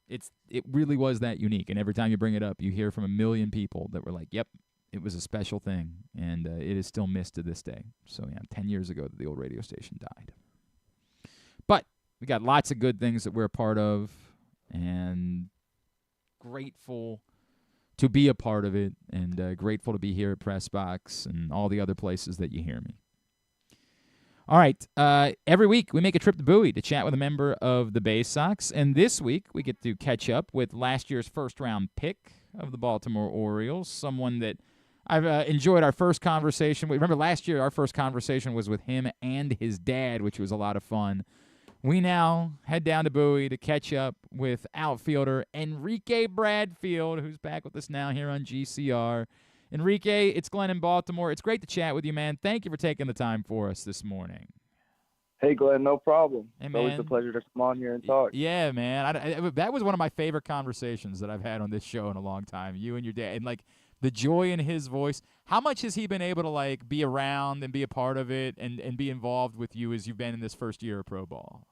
It really was that unique, and every time you bring it up, you hear from a million people that were like, yep, it was a special thing, and it is still missed to this day. So, yeah, 10 years ago that the old radio station died. But we got lots of good things that we're a part of, and grateful to be a part of it, and grateful to be here at Press Box and all the other places that you hear me. All right, every week we make a trip to Bowie to chat with a member of the Baysox, and this week we get to catch up with last year's first-round pick of the Baltimore Orioles, someone that I've enjoyed our first conversation with. Remember last year our first conversation was with him and his dad, which was a lot of fun. We now head down to Bowie to catch up with outfielder Enrique Bradfield, who's back with us now here on GCR. Enrique, it's Glenn in Baltimore. It's great to chat with you, man. Thank you for taking the time for us this morning. Hey, Glenn, no problem. Hey, it's always a pleasure to come on here and talk. Yeah, man. That was one of my favorite conversations that I've had on this show in a long time, you and your dad. And, like, the joy in his voice. How much has he been able to, like, be around and be a part of it and be involved with you as you've been in this first year of pro ball?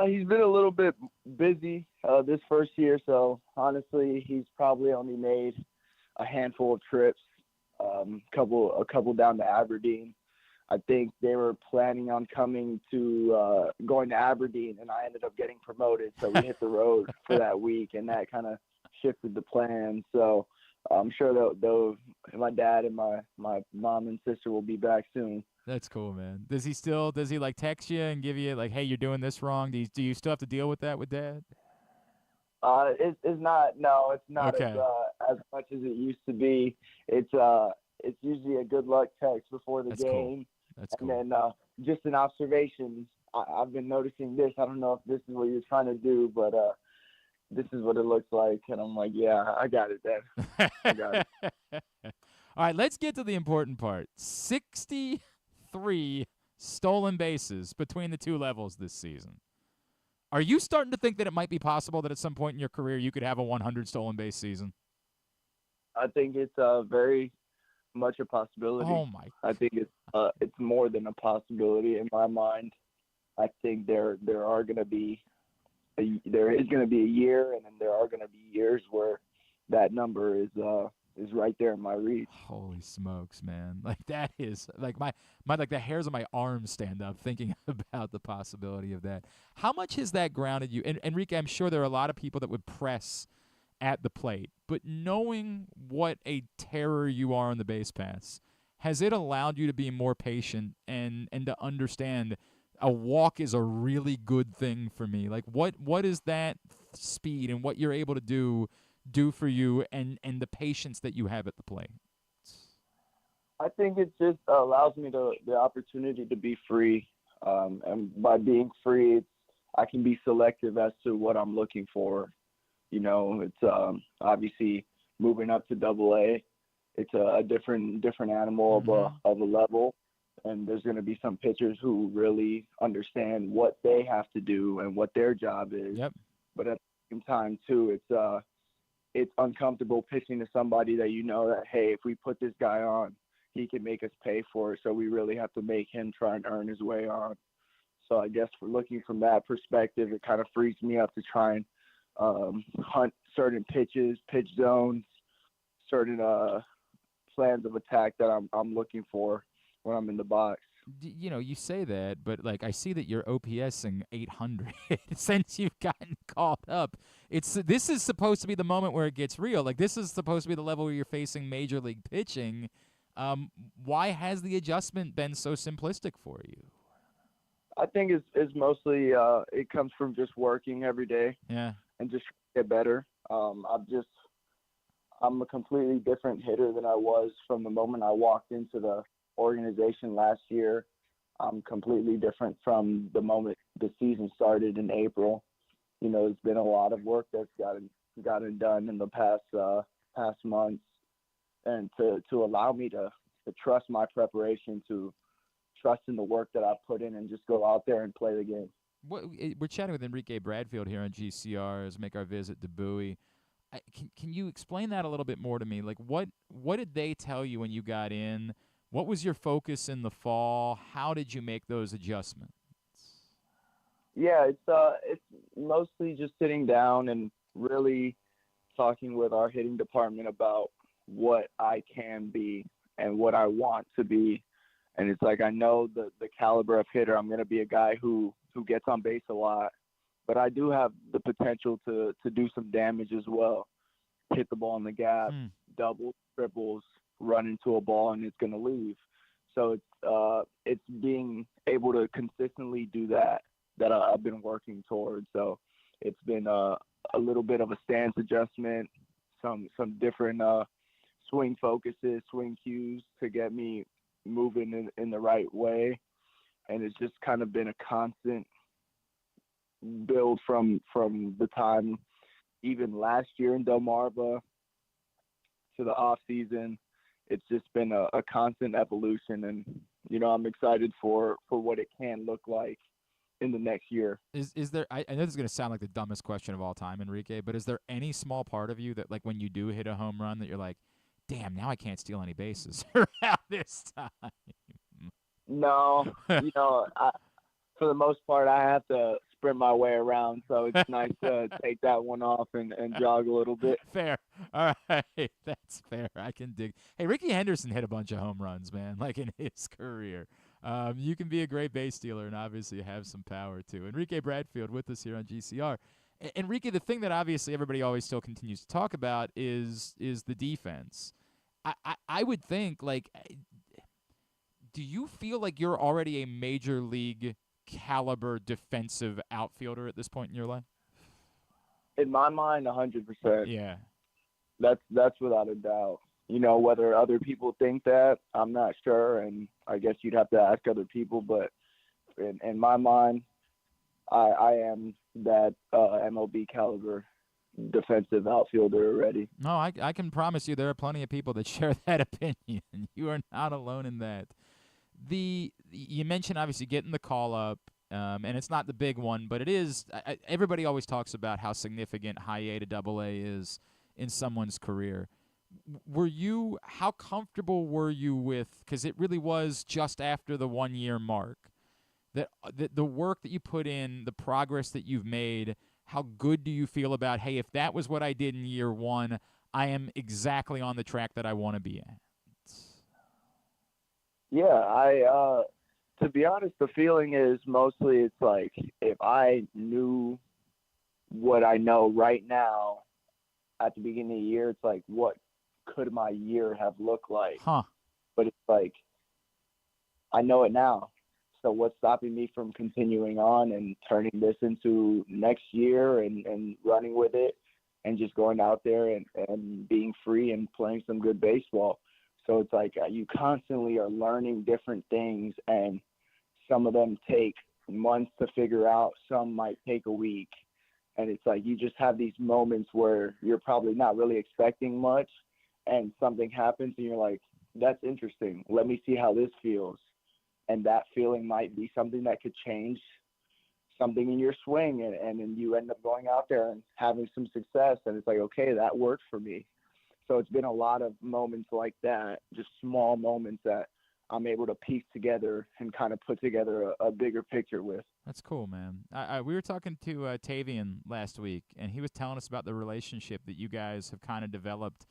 He's been a little bit busy this first year, so honestly, he's probably only made a handful of trips, a couple down to Aberdeen. I think they were planning on going to Aberdeen, and I ended up getting promoted, so we hit the road for that week, and that kind of shifted the plan. So I'm sure that my dad and my mom and sister will be back soon. That's cool, man. Does he like text you and give you like, hey, you're doing this wrong? Do you still have to deal with that with dad? It's not okay. as much as it used to be. It's usually a good luck text before the game. Cool. That's cool. And then just an observation. I've been noticing this. I don't know if this is what you're trying to do, but this is what it looks like. And I'm like, yeah, I got it, Dad. I got it. All right, let's get to the important part. 63 stolen bases between the two levels this season. Are you starting to think that it might be possible that at some point in your career you could have a 100 stolen base season? I think it's very much a possibility. Oh my! I think it's more than a possibility in my mind. I think there is going to be a year, and then there are going to be years where that number is right there in my reach. Holy smokes, man! Like that is like my like the hairs on my arms stand up thinking about the possibility of that. How much has that grounded you? And Enrique, I'm sure there are a lot of people that would press at the plate, but knowing what a terror you are on the base paths, has it allowed you to be more patient and to understand a walk is a really good thing for me? Like what is that speed and what you're able to do for you and the patience that you have at the plate? I think it just allows me the opportunity to be free. And by being free, I can be selective as to what I'm looking for. You know, it's obviously moving up to AA. It's a different animal of a level. And there's going to be some pitchers who really understand what they have to do and what their job is. Yep. But at the same time, too, it's uncomfortable pitching to somebody that you know that, hey, if we put this guy on, he can make us pay for it. So we really have to make him try and earn his way on. So I guess for looking from that perspective, it kind of frees me up to try and hunt certain pitches, pitch zones, certain plans of attack that I'm looking for when I'm in the box. You know, you say that, but like I see that you're OPSing 800 since you've gotten called up. This is supposed to be the moment where it gets real. Like this is supposed to be the level where you're facing major league pitching. Why has the adjustment been so simplistic for you? I think it's mostly it comes from just working every day. Yeah. And just get better. I'm a completely different hitter than I was from the moment I walked into the organization last year. I'm completely different from the moment the season started in April. You know, there's been a lot of work that's gotten done in the past months, and to allow me to trust my preparation to trust in the work that I put in and just go out there and play the game. We're chatting with Enrique Bradfield here on GCR as we make our visit to Bowie. Can you explain that a little bit more to me? Like, what did they tell you when you got in? What was your focus in the fall? How did you make those adjustments? Yeah, it's mostly just sitting down and really talking with our hitting department about what I can be and what I want to be. And it's like, I know the caliber of hitter. I'm going to be a guy who gets on base a lot, but I do have the potential to do some damage as well. Hit the ball in the gap, doubles, triples, run into a ball, and it's going to leave. So it's being able to consistently do that I've been working towards. So it's been a little bit of a stance adjustment, some different swing focuses, swing cues to get me moving in the right way. And it's just kind of been a constant build from the time even last year in Delmarva to the off season. It's just been a constant evolution, and I'm excited for what it can look like in the next year. Is there? I know this is going to sound like the dumbest question of all time, Enrique, but is there any small part of you that, like, when you do hit a home run, that you're like, damn, now I can't steal any bases around this time? No, for the most part, I have to sprint my way around, so it's nice to take that one off and jog a little bit. Fair. All right, that's fair. I can dig. Hey, Ricky Henderson hit a bunch of home runs, man, like in his career. You can be a great base stealer and obviously have some power, too. Enrique Bradfield with us here on GCR. Enrique, the thing that obviously everybody always still continues to talk about is the defense. I would think, like, do you feel like you're already a major league caliber defensive outfielder at this point in your life? In my mind, 100%. Yeah. That's without a doubt. Whether other people think that, I'm not sure, and I guess you'd have to ask other people, but in my mind, I am that MLB caliber defensive outfielder already. No, I can promise you there are plenty of people that share that opinion. You are not alone in that. You mentioned obviously getting the call up, and it's not the big one, but it is. Everybody always talks about how significant high A to double A is in someone's career. How comfortable were you with, because it really was just after the 1 year mark, that the work that you put in, the progress that you've made, how good do you feel about, hey, if that was what I did in year one, I am exactly on the track that I want to be at? Yeah, to be honest, the feeling is mostly it's like, if I knew what I know right now at the beginning of the year, it's like, what could my year have looked like? But it's like, I know it now. So what's stopping me from continuing on and turning this into next year and running with it and just going out there and being free and playing some good baseball? So it's like you constantly are learning different things, and some of them take months to figure out. Some might take a week. And it's like you just have these moments where you're probably not really expecting much, and something happens and you're like, that's interesting. Let me see how this feels. And that feeling might be something that could change something in your swing, and then you end up going out there and having some success, and it's like, okay, that worked for me. So it's been a lot of moments like that, just small moments that I'm able to piece together and kind of put together a bigger picture with. That's cool, man. We were talking to Tavian last week, and he was telling us about the relationship that you guys have kind of developed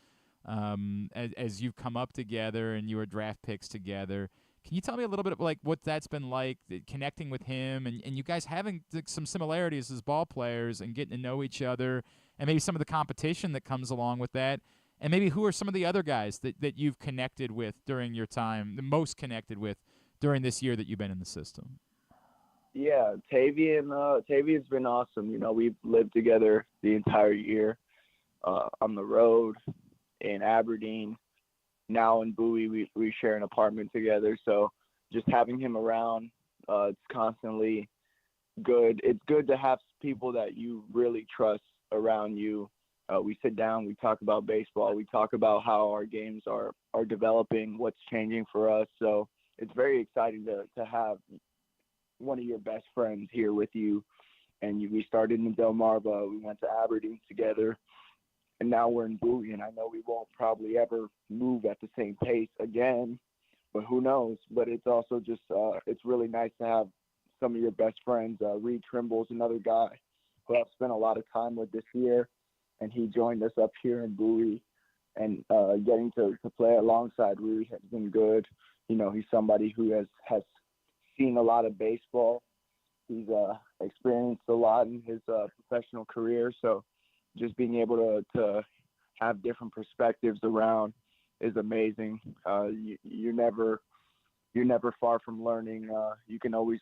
as you've come up together and you were draft picks together. Can you tell me a little bit of, like, what that's been like, connecting with him and you guys having some similarities as ball players and getting to know each other, and maybe some of the competition that comes along with that? And maybe who are some of the other guys that you've connected with during your time, the most connected with during this year that you've been in the system? Yeah, Tavian's been awesome. We've lived together the entire year on the road in Aberdeen. Now in Bowie, we share an apartment together. So just having him around, it's constantly good. It's good to have people that you really trust around you. We sit down, we talk about baseball, we talk about how our games are developing, what's changing for us. So it's very exciting to have one of your best friends here with you. And we started in Delmarva, we went to Aberdeen together, and now we're in Bowie. And I know we won't probably ever move at the same pace again, but who knows? But it's also just it's really nice to have some of your best friends. Reed Trimble's another guy who I've spent a lot of time with this year, and he joined us up here in Bowie. And getting to play alongside Reed has been good. You know, he's somebody who has seen a lot of baseball. He's experienced a lot in his professional career. So just being able to have different perspectives around is amazing. You're never far from learning. You can always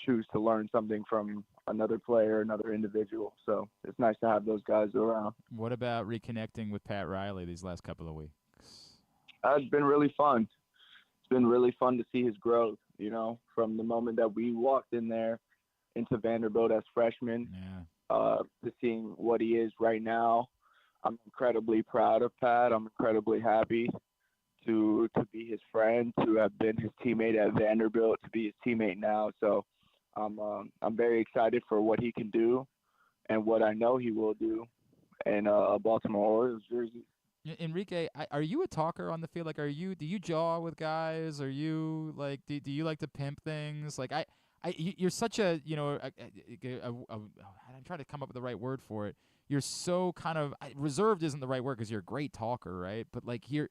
choose to learn something from another player, another individual. So it's nice to have those guys around. What about reconnecting with Pat Riley these last couple of weeks? It's been really fun. It's been really fun to see his growth, you know, from the moment that we walked in there into Vanderbilt as freshmen to seeing what he is right now. I'm incredibly proud of Pat. I'm incredibly happy to be his friend, to have been his teammate at Vanderbilt, to be his teammate now. So I'm very excited for what he can do and what I know he will do in a Baltimore Orioles jersey. Enrique, are you a talker on the field? Like, do you jaw with guys? Are you like, do you like to pimp things? Like, you're such a, you know, I'm trying to come up with the right word for it. You're so kind of reserved isn't the right word because you're a great talker, right? But like you're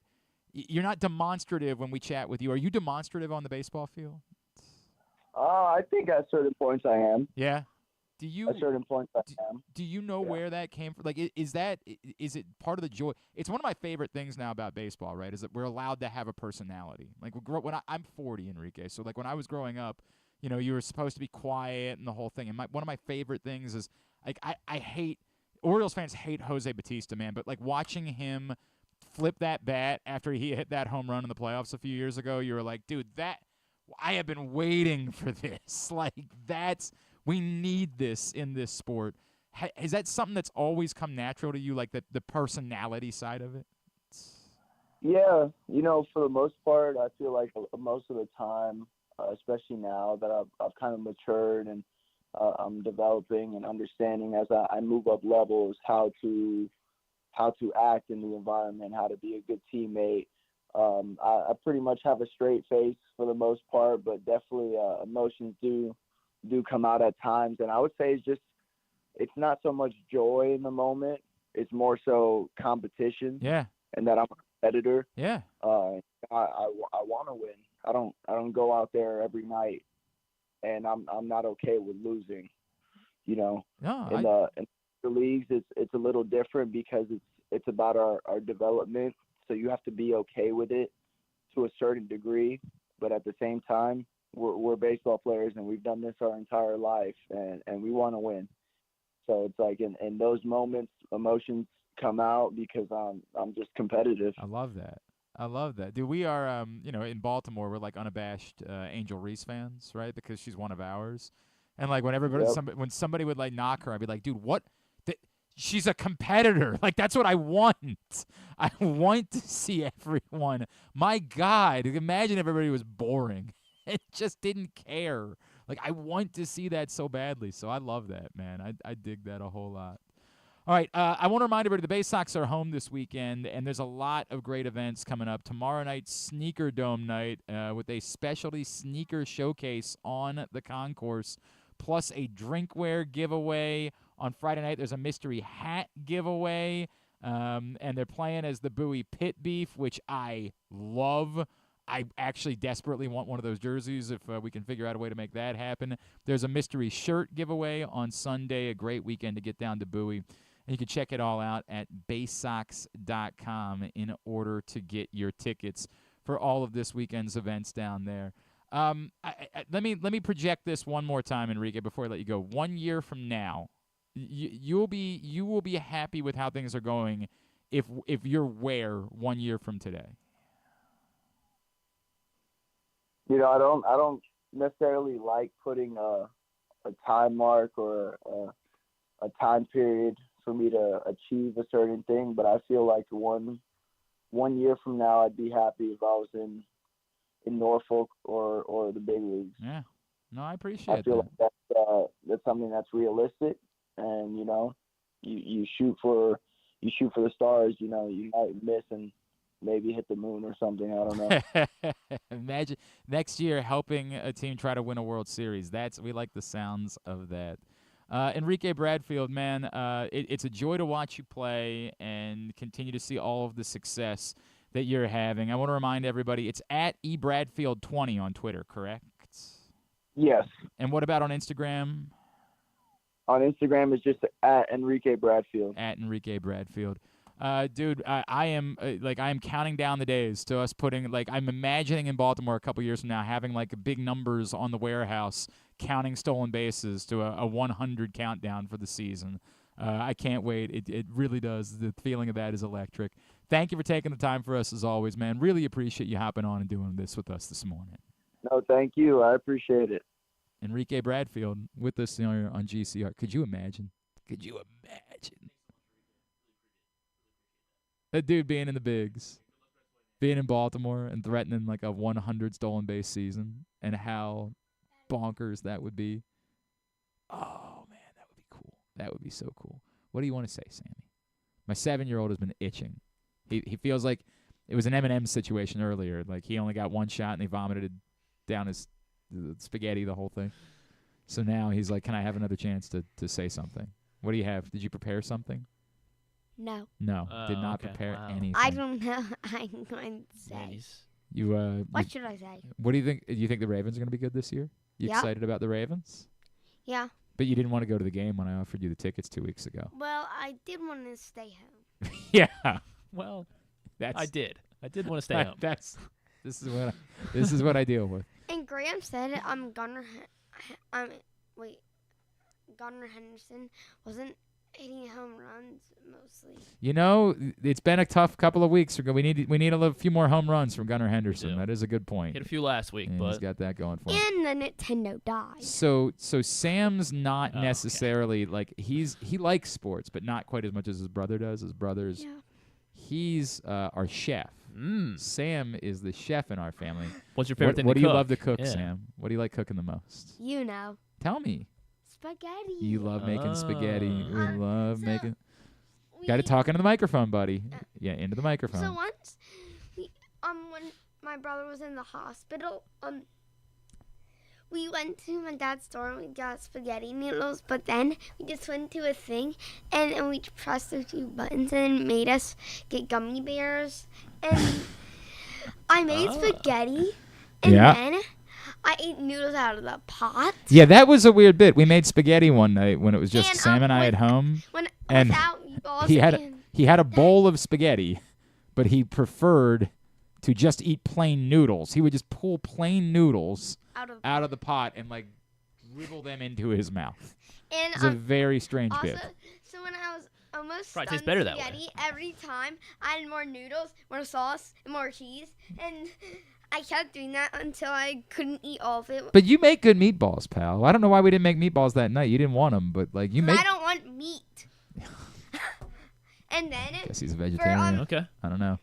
not demonstrative when we chat with you. Are you demonstrative on the baseball field? I think at certain points I am. Yeah. Do you at certain points I am? Do you know where that came from? Like, is it part of the joy? It's one of my favorite things now about baseball, right? Is that we're allowed to have a personality. Like when I'm 40, Enrique, so like when I was growing up, you know, you were supposed to be quiet and the whole thing. And one of my favorite things is like I hate Orioles fans hate Jose Bautista, man, but like watching him flip that bat after he hit that home run in the playoffs a few years ago, you were like, dude, I have been waiting for this. Like we need this in this sport. Is that something that's always come natural to you, like the personality side of it? Yeah, you know, for the most part, I feel like most of the time, especially now that I've kind of matured and I'm developing and understanding as I move up levels how to act in the environment, how to be a good teammate. I pretty much have a straight face for the most part, but definitely emotions do come out at times. And I would say it's not so much joy in the moment. It's more so competition. Yeah. And that I'm a competitor. Yeah. I want to win. I don't go out there every night and I'm not okay with losing, you know. No, in the leagues it's a little different because it's about our development. So you have to be okay with it to a certain degree, but at the same time, we're baseball players and we've done this our entire life and we want to win. So it's like in those moments, emotions come out because I'm just competitive. I love that. Dude, we are, you know, in Baltimore, we're like unabashed Angel Reese fans, right? Because she's one of ours. And like when when somebody would like knock her, I'd be like, dude, what? She's a competitor. Like, that's what I want. I want to see everyone. My God, imagine if everybody was boring. It just didn't care. Like, I want to see that so badly. So I love that, man. I dig that a whole lot. All right, I want to remind everybody the Baysox are home this weekend, and there's a lot of great events coming up. Tomorrow night, Sneaker Dome night with a specialty sneaker showcase on the concourse, plus a drinkware giveaway. On Friday night, there's a mystery hat giveaway, and they're playing as the Bowie Pit Beef, which I love. I actually desperately want one of those jerseys if we can figure out a way to make that happen. There's a mystery shirt giveaway on Sunday, a great weekend to get down to Bowie. And you can check it all out at baysox.com in order to get your tickets for all of this weekend's events down there. Let me project this one more time, Enrique, before I let you go. 1 year from now, you will be happy with how things are going if you're where 1 year from today. You know, I don't necessarily like putting a time mark or a time period for me to achieve a certain thing, but I feel like one year from now I'd be happy if I was in Norfolk or the big leagues. Yeah. No, I appreciate I feel that. like that's something that's realistic, and you shoot for the stars. You might miss and maybe hit the moon or something. I don't know. Imagine next year helping a team try to win a World Series. We like the sounds of that. Enrique Bradfield, man, it's a joy to watch you play and continue to see all of the success that you're having. I want to remind everybody, it's at eBradfield20 on Twitter, correct? Yes. And what about on Instagram? On Instagram, it's just at Enrique Bradfield. At Enrique Bradfield. Dude, I am counting down the days to us putting, I'm imagining in Baltimore a couple years from now having big numbers on the warehouse counting stolen bases to a 100 countdown for the season. I can't wait. It really does. The feeling of that is electric. Thank you for taking the time for us as always, man. Really appreciate you hopping on and doing this with us this morning. No, thank you. I appreciate it. Enrique Bradfield with us on GCR. Could you imagine? Could you imagine? That dude being in the bigs, being in Baltimore and threatening a 100 stolen base season, and how bonkers that would be. Oh, man, that would be cool. That would be so cool. What do you want to say, Sammy? My 7-year-old has been itching. He feels like it was an M&M situation earlier. He only got one shot and he vomited down his spaghetti, the whole thing. So now he's like, can I have another chance to say something? What do you have? Did you prepare something? No. No, did not prepare anything. I don't know. I'm going to say. Nice. What should I say? What do you think? Do you think the Ravens are going to be good this year? You Yeah. excited about the Ravens? Yeah. But you didn't want to go to the game when I offered you the tickets 2 weeks ago. Well, I did want to stay home. Yeah. Well, That's I did want to stay home. This is what I deal with. And Graham said Gunnar Henderson wasn't hitting home runs mostly. It's been a tough couple of weeks. We need a few more home runs from Gunnar Henderson. That is a good point. Hit a few last week, And but he's got that going for him. And the Nintendo died. So Sam's not necessarily he likes sports, but not quite as much as his brother does. His brother's he's our chef. Sam is the chef in our family. What's your favorite thing What to do you cook? love to cook, Yeah. Sam? What do you like cooking the most? You know. Tell me. Spaghetti. You love making spaghetti. We love so making. Got to talk into the microphone, buddy. Yeah, into the microphone. So once when my brother was in the hospital, we went to my dad's store and we got spaghetti noodles, but then we just went to a thing and we pressed a few buttons and it made us get gummy bears. And I made spaghetti and then I ate noodles out of the pot. Yeah, that was a weird bit. We made spaghetti one night when it was just Sam and I at home. And he had a bowl of spaghetti, but he preferred to just eat plain noodles. He would just pull plain noodles out of the pot and dribble them into his mouth. And it's a very strange bit. So when I was almost Probably done tastes better that spaghetti, every time I added more noodles, more sauce, and more cheese, and I kept doing that until I couldn't eat all of it. But you make good meatballs, pal. I don't know why we didn't make meatballs that night. You didn't want them, but you make. I don't want meat. And then Guess he's a vegetarian. Okay. I don't know.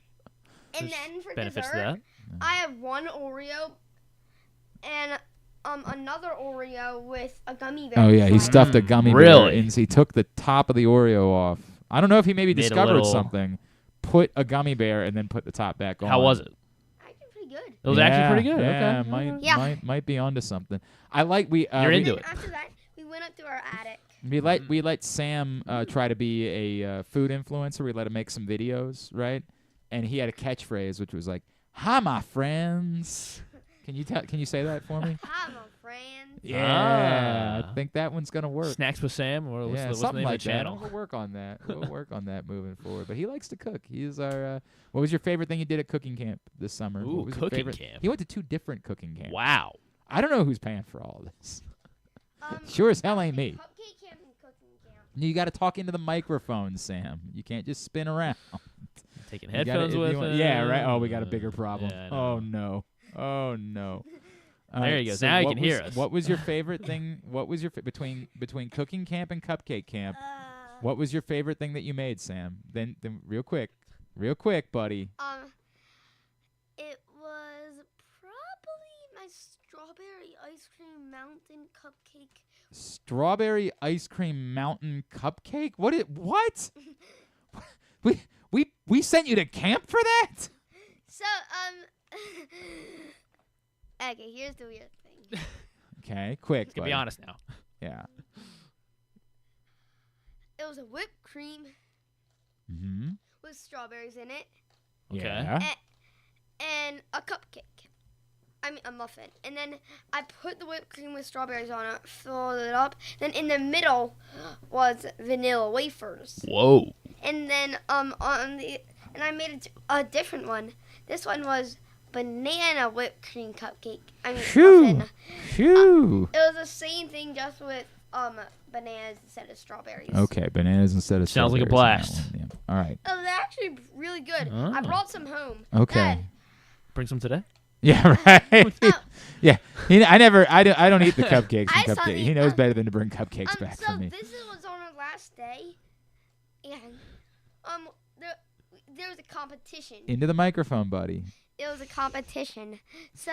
And then for benefits to dessert, that. I have one Oreo and another Oreo with a gummy bear. Oh yeah, he inside. stuffed a gummy bear Really? in. He took the top of the Oreo off. I don't know if he maybe Made a discovered little- something. Put a gummy bear and then put the top back on. How was it? Actually pretty good. It was actually pretty good. Yeah, Okay. might be onto something. I like we. You're into And it. after that, we went up to our attic. We let Sam try to be a food influencer. We let him make some videos, right? And he had a catchphrase which was like, "Hi, my friends." Can you say that for me? Hi, my friends. Yeah, I think that one's gonna work. Snacks with Sam, or what's the something name like of the channel? that. We'll work on that. We'll work on that moving forward. But he likes to cook. He's our. What was your favorite thing you did at cooking camp this summer? Ooh, What was your cooking favorite? camp. He went to 2 different cooking camps. Wow. I don't know who's paying for all of this. Sure as hell ain't me. Cupcake camp and cooking camp. You got to talk into the microphone, Sam. You can't just spin around. Taking You gotta- headphones if with you want- him. Yeah, right. Oh, we got a bigger problem. Yeah, I Oh know. no. Oh no. All There right, he goes. so Now he what can hear was- us. What was your favorite thing? What was your between cooking camp and cupcake camp? What was your favorite thing that you made, Sam? Then real quick, buddy. It was cupcake. Strawberry ice cream mountain cupcake? What? we sent you to camp for that? So, okay, here's the weird thing. Okay, quick. Let's be honest now. Yeah. It was a whipped cream with strawberries in it. Okay. Yeah. And a cupcake. A muffin. And then I put the whipped cream with strawberries on it, filled it up. Then in the middle was vanilla wafers. Whoa. And then and I made a different one. This one was banana whipped cream cupcake. Muffin. Phew. It was the same thing, just with bananas instead of strawberries. Okay, bananas instead of Sounds like a strawberries on blast. that one, yeah. All right. Oh, they're actually really good. Oh. I brought some home. Okay. Dad, Bring some today? Yeah, right. Yeah. I don't eat the cupcakes I and saw cupcakes. the- He knows better than to bring cupcakes back so for me. this was on our last day, and there was a competition. Into the microphone, buddy. It was a competition. So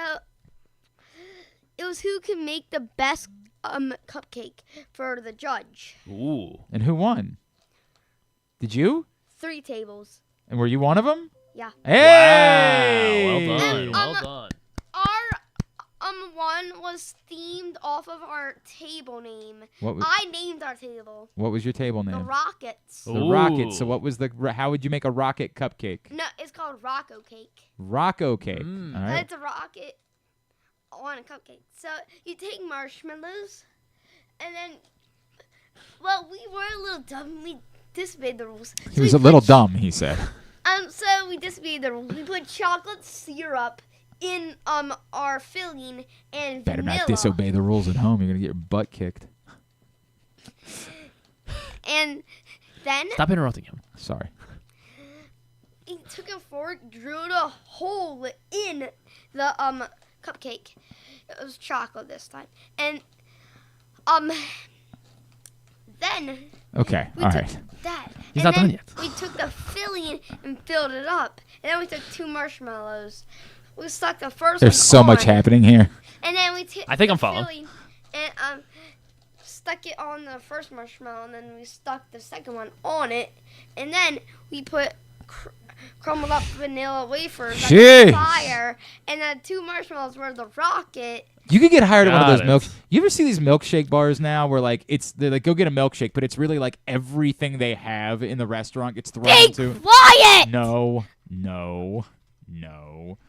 it was who could make the best cupcake for the judge. Ooh. And who won? Did you? 3 tables. And were you one of them? Yeah. Hey! Wow. Well done. And, Well done. Our one was themed off of our table name. I named our table. What was your table name? The Rockets. The Rockets. So what was how would you make a rocket cupcake? No, it's called Rocco Cake. Rocco cake. All right. It's a rocket on a cupcake. So you take marshmallows, and then, we were a little dumb. We disobeyed the rules. He was a little dumb, he said. So we disobeyed the rules. We put chocolate syrup in our filling and Better vanilla. not disobey the rules at home. You're gonna get your butt kicked. And then Stop interrupting him. Sorry. he took a fork, drilled a hole in the cupcake. It was chocolate this time. And then Okay. we All took right. that. He's and not then done yet. We took the filling and filled it up. And then we took 2 marshmallows. We stuck the first There's one so much on. happening here. And then we took I think the I'm following. filling and stuck it on the first marshmallow, and then we stuck the second one on it, and then we put crumbled up vanilla wafers on Jeez. the fire, and the 2 marshmallows were the rocket. You could get hired at one of those Got milk. it. You ever see these milkshake bars now where they're like go get a milkshake, but it's really like everything they have in the restaurant gets thrown Be into. quiet! No.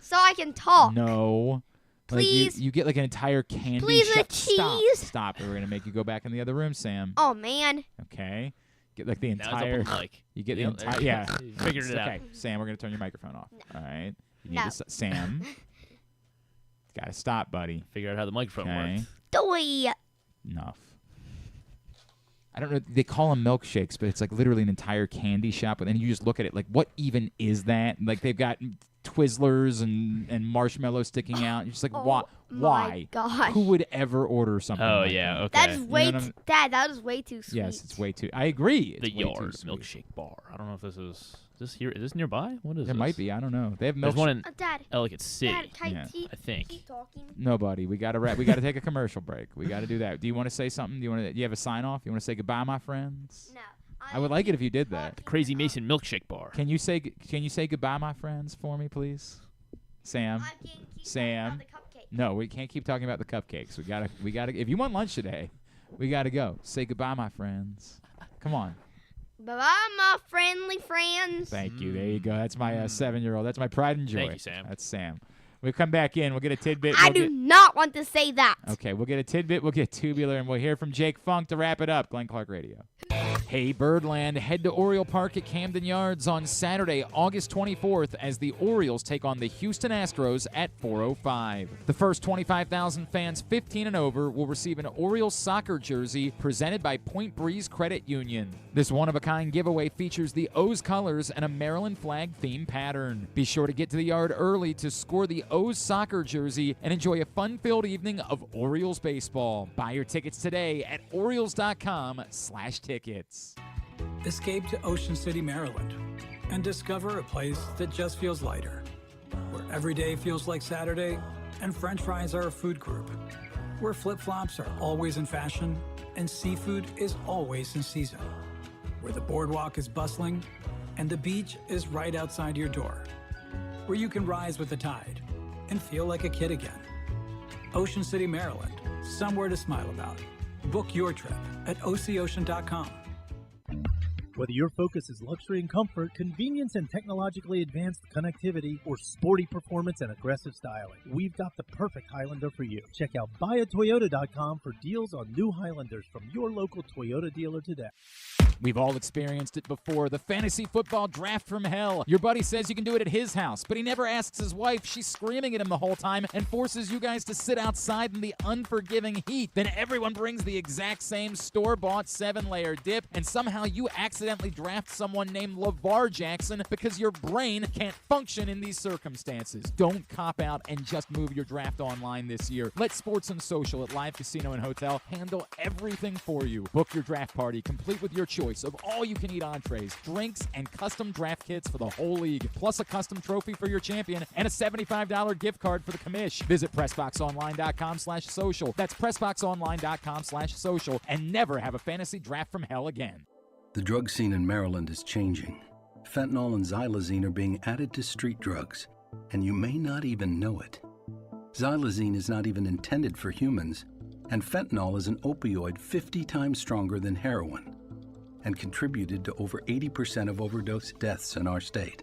So I can talk. No. Please. Like you get like an entire candy Please, shop. with cheese. Stop. We're gonna make you go back in the other room, Sam. Oh man. Okay. Get like the Now it's entire. open mic. You get Yep, the there entire. you Yeah. go. You figured it Okay, out. Sam, we're gonna turn your microphone off. All right. You need No. to Sam. Gotta stop, buddy. Figure out how the microphone Okay. works. Doy. Enough. I don't know. They call them milkshakes, but it's like literally an entire candy shop. And then you just look at it like, what even is that? Like they've got Twizzlers and marshmallows sticking out. You're just like, why? Why? gosh. Who would ever order something? Oh, like yeah, that? okay. That is You know way what I'm- Dad, that is way too sweet. Yes, it's way too. I agree. It's The way too Yard sweet. Milkshake Bar. I don't know if this is this nearby? What is There this? might be. I don't know. They have There's one milkshake. in Dad. Ellicott City. Dad, can Yeah. keep, I think. keep talking? Nobody. We gotta wrap. We gotta take a commercial break. We gotta do that. Do you want to say something? Do you have a sign off? You want to say goodbye, my friends? No. I would like it if you did that. The Crazy Mason Milkshake Bar. Can you say goodbye, my friends, for me, please? Sam. I can't keep talking Sam. about the cupcake. No, we can't keep talking about the cupcakes. We gotta. If you want lunch today, we gotta go. Say goodbye, my friends. Come on. Bye-bye, my friendly friends. Thank you. There you go. That's my 7-year-old. That's my pride and joy. Thank you, Sam. That's Sam. We'll come back in. We'll get a tidbit. I do not want to say that. Okay, we'll get a tidbit. We'll get tubular, and we'll hear from Jake Funk to wrap it up. Glenn Clark Radio. Hey, Birdland, head to Oriole Park at Camden Yards on Saturday, August 24th, as the Orioles take on the Houston Astros at 4:05. The first 25,000 fans 15 and over will receive an Orioles soccer jersey presented by Point Breeze Credit Union. This one-of-a-kind giveaway features the O's colors and a Maryland flag theme pattern. Be sure to get to the yard early to score the O's soccer jersey and enjoy a fun-filled evening of Orioles baseball. Buy your tickets today at Orioles.com/tickets. Escape to Ocean City, Maryland, and discover a place that just feels lighter, where every day feels like Saturday and French fries are a food group. where flip-flops are always in fashion and seafood is always in season, where the boardwalk is bustling and the beach is right outside your door, where you can rise with the tide and feel like a kid again. Ocean City, Maryland, somewhere to smile about. Book your trip at OCOcean.com. Whether your focus is luxury and comfort, convenience and technologically advanced connectivity, or sporty performance and aggressive styling, we've got the perfect Highlander for you. Check out buyatoyota.com for deals on new Highlanders from your local Toyota dealer today. We've all experienced it before, the fantasy football draft from hell. Your buddy says you can do it at his house, but he never asks his wife. She's screaming at him the whole time and forces you guys to sit outside in the unforgiving heat. Then everyone brings the exact same store-bought 7-layer dip, and somehow you accidentally draft someone named LeVar Jackson because your brain can't function in these circumstances. Don't cop out and just move your draft online this year. Let Sports and Social at Live Casino and Hotel handle everything for you. Book your draft party, complete with your choice of all-you-can-eat entrees, drinks, and custom draft kits for the whole league, plus a custom trophy for your champion and a $75 gift card for the commish. Visit PressBoxOnline.com/social. That's PressBoxOnline.com/social, and never have a fantasy draft from hell again. The drug scene in Maryland is changing. Fentanyl and xylazine are being added to street drugs, and you may not even know it. Xylazine is not even intended for humans, and fentanyl is an opioid 50 times stronger than heroin, and contributed to over 80% of overdose deaths in our state.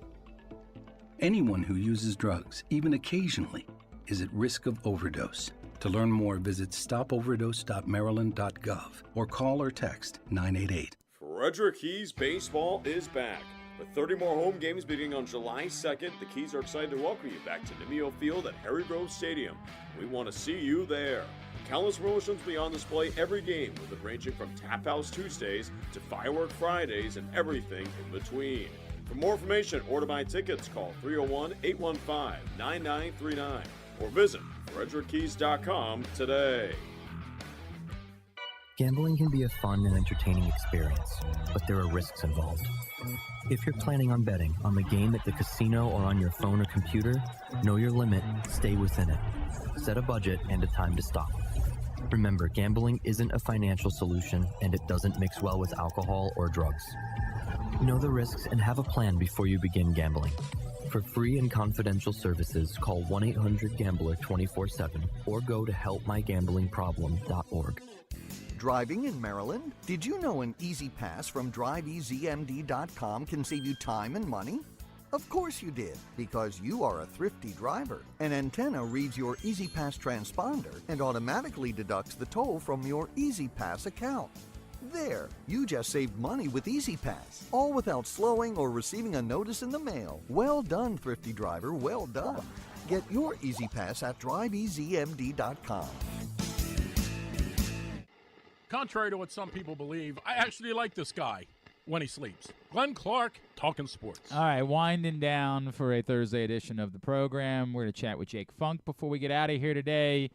Anyone who uses drugs, even occasionally, is at risk of overdose. To learn more, visit stopoverdose.maryland.gov or call or text 988. Frederick Keys baseball is back. With 30 more home games beginning on July 2nd, the Keys are excited to welcome you back to Nimeo Field at Harry Grove Stadium. We want to see you there. Countless promotions will be on display every game, with it ranging from Tap House Tuesdays to Firework Fridays and everything in between. For more information or to buy tickets, call 301-815-9939 or visit frederickkeys.com today. Gambling can be a fun and entertaining experience, but there are risks involved. If you're planning on betting on the game at the casino or on your phone or computer, know your limit, stay within it. Set a budget and a time to stop. Remember, gambling isn't a financial solution, and it doesn't mix well with alcohol or drugs. Know the risks and have a plan before you begin gambling. For free and confidential services, call 1-800-GAMBLER 24/7 or go to helpmygamblingproblem.org. Driving in Maryland? Did you know an Easy Pass from DriveEasyMD.com can save you time and money? Of course you did, because you are a thrifty driver. An antenna reads your Easy Pass transponder and automatically deducts the toll from your Easy Pass account. There, you just saved money with Easy Pass, all without slowing or receiving a notice in the mail. Well done, thrifty driver, well done. Get your Easy Pass at DriveEasyMD.com. Contrary to what some people believe, I actually like this guy when he sleeps. Glenn Clark, talking sports. All right, winding down for a Thursday edition of the program. We're going to chat with Jake Funk before we get out of here today.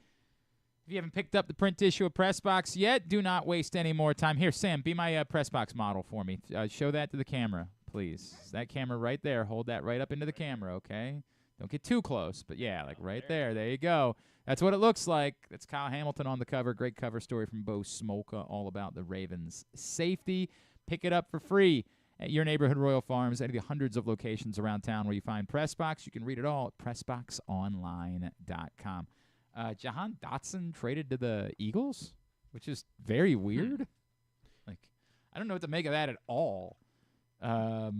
If you haven't picked up the print issue of Press Box yet, do not waste any more time. Here, Sam, be my Press Box model for me. Show that to the camera, please. That camera right there. Hold that right up into the camera, okay? Don't get too close, but yeah, like right there. There you go. That's what it looks like. That's Kyle Hamilton on the cover. Great cover story from Bo Smolka, all about the Ravens' safety. Pick it up for free at your neighborhood Royal Farms, any of the hundreds of locations around town where you find Press Box. You can read it all at PressBoxOnline.com. Jahan Dotson traded to the Eagles, which is very weird. Like, I don't know what to make of that at all. I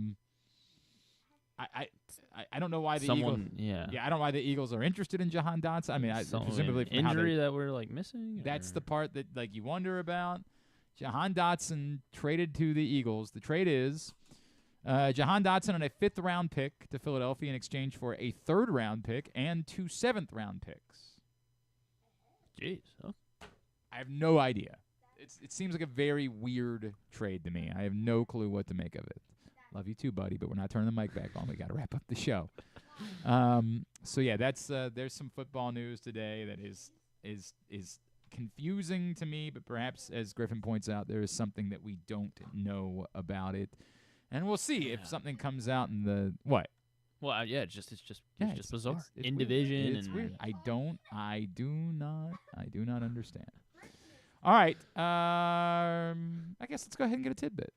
don't know why the Eagles. Yeah, I don't know why the Eagles are interested in Jahan Dotson. I mean, presumably from injury that we're like missing. That's the part that like you wonder about. Jahan Dotson traded to the Eagles. The trade is Jahan Dotson and a 5th-round pick to Philadelphia in exchange for a 3rd-round pick and 2 7th-round picks. Jeez, huh? I have no idea. It seems like a very weird trade to me. I have no clue what to make of it. Love you too, buddy, but we're not turning the mic back on. We got to wrap up the show. So yeah, that's there's some football news today that is confusing to me, but perhaps, as Griffin points out, there is something that we don't know about it, and we'll see if something comes out in the what. Well, yeah, it's just bizarre. In division, It's and weird. I do not understand. All right. I guess let's go ahead and get a tidbit.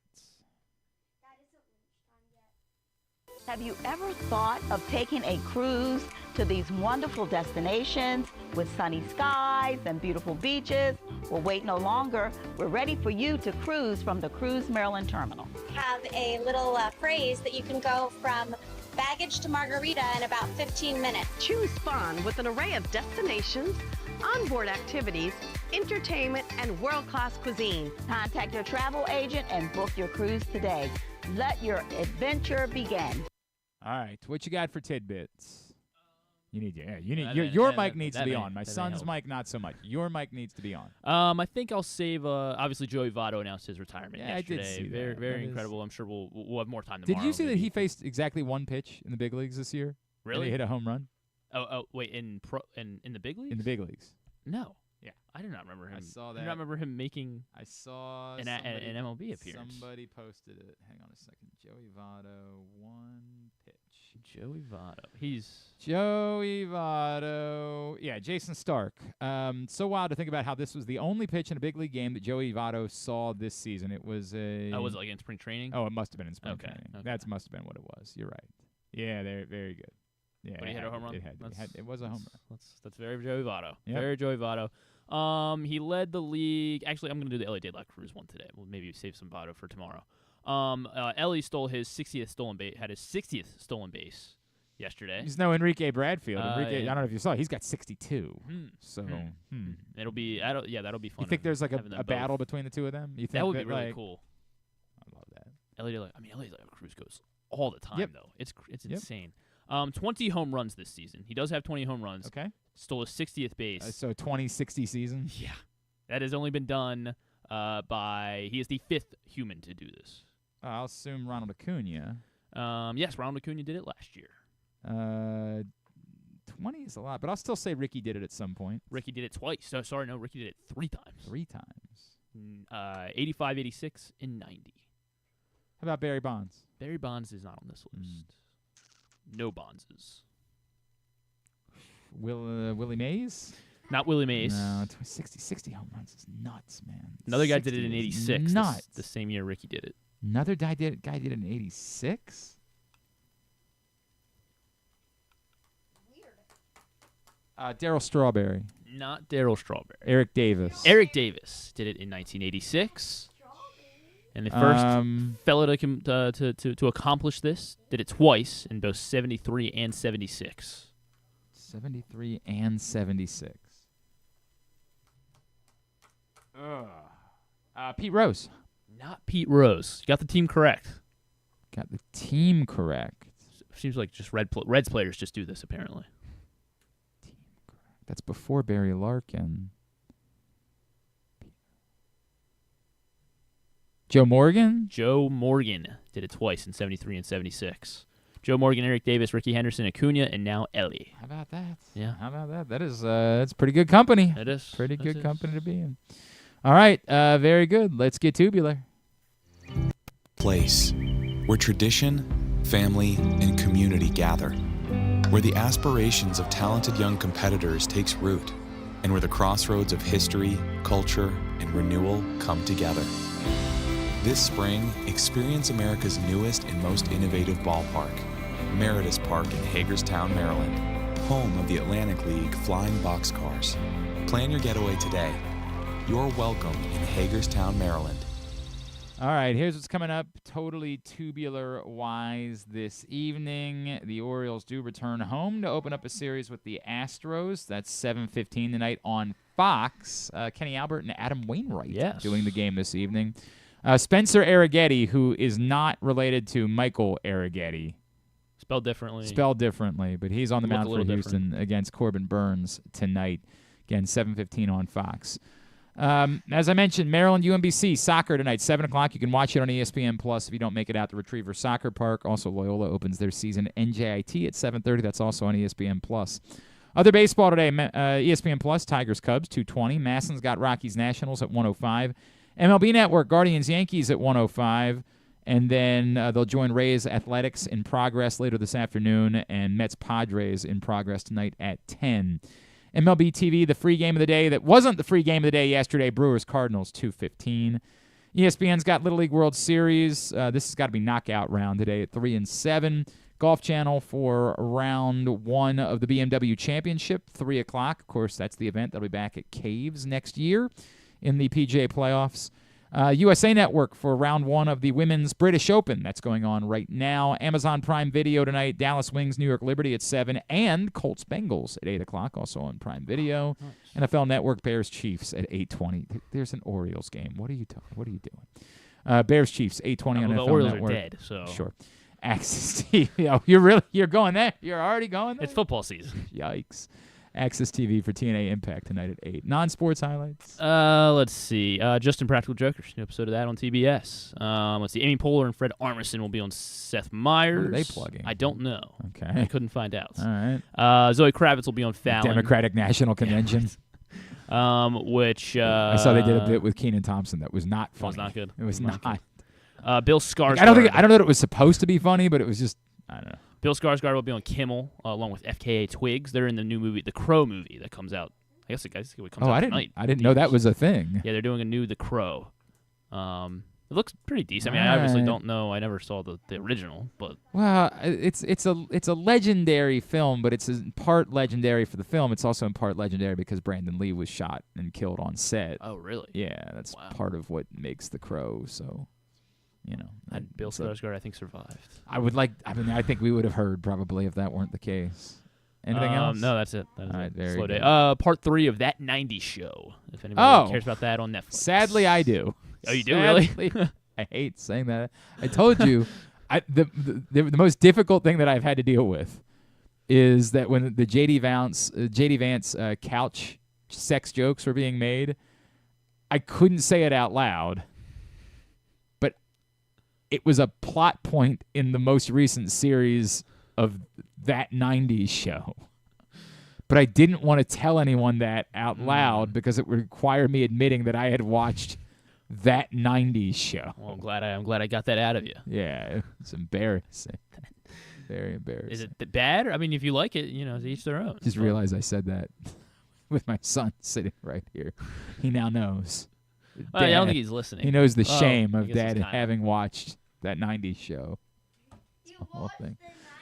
Have you ever thought of taking a cruise to these wonderful destinations with sunny skies and beautiful beaches? Well, wait no longer. We're ready for you to cruise from the Cruise Maryland Terminal. Have a little phrase that you can go from baggage to margarita in about 15 minutes. Choose fun with an array of destinations, onboard activities, entertainment, and world-class cuisine. Contact your travel agent and book your cruise today. Let your adventure begin. All right, what you got for tidbits? You need your mic needs to be on. My son's mic, not so much. Your mic needs to be on. I think I'll save. Obviously, Joey Votto announced his retirement yesterday. I did see very, that. very That incredible. I'm sure we'll have more time tomorrow. Did you see that he faced exactly one pitch in the big leagues this year? Really? And he hit a home run. Oh, wait, in the big leagues? In the big leagues. No. Yeah. I do not remember him. I saw that. I do not remember him making. I saw an MLB appearance. Somebody posted it. Hang on a second. Joey Votto, one pitch. Joey Votto. Joey Votto. Yeah, Jason Stark. So wild to think about how this was the only pitch in a big league game that Joey Votto saw this season. It was a. Oh, was it like in spring training? Oh, it must have been in spring Okay, training. okay. That must have been what it was. You're right. Yeah, they're very good. Yeah, But he hit a home run? It was a home run. That's very Joey Votto. Yep. Very Joey Votto. He led the league. Actually, I'm going to do the LA Daylight Cruise one today. We'll maybe save some Votto for tomorrow. Ellie stole his 60th stolen base. Had his 60th stolen base yesterday. He's no Enrique Bradfield. Enrique, yeah. I don't know if you saw. He's got 62. So It'll be. That'll be fun. You think there's like having them a both. battle between the two of them? You think That would be really like, cool. I love that. LA Daylight. I mean, LA Daylight Cruise goes all the time though. It's Yep. insane. 20 home runs this season. He does have 20 home runs. Okay. Stole his 60th base. So 20-60 season. Yeah. That has only been done by. He is the 5th human to do this. I'll assume Ronald Acuna. Yes, Ronald Acuna did it last year. 20 is a lot, but I'll still say Ricky did it at some point. Ricky did it twice. No, Ricky did it 3 times. 3 times. 85, 86, and 90. How about Barry Bonds? Barry Bonds is not on this list. No Bondses. Willie Mays? Not Willie Mays. No, 60 home runs is nuts, man. Another guy did it in 86. Nuts. The same year Ricky did it. Another guy did it in 86? Darryl Strawberry. Not Darryl Strawberry. Eric Davis. Eric Davis did it in 1986. And the first fellow to accomplish this did it twice in both 73 and 76. 73 and 76. Pete Rose. Not Pete Rose. You got the team correct. Got the team correct. Seems like just Reds players just do this, apparently. That's before Barry Larkin. Joe Morgan? Joe Morgan did it twice in 73 and 76. Joe Morgan, Eric Davis, Ricky Henderson, Acuna, and now Ellie. How about that? Yeah. How about that? That is that's pretty good company. It is. Pretty good company to be in. All right. Very good. Let's get tubular. Place where tradition, family, and community gather. Where the aspirations of talented young competitors takes root. And where the crossroads of history, culture, and renewal come together. This spring, experience America's newest and most innovative ballpark, Meritus Park in Hagerstown, Maryland, home of the Atlantic League Flying Boxcars. Plan your getaway today. You're welcome in Hagerstown, Maryland. All right, here's what's coming up totally tubular-wise this evening. The Orioles do return home to open up a series with the Astros. That's 7:15 tonight on Fox. Kenny Albert and Adam Wainwright doing the game this evening. Spencer Arrighetti, who is not related to Michael Arrighetti. Spelled differently, but he's on the mound for little Houston against Corbin Burns tonight. Again, 7:15 on Fox. As I mentioned, Maryland UMBC soccer tonight, 7 o'clock. You can watch it on ESPN Plus if you don't make it out to Retriever Soccer Park. Also, Loyola opens their season NJIT at 7:30. That's also on ESPN Plus. Other baseball today, ESPN Plus, Tigers Cubs, 2:20. Masson's got Rockies Nationals at 1:05. MLB Network, Guardians Yankees at 1:05. And then they'll join Rays Athletics in progress later this afternoon, and Mets Padres in progress tonight at 10. MLB TV, the free game of the day that wasn't the free game of the day yesterday, Brewers Cardinals 2:15. ESPN's got Little League World Series. This has got to be knockout round today at 3 and 7. Golf Channel for round 1 of the BMW Championship, 3 o'clock. Of course, that's the event that'll be back at Caves next year in the PGA playoffs. USA Network for round 1 of the Women's British Open. That's going on right now. Amazon Prime Video tonight, Dallas Wings, New York Liberty at 7, and Colts Bengals at 8 o'clock, also on Prime Video. Nice. NFL Network, Bears Chiefs at 8:20. There's an Orioles game. What are you doing? Bears Chiefs, 8:20 on NFL Network. The Orioles are dead, so. Sure. Access TV. Oh, you're going there? You're already going there? It's football season. Yikes. Access TV for TNA Impact tonight at 8. Non-sports highlights? Let's see. Just Impractical Jokers, new episode of that on TBS. Let's see. Amy Poehler and Fred Armisen will be on Seth Meyers. What are they plugging? I don't know. Okay. I couldn't find out. All right. Zoe Kravitz will be on Fallon. Democratic National Convention. Which I saw they did a bit with Kenan Thompson that was not funny. Was not good. It was not. Bill Skarsgård. I don't know that it was supposed to be funny, but it was just, I don't know. Bill Skarsgård will be on Kimmel along with FKA Twigs. They're in the new movie, The Crow movie, that comes out. I guess it comes out tonight. I didn't know that was a thing. Yeah, they're doing a new The Crow. It looks pretty decent. I mean, I obviously don't know. I never saw the original, but it's a legendary film, but it's in part legendary for the film. It's also in part legendary because Brandon Lee was shot and killed on set. Oh, really? Yeah, that's part of what makes The Crow. So, you know, and Bill Skarsgård, I think, survived. I think we would have heard probably if that weren't the case. Anything else? No, that's it. That is all right, it. very Slow good. day. Part 3 of That 90s Show. If anybody cares about that on Netflix. Sadly, I do. Oh, you do really? I hate saying that. I told you, the most difficult thing that I've had to deal with is that when the JD Vance couch sex jokes were being made, I couldn't say it out loud, but it was a plot point in the most recent series of That 90s Show. But I didn't want to tell anyone that out loud because it would require me admitting that I had watched That 90s Show. Well, I'm glad I got that out of you. Yeah, it's embarrassing. Very embarrassing. Is it bad? I mean, if you like it, to each their own. Just realized I said that with my son sitting right here. He now knows. Well, I don't think he's listening. He knows the shame of Dad having watched That 90s Show. The whole thing.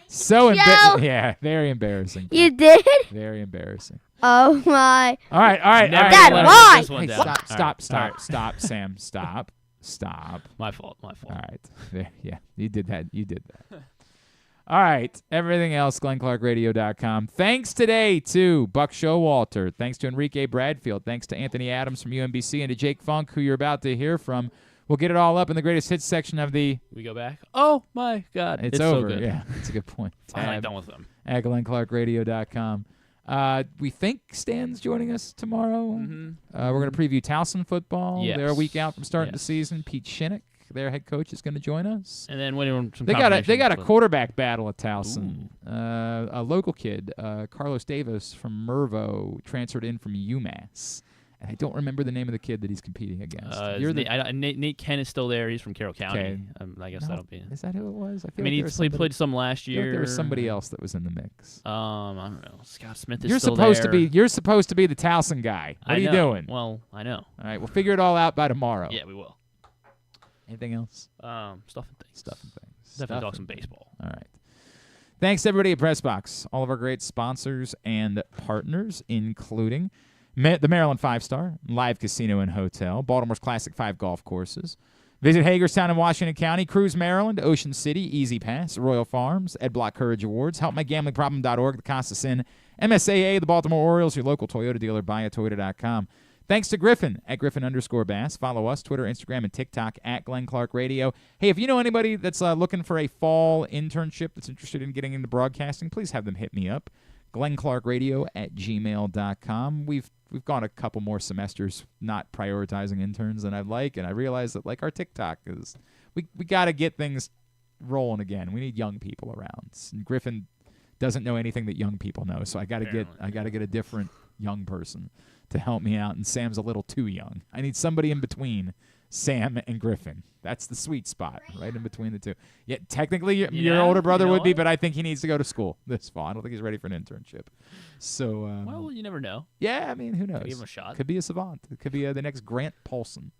So yeah, very embarrassing. You did? Very embarrassing. Oh my! All right. Dad, why? Hey, stop, Sam, stop. My fault. All right. Yeah, you did that. All right. Everything else, GlennClarkRadio.com. Thanks today to Buck Showalter. Thanks to Enrique Bradfield. Thanks to Anthony Adams from UMBC and to Jake Funk, who you're about to hear from. We'll get it all up in the greatest hits section of the... We go back? Oh, my God. It's So over. good. Yeah, that's a good point. I'm done with them. At GlennClarkRadio.com. We think Stan's joining us tomorrow. Mm-hmm. We're going to preview Towson football. Yes. They're a week out from starting the season. Pete Shinnick, their head coach, is going to join us. And then when some they got a quarterback battle at Towson. A local kid, Carlos Davis from Mervo, transferred in from UMass. And I don't remember the name of the kid that he's competing against. Nate Ken is still there. He's from Carroll County. Okay. I guess that'll be. Is that who it was? He played some last year. There was somebody else that was in the mix. I don't know. Scott Smith is You're still supposed there. You're supposed to be the Towson guy. What are you doing? Well, I know. All right, we'll figure it all out by tomorrow. Yeah, we will. Anything else? Stuff and things. Definitely talk some baseball. All right. Thanks to everybody at PressBox, all of our great sponsors and partners, including the Maryland 5-Star, Live Casino and Hotel, Baltimore's Classic 5 golf courses. Visit Hagerstown in Washington County, Cruise, Maryland, Ocean City, Easy Pass, Royal Farms, Ed Block Courage Awards, HelpMyGamblingProblem.org, the Costas Inn, MSAA, the Baltimore Orioles, your local Toyota dealer, buyatoyota.com. Thanks to Griffin at Griffin_Bass. Follow us, Twitter, Instagram, and TikTok at Glenn Clark Radio. Hey, if you know anybody that's looking for a fall internship that's interested in getting into broadcasting, please have them hit me up. GlennClarkRadio@gmail.com. We've gone a couple more semesters not prioritizing interns than I'd like, and I realize that our TikTok is we got to get things rolling again. We need young people around. And Griffin doesn't know anything that young people know, so I got to get a different young person to help me out. And Sam's a little too young. I need somebody in between Sam and Griffin. That's the sweet spot, right in between the two. Yeah, technically, your older brother would be, but I think he needs to go to school this fall. I don't think he's ready for an internship. So, well, you never know. Yeah, I mean, who knows? Could give him a shot. Could be a savant. It could be the next Grant Paulson.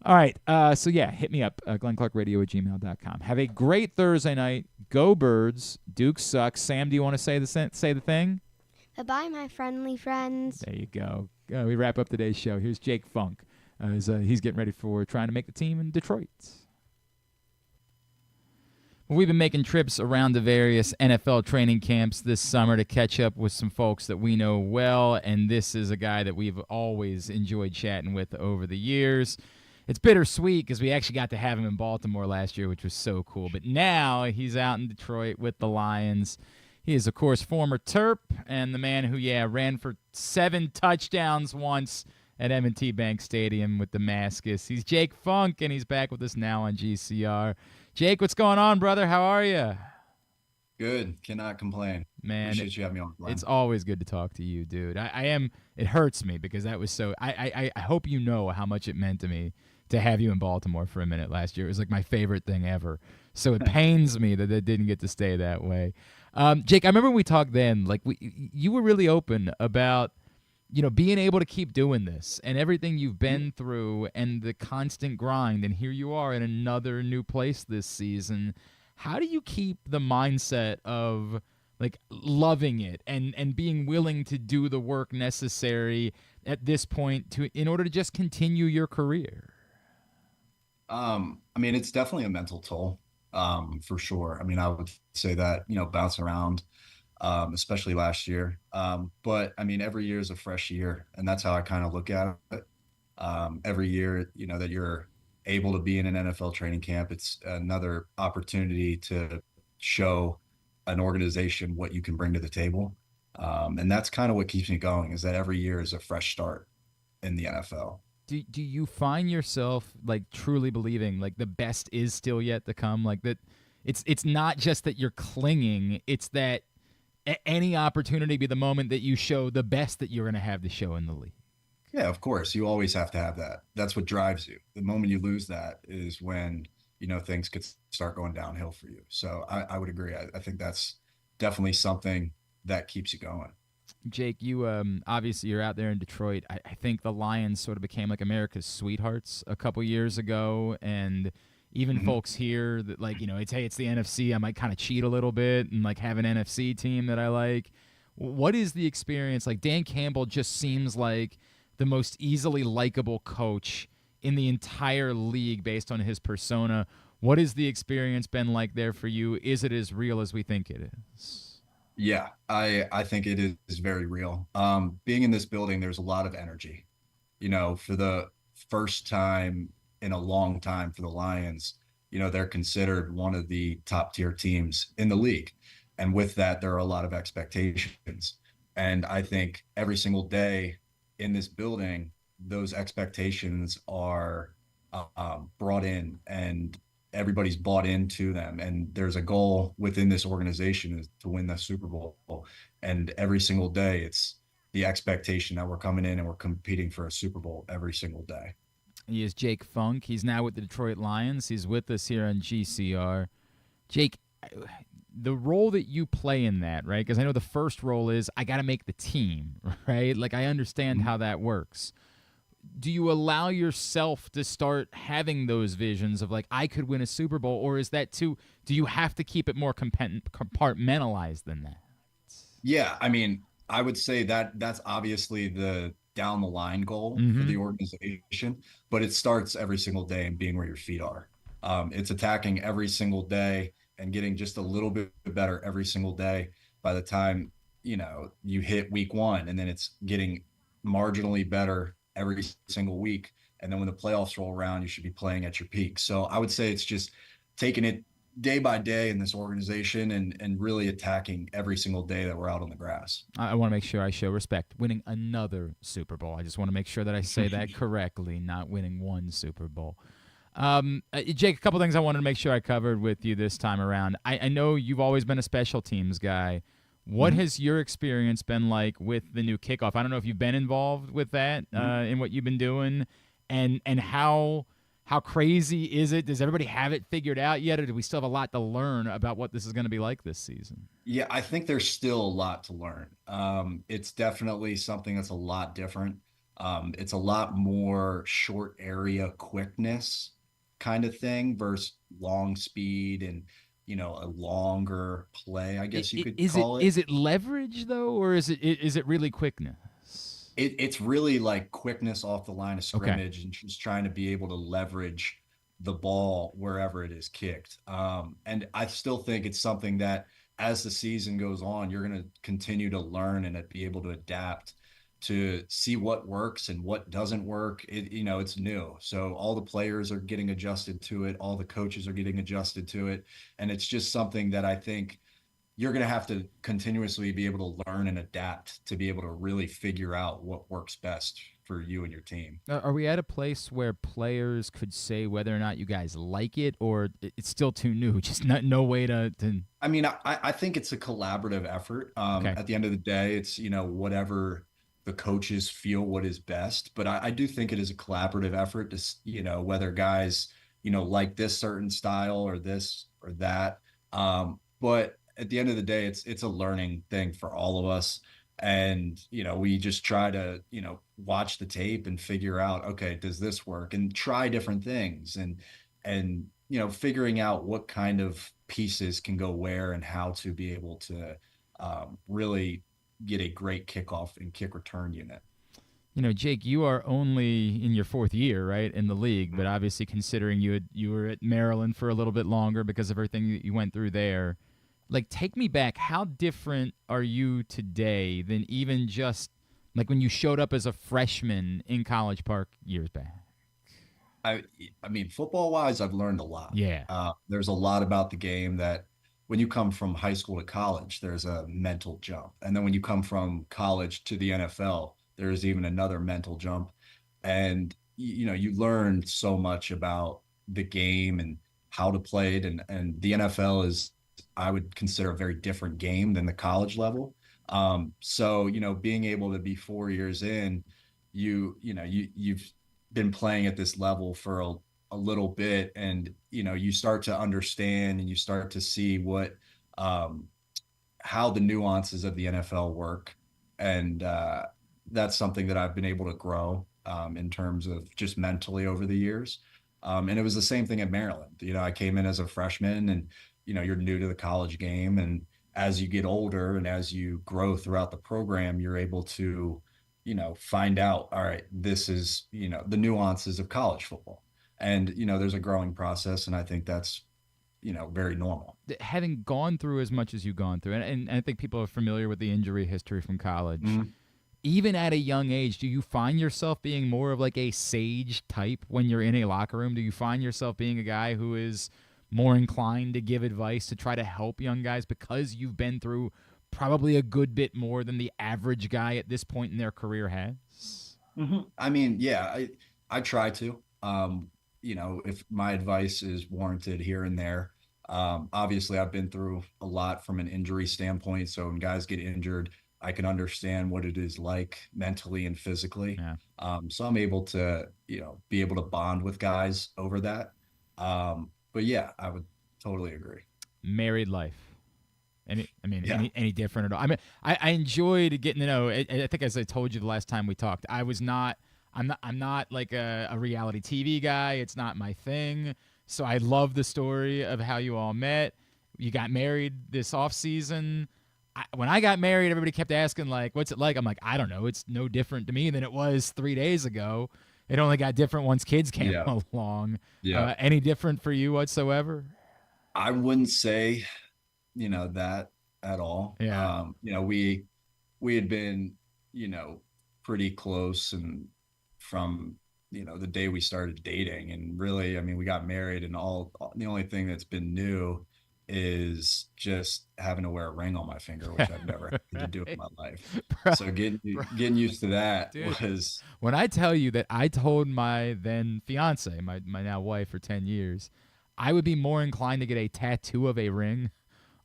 All right, so yeah, hit me up, glennclarkradio@gmail.com. Have a great Thursday night. Go Birds. Duke sucks. Sam, do you want to say the thing? Bye, my friendly friends. There you go. We wrap up today's show. Here's Jake Funk. He's getting ready for trying to make the team in Detroit. We've been making trips around the various NFL training camps this summer to catch up with some folks that we know well, and this is a guy that we've always enjoyed chatting with over the years. It's bittersweet because we actually got to have him in Baltimore last year, which was so cool. But now he's out in Detroit with the Lions. He is, of course, former Terp and the man who, ran for 7 touchdowns once at M&T Bank Stadium with Damascus. He's Jake Funk, and he's back with us now on GCR. Jake, what's going on, brother? How are you? Good. Cannot complain. Man, appreciate you having me on. Glenn. It's always good to talk to you, dude. I am. It hurts me because that was so. I hope you know how much it meant to me to have you in Baltimore for a minute last year. It was like my favorite thing ever. So it pains me that it didn't get to stay that way. Jake, I remember when we talked then. Like you were really open about being able to keep doing this and everything you've been through and the constant grind. And here you are in another new place this season. How do you keep the mindset of like loving it and being willing to do the work necessary at this point in order to just continue your career? I mean, it's definitely a mental toll, for sure. I mean, I would say that, bouncing around, especially last year. But I mean, every year is a fresh year, and that's how I kind of look at it. Every year, that you're able to be in an NFL training camp, it's another opportunity to show an organization what you can bring to the table. And that's kind of what keeps me going, is that every year is a fresh start in the NFL. Do you find yourself like truly believing like the best is still yet to come? Like that it's not just that you're clinging, it's that any opportunity be the moment that you show the best that you're going to have to show in the league. Yeah, of course. You always have to have that. That's what drives you. The moment you lose that is when, things could start going downhill for you. So I would agree. I think that's definitely something that keeps you going. Jake, you obviously you're out there in Detroit. I think the Lions sort of became like America's sweethearts a couple years ago, and even folks here that like, it's the NFC. I might kind of cheat a little bit and like have an NFC team that I like. What is the experience? Like Dan Campbell just seems like the most easily likable coach in the entire league based on his persona. What has the experience been like there for you? Is it as real as we think it is? Yeah, I think it is very real. Being in this building, there's a lot of energy. For the first time in a long time for the Lions, they're considered one of the top tier teams in the league. And with that, there are a lot of expectations. And I think every single day in this building, those expectations are brought in and everybody's bought into them. And there's a goal within this organization is to win the Super Bowl. And every single day, it's the expectation that we're coming in and we're competing for a Super Bowl every single day. He is Jake Funk. He's now with the Detroit Lions. He's with us here on GCR. Jake, the role that you play in that, right? Because I know the first role is I got to make the team, right? Like I understand how that works. Do you allow yourself to start having those visions of like, I could win a Super Bowl, or is that do you have to keep it more compartmentalized than that? Yeah, I mean, I would say that that's obviously the down the line goal for the organization, but it starts every single day and being where your feet are. It's attacking every single day and getting just a little bit better every single day. By the time, you hit week 1, and then it's getting marginally better every single week. And then when the playoffs roll around, you should be playing at your peak. So I would say it's just taking it day by day in this organization and really attacking every single day that we're out on the grass. I want to make sure I show respect. Winning another Super Bowl. I just want to make sure that I say that correctly, not winning one Super Bowl. Jake, a couple things I wanted to make sure I covered with you this time around. I know you've always been a special teams guy. What has your experience been like with the new kickoff? I don't know if you've been involved with that in what you've been doing, and how How crazy is it? Does everybody have it figured out yet, or do we still have a lot to learn about what this is going to be like this season? Yeah, I think there's still a lot to learn. It's definitely something that's a lot different. It's a lot more short area quickness kind of thing versus long speed and, a longer play, I guess you could call it. Is it leverage though, or is it really quickness? It's really like quickness off the line of scrimmage and just trying to be able to leverage the ball wherever it is kicked. And I still think it's something that as the season goes on, you're going to continue to learn and be able to adapt to see what works and what doesn't work. It's new. So all the players are getting adjusted to it. All the coaches are getting adjusted to it. And it's just something that I think you're going to have to continuously be able to learn and adapt to be able to really figure out what works best for you and your team. Are we at a place where players could say whether or not you guys like it, or it's still too new, just no way to... I mean, I think it's a collaborative effort. At the end of the day, it's, whatever the coaches feel what is best. But I do think it is a collaborative effort to, whether guys, like this certain style or this or that. But at the end of the day, it's a learning thing for all of us. And, we just try to, watch the tape and figure out, okay, does this work? And try different things and, figuring out what kind of pieces can go where and how to be able to really get a great kickoff and kick return unit. Jake, you are only in your fourth year, right, in the league, but obviously considering you were at Maryland for a little bit longer because of everything you went through there. Like, take me back. How different are you today than even just like when you showed up as a freshman in College Park years back? I mean, football-wise, I've learned a lot. Yeah. There's a lot about the game that when you come from high school to college, there's a mental jump. And then when you come from college to the NFL, there's even another mental jump. And, you learn so much about the game and how to play it. And the NFL is, I would consider, a very different game than the college level. So, being able to be 4 years in, you've been playing at this level for a little bit, and, you start to understand and you start to see what, how the nuances of the NFL work. And, that's something that I've been able to grow, in terms of just mentally over the years. And it was the same thing at Maryland. I came in as a freshman and, you're new to the college game. And as you get older and as you grow throughout the program, you're able to, find out, all right, this is, the nuances of college football. And, there's a growing process. And I think that's, very normal. Having gone through as much as you've gone through, and I think people are familiar with the injury history from college, even at a young age, do you find yourself being more of like a sage type when you're in a locker room? Do you find yourself being a guy who is more inclined to give advice to try to help young guys because you've been through probably a good bit more than the average guy at this point in their career has? I mean, yeah, I try to, if my advice is warranted here and there. Obviously I've been through a lot from an injury standpoint. So when guys get injured, I can understand what it is like mentally and physically. Yeah. So I'm able to, be able to bond with guys over that. But yeah, I would totally agree. Married life. Any different at all? I mean, I enjoyed getting to know. I think, as I told you the last time we talked, I'm not like a reality TV guy. It's not my thing. So I love the story of how you all met. You got married this off season. When I got married, everybody kept asking, like, what's it like? I'm like, I don't know. It's no different to me than it was 3 days ago. It only got different once kids came along. Yeah. Any different for you whatsoever? I wouldn't say, that at all. Yeah. We had been, pretty close, and from, the day we started dating, and really, I mean, we got married, and the only thing that's been new is just having to wear a ring on my finger, which I've never had to do in my life. So getting used to that. Dude, was when I tell you that I told my then fiance, my now wife for 10 years, I would be more inclined to get a tattoo of a ring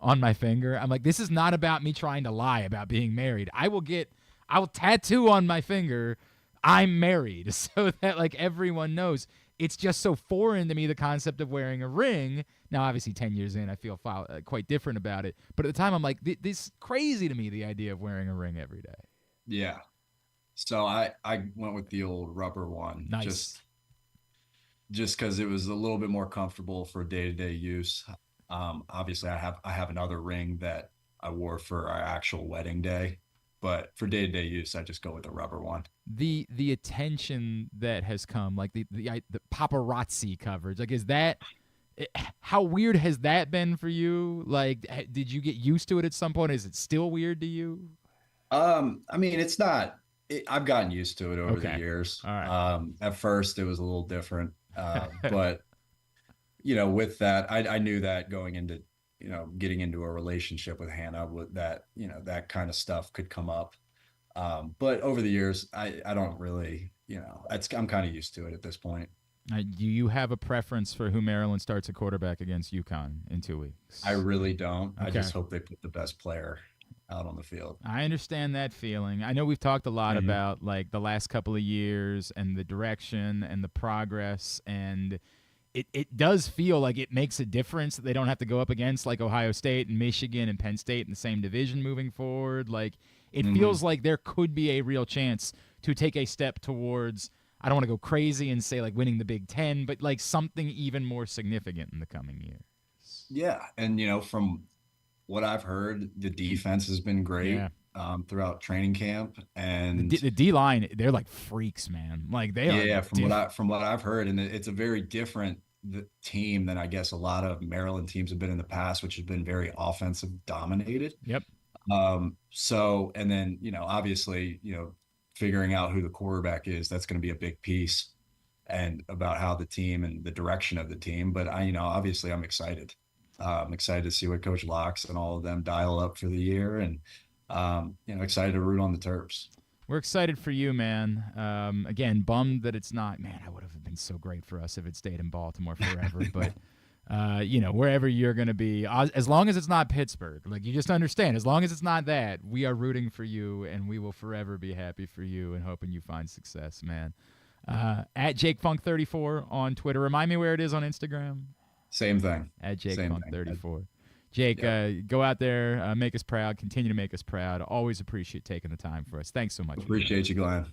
on my finger. I'm like, this is not about me trying to lie about being married. I will tattoo on my finger, I'm married, so that like everyone knows. it's just so foreign to me, the concept of wearing a ring. Now, obviously, 10 years in, I feel quite different about it. But at the time, I'm like, this is crazy to me, the idea of wearing a ring every day. Yeah. So I went with the old rubber one. Nice. Just because it was a little bit more comfortable for day-to-day use. Obviously, I have another ring that I wore for our actual wedding day, but for day-to-day use, I just go with the rubber one. The attention that has come, like the paparazzi coverage, like, is that, how weird has that been for you? Like, did you get used to it at some point? Is it still weird to you? I mean, it's not. I've gotten used to it over the years. All right. At first, it was a little different, but with that, I knew that going into getting into a relationship with Hannah, with that that kind of stuff could come up. But over the years, I don't really I'm kind of used to it at this point. Do you have a preference for who Maryland starts a quarterback against UConn in 2 weeks? I really don't. Okay. I just hope they put the best player out on the field. I understand that feeling. I know we've talked a lot about like the last couple of years and the direction and the progress, and it does feel like it makes a difference that they don't have to go up against like Ohio State and Michigan and Penn State in the same division moving forward. Like it feels like there could be a real chance to take a step towards, I don't want to go crazy and say like winning the Big Ten, but like something even more significant in the coming years. Yeah, and from what I've heard, the defense has been great throughout training camp, and the D line, they're like freaks, man. Like they are. Yeah, from what I've heard, and it's a very different team than I guess a lot of Maryland teams have been in the past, which have been very offensive dominated. Yep. So, and then obviously figuring out who the quarterback is, that's going to be a big piece, and about how the team and the direction of the team. But obviously I'm excited. I'm excited to see what Coach Locks and all of them dial up for the year, and excited to root on the Terps. We're excited for you, man. Again, bummed that it's not. Man, I would have been so great for us if it stayed in Baltimore forever. But wherever you're going to be, as long as it's not Pittsburgh, like you just understand, as long as it's not that, we are rooting for you, and we will forever be happy for you and hoping you find success, man. At JakeFunk34 on Twitter. Remind me where it is on Instagram. Same thing. At JakeFunk34. Jake, go out there, make us proud, continue to make us proud. Always appreciate taking the time for us. Thanks so much. Appreciate you, Glenn.